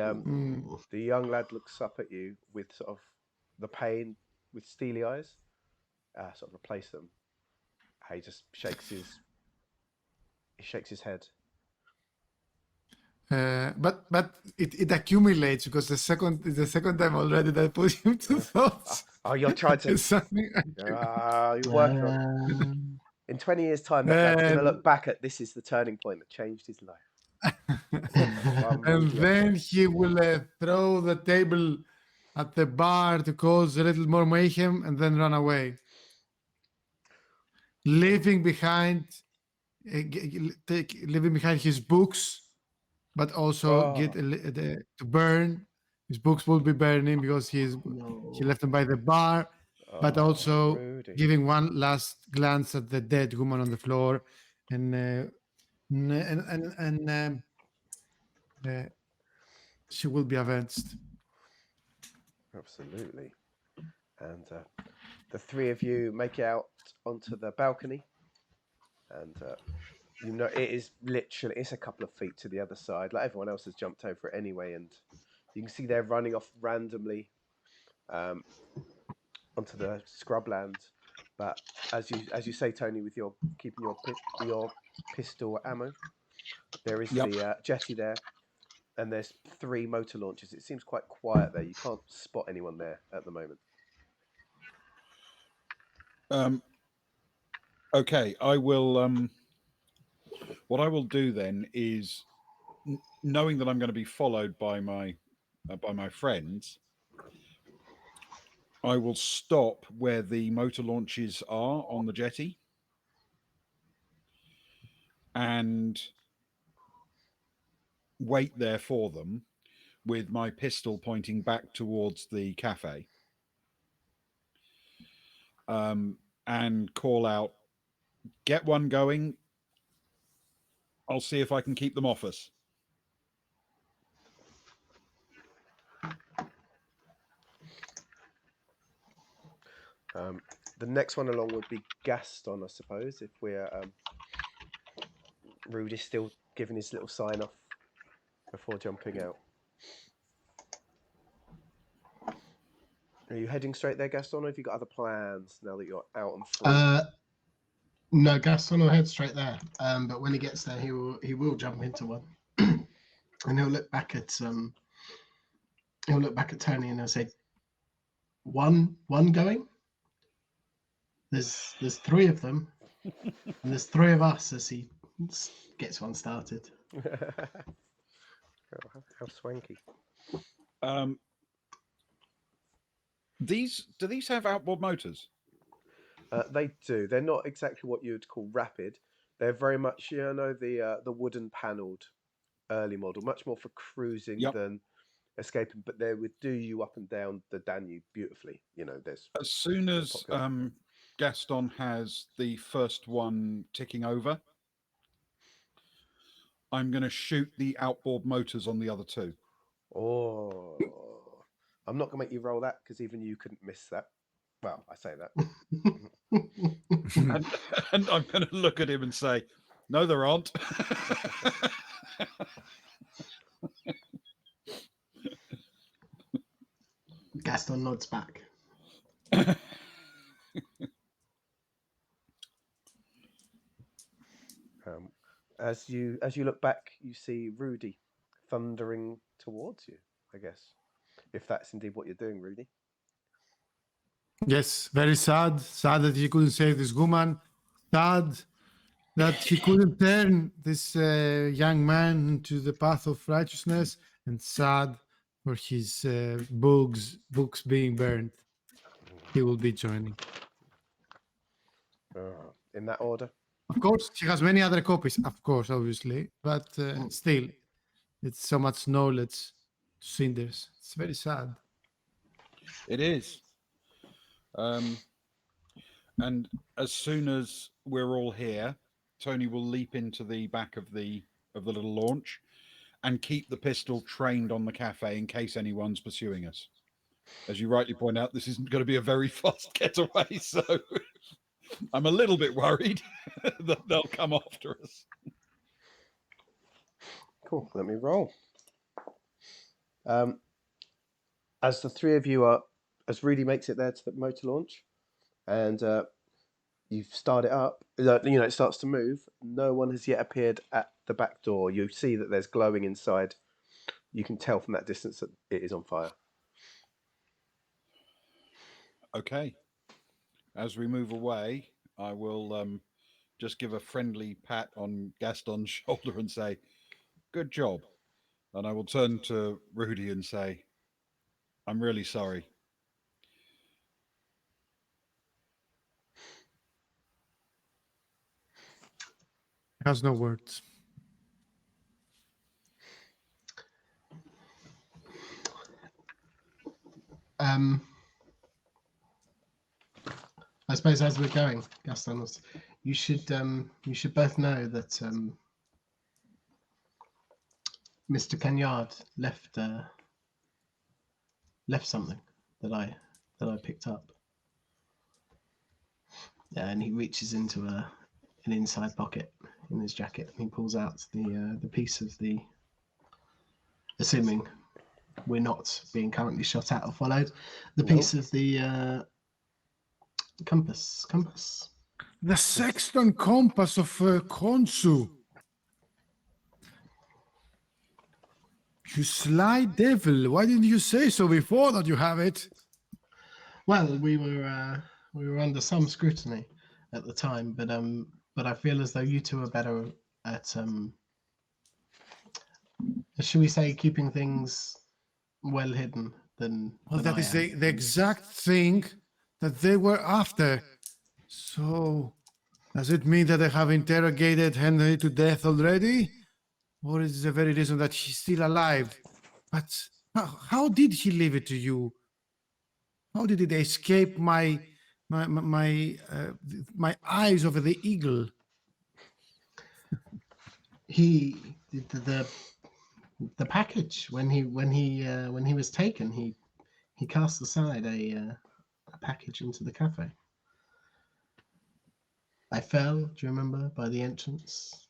young lad looks up at you with sort of the pain, with steely eyes. Sort of replace them. He just shakes his head. But it accumulates because the second time already that I put him to thoughts. Oh, you're trying to. It's something. You're working on. In 20 years' time, that lad's going to look back at this is the turning point that changed his life. And then he will throw the table at the bar to cause a little more mayhem and then run away, leaving behind his books, but also to burn. His books will be burning because he left them by the bar, but also Rudi. giving one last glance at the dead woman on the floor, and she will be avenged. Absolutely. And the three of you make it out onto the balcony, and you know it is literally, it's a couple of feet to the other side. Like everyone else has jumped over it anyway, and you can see they're running off randomly onto the scrubland. But as you say, Tony, with your keeping your pistol ammo, there is the jetty there, and there's 3 motor launches. It seems quite quiet there. You can't spot anyone there at the moment. Okay, I will. What I will do then is, knowing that I'm going to be followed by my friends, I will stop where the motor launches are on the jetty, and wait there for them, with my pistol pointing back towards the cafe, and call out, "Get one going. I'll see if I can keep them off us." The next one along would be Gaston, I suppose, if we're Rudy's still giving his little sign off before jumping out. Are you heading straight there, Gaston, or have you got other plans now that you're out and free? No, Gaston will head straight there. But when he gets there, he will jump into one, and he'll look back at Tony and he'll say, "One going. There's 3 of them, and there's 3 of us." As he gets one started. How swanky. Do these have outboard motors? They do. They're not exactly what you would call rapid. They're very much, the wooden panelled early model, much more for cruising than escaping. But they would do you up and down the Danube beautifully. There's as soon as Gaston has the first one ticking over, I'm going to shoot the outboard motors on the other 2. Oh, I'm not going to make you roll that because even you couldn't miss that. Well, I say that. and I'm going to look at him and say, "No, there aren't." Gaston nods back. As you look back, you see Rudi thundering towards you, I guess. If that's indeed what you're doing, Rudi. Yes, very sad. Sad that he couldn't save this woman. Sad that he couldn't turn this young man into the path of righteousness, and sad for his books being burned. He will be joining. In that order? Of course, he has many other copies, of course, obviously, but still, it's so much knowledge to cinders. It's very sad. It is. And as soon as we're all here, Tony will leap into the back of the little launch and keep the pistol trained on the cafe in case anyone's pursuing us. As you rightly point out, this isn't going to be a very fast getaway, so I'm a little bit worried that they'll come after us. Cool. Let me roll. As the 3 of you as Rudi makes it there to the motor launch, and you've started it up. It starts to move. No one has yet appeared at the back door. You see that there's glowing inside. You can tell from that distance that it is on fire. Okay. As we move away, I will just give a friendly pat on Gaston's shoulder and say, "Good job." And I will turn to Rudi and say, "I'm really sorry." Has no words. I suppose as we're going, Gaston, you should both know that Mr. Cagnard left something that I picked up. And he reaches into an inside pocket in his jacket and he pulls out the piece of the, assuming we're not being currently shot at or followed, the piece of the compass. The sextant compass of Khonsu. You sly devil! Why didn't you say so before that you have it? Well, we were under some scrutiny at the time, but I feel as though you two are better at should we say, keeping things well hidden than. Well, than that I is am. the exact thing that they were after. So, does it mean that they have interrogated Henry to death already? Or is it the very reason that he's still alive? But how did he leave it to you? How did it escape my eyes over the eagle? He the package when he was taken, he cast aside a package into the cafe. I fell, do you remember, by the entrance?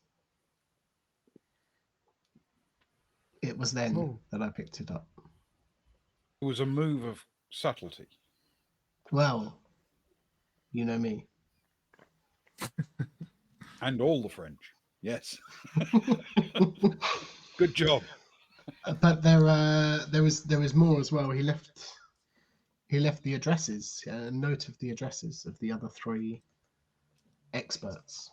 It was then that I picked it up. It was a move of subtlety. Well, you know me. And all the French. Yes. Good job. But there was more as well. He left the addresses, a note of the addresses of the other three experts.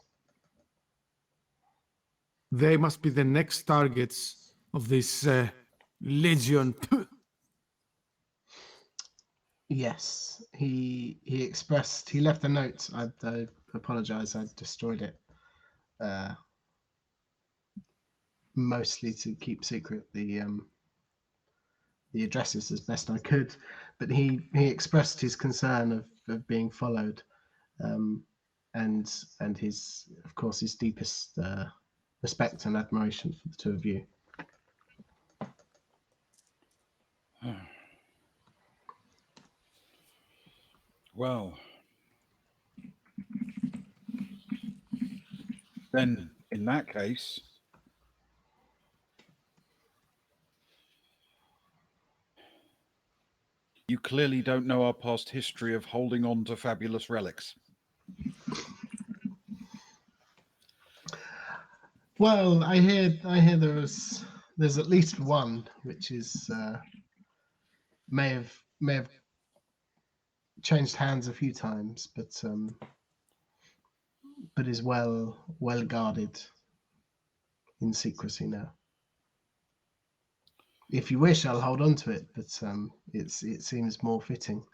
They must be the next targets of this legion. Yes, he left a note. I apologize, I destroyed it. Mostly to keep secret the addresses as best I could, but he expressed his concern of being followed, and his, of course, his deepest respect and admiration for the two of you. Well, then in that case, you clearly don't know our past history of holding on to fabulous relics. Well, I hear there's at least one which is may have changed hands a few times, but is well guarded in secrecy now. If you wish, I'll hold on to it, but it seems more fitting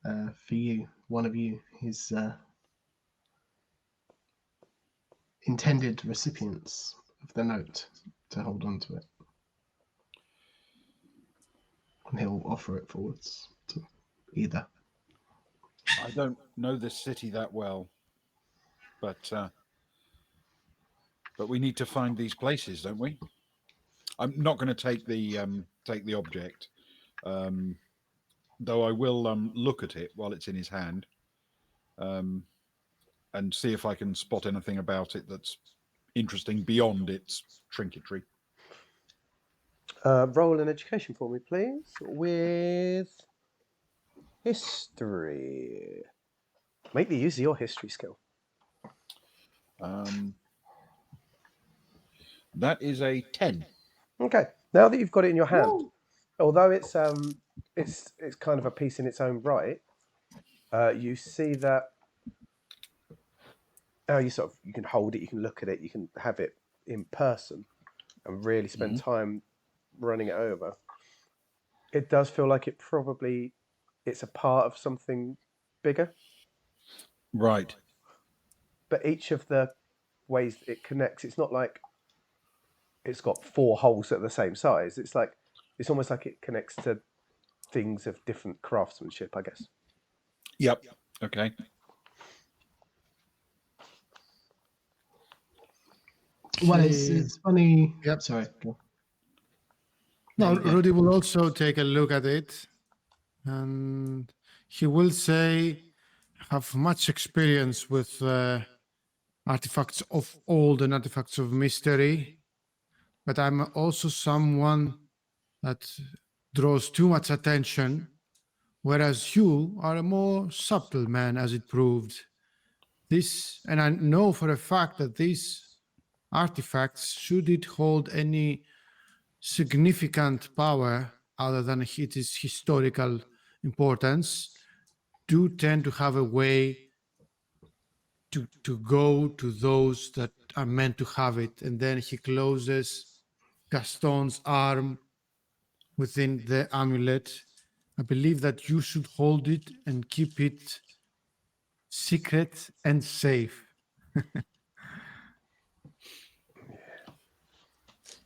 for you, one of you, his intended recipients of the note, to hold on to it. And he'll offer it forwards to either. I don't know this city that well, but we need to find these places, don't we? I'm not going to take the object, though I will look at it while it's in his hand, and see if I can spot anything about it that's interesting beyond its trinketry. Roll an education for me, please, with history. Make the use of your history skill. That is a 10. Okay. Now that you've got it in your hand, although it's kind of a piece in its own right, you see that now you can hold it, you can look at it, you can have it in person, and really spend time running it over. It does feel like it's a part of something bigger. Right. But each of the ways it connects, it's not like it's got 4 holes that are the same size. It's almost like it connects to things of different craftsmanship, I guess. Yep. Okay. Well, it's funny. Yep. Sorry. No, Yeah. Rudi will also take a look at it, and he will say, "Have much experience with artifacts of old and artifacts of mystery, but I'm also someone that draws too much attention, whereas you are a more subtle man, as it proved. And I know for a fact that these artifacts, should it hold any significant power other than its historical importance, do tend to have a way to go to those that are meant to have it." And then he closes Gaston's arm within the amulet. "I believe that you should hold it and keep it secret and safe."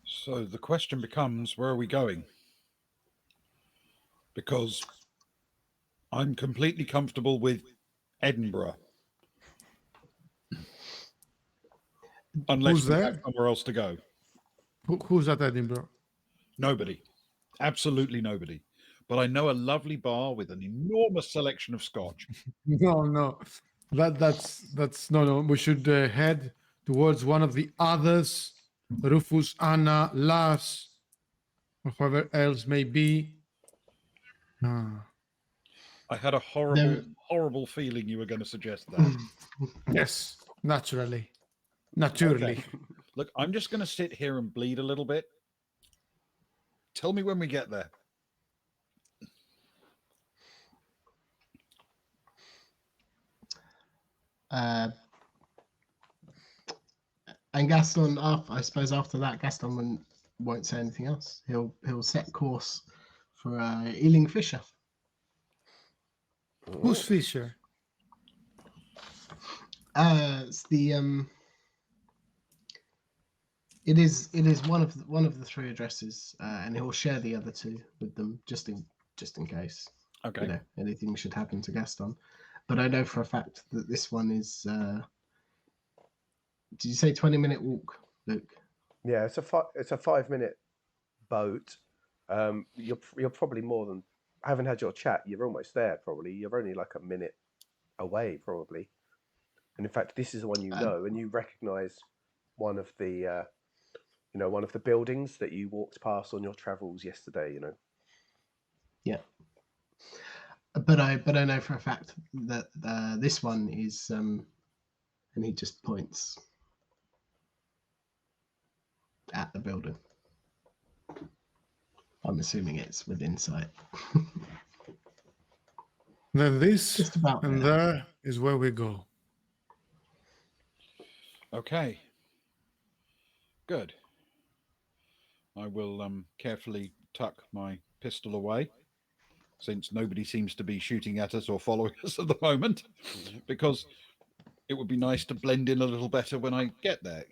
So the question becomes, where are we going? Because I'm completely comfortable with Edinburgh. Unless Who's we there? have somewhere else to go. Who's at Edinburgh? Nobody. Absolutely nobody. But I know a lovely bar with an enormous selection of scotch. No. That's no. We should head towards one of the others, Rufus, Anna, Lars, or whoever else may be. I had a horrible feeling you were going to suggest that. Yes, naturally. Okay. Look, I'm just going to sit here and bleed a little bit. Tell me when we get there. And Gaston, I suppose after that, Gaston won't say anything else. He'll set course for Ealing Fisher. Who's Fisher? It's the It is one of the 3 addresses, and he'll share the other 2 with them just in case. Okay. Anything should happen to Gaston. But I know for a fact that this one is. Did you say 20-minute walk, Luke? Yeah, it's a 5-minute boat. You're probably more than. I haven't had your chat. You're almost there. Probably you're only like a minute away. Probably, and in fact, this is the one and you recognise one of the one of the buildings that you walked past on your travels yesterday. Yeah. But I know for a fact that this one is, and he just points at the building. I'm assuming it's within sight. Then this Just about and there is where we go. Okay. Good. I will carefully tuck my pistol away, since nobody seems to be shooting at us or following us at the moment, because it would be nice to blend in a little better when I get there,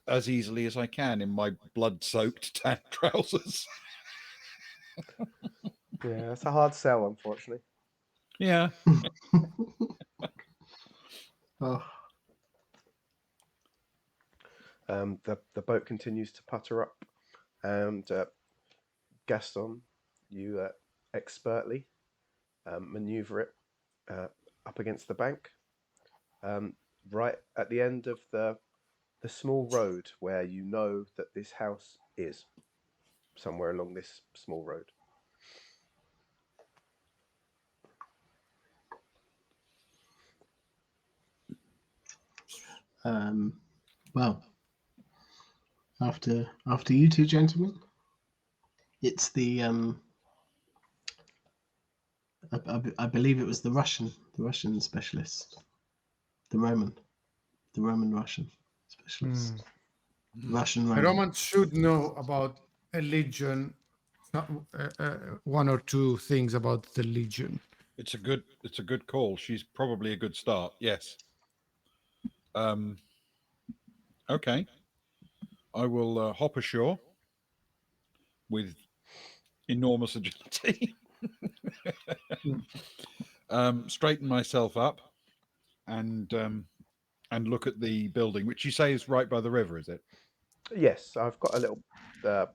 as easily as I can in my blood-soaked tan trousers. Yeah, it's a hard sell, unfortunately. Yeah. Oh. The boat continues to putter up, and Gaston, you expertly maneuver it up against the bank, right at the end of the small road where you know that this house is, somewhere along this small road. Well, after you two gentlemen, it's the I believe it was the Russian specialist, the Roman Russian specialist, Russian A Roman. Roman should know about a legion, one or two things about the legion. It's a good call. She's probably a good start. Yes. Okay. I will hop ashore with enormous agility, straighten myself up, and look at the building, which you say is right by the river, is it? Yes, I've got a little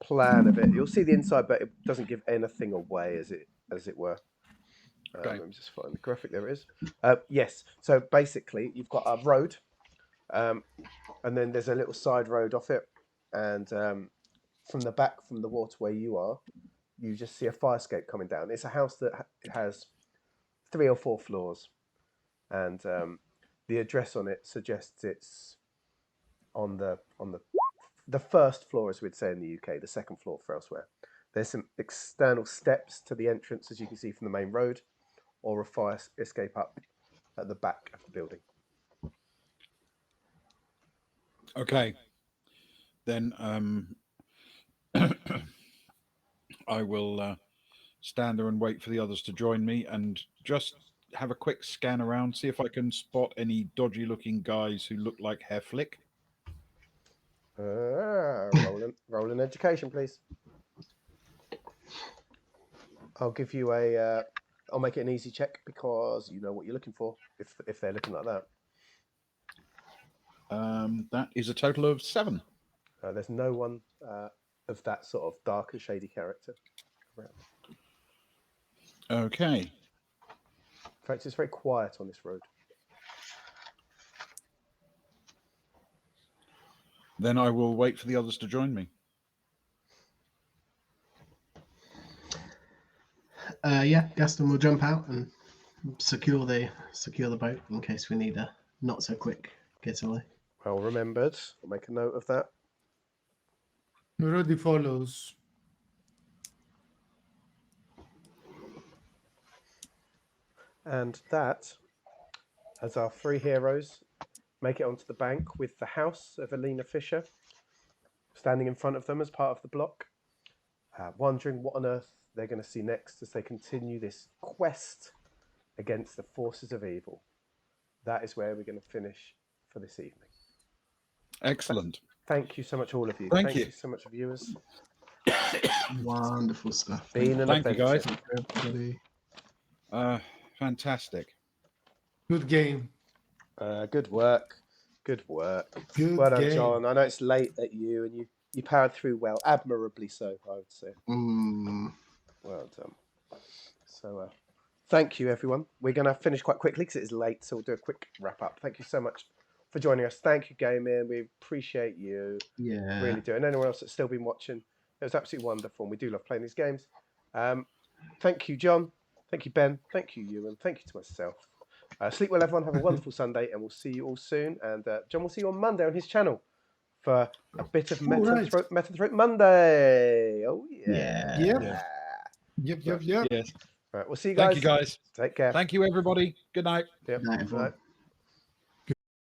plan of it. You'll see the inside, but it doesn't give anything away, as it were. Okay. Let me just find the graphic. There it is. Yes. So basically, you've got a road, and then there's a little side road off it, and from the back, from the water where you are, you just see a fire escape coming down. It's a house that has 3 or 4 floors, and the address on it suggests it's on the first floor, as we'd say in the UK, the second floor for elsewhere. There's some external steps to the entrance, as you can see from the main road, or a fire escape up at the back of the building. Okay. Then I will stand there and wait for the others to join me, and just have a quick scan around, see if I can spot any dodgy-looking guys who look like Herr Flick. Roll an education, please. I'll give you I'll make it an easy check because you know what you're looking for if they're looking like that. That is a total of 7. There's no one of that sort of darker, shady character around. Okay. In fact, it's very quiet on this road. Then I will wait for the others to join me. Yeah, Gaston will jump out and secure the boat in case we need a not so quick getaway. Well remembered. I'll make a note of that. Rudi follows. And that, as our 3 heroes make it onto the bank with the house of Alina Fisher standing in front of them as part of the block, wondering what on earth they're going to see next as they continue this quest against the forces of evil. That is where we're going to finish for this evening. Excellent. Thank you so much, all of you. Thank you so much, viewers. Wonderful stuff. Been an Thank you, guys. Everybody. Fantastic. Good game. Good work. Good work. Good Well done, game. John. I know it's late at you, and you powered through well, admirably so, I would say. Well done. So, thank you, everyone. We're going to finish quite quickly because it is late, so we'll do a quick wrap up. Thank you so much for joining us. Thank you, Gaming. We appreciate you. Yeah. Really do. And anyone else that's still been watching, it was absolutely wonderful. And we do love playing these games. Thank you, John. Thank you, Ben. Thank you, Ewan. Thank you to myself. Sleep well, everyone. Have a wonderful Sunday, and we'll see you all soon. And John will see you on Monday on his channel for a bit of Meta Throat Monday. Oh, yeah. Yep. Yes. All right, we'll see you guys. Thank you, guys. Take care. Thank you, everybody. Good night. Yep. Night, everyone. Right.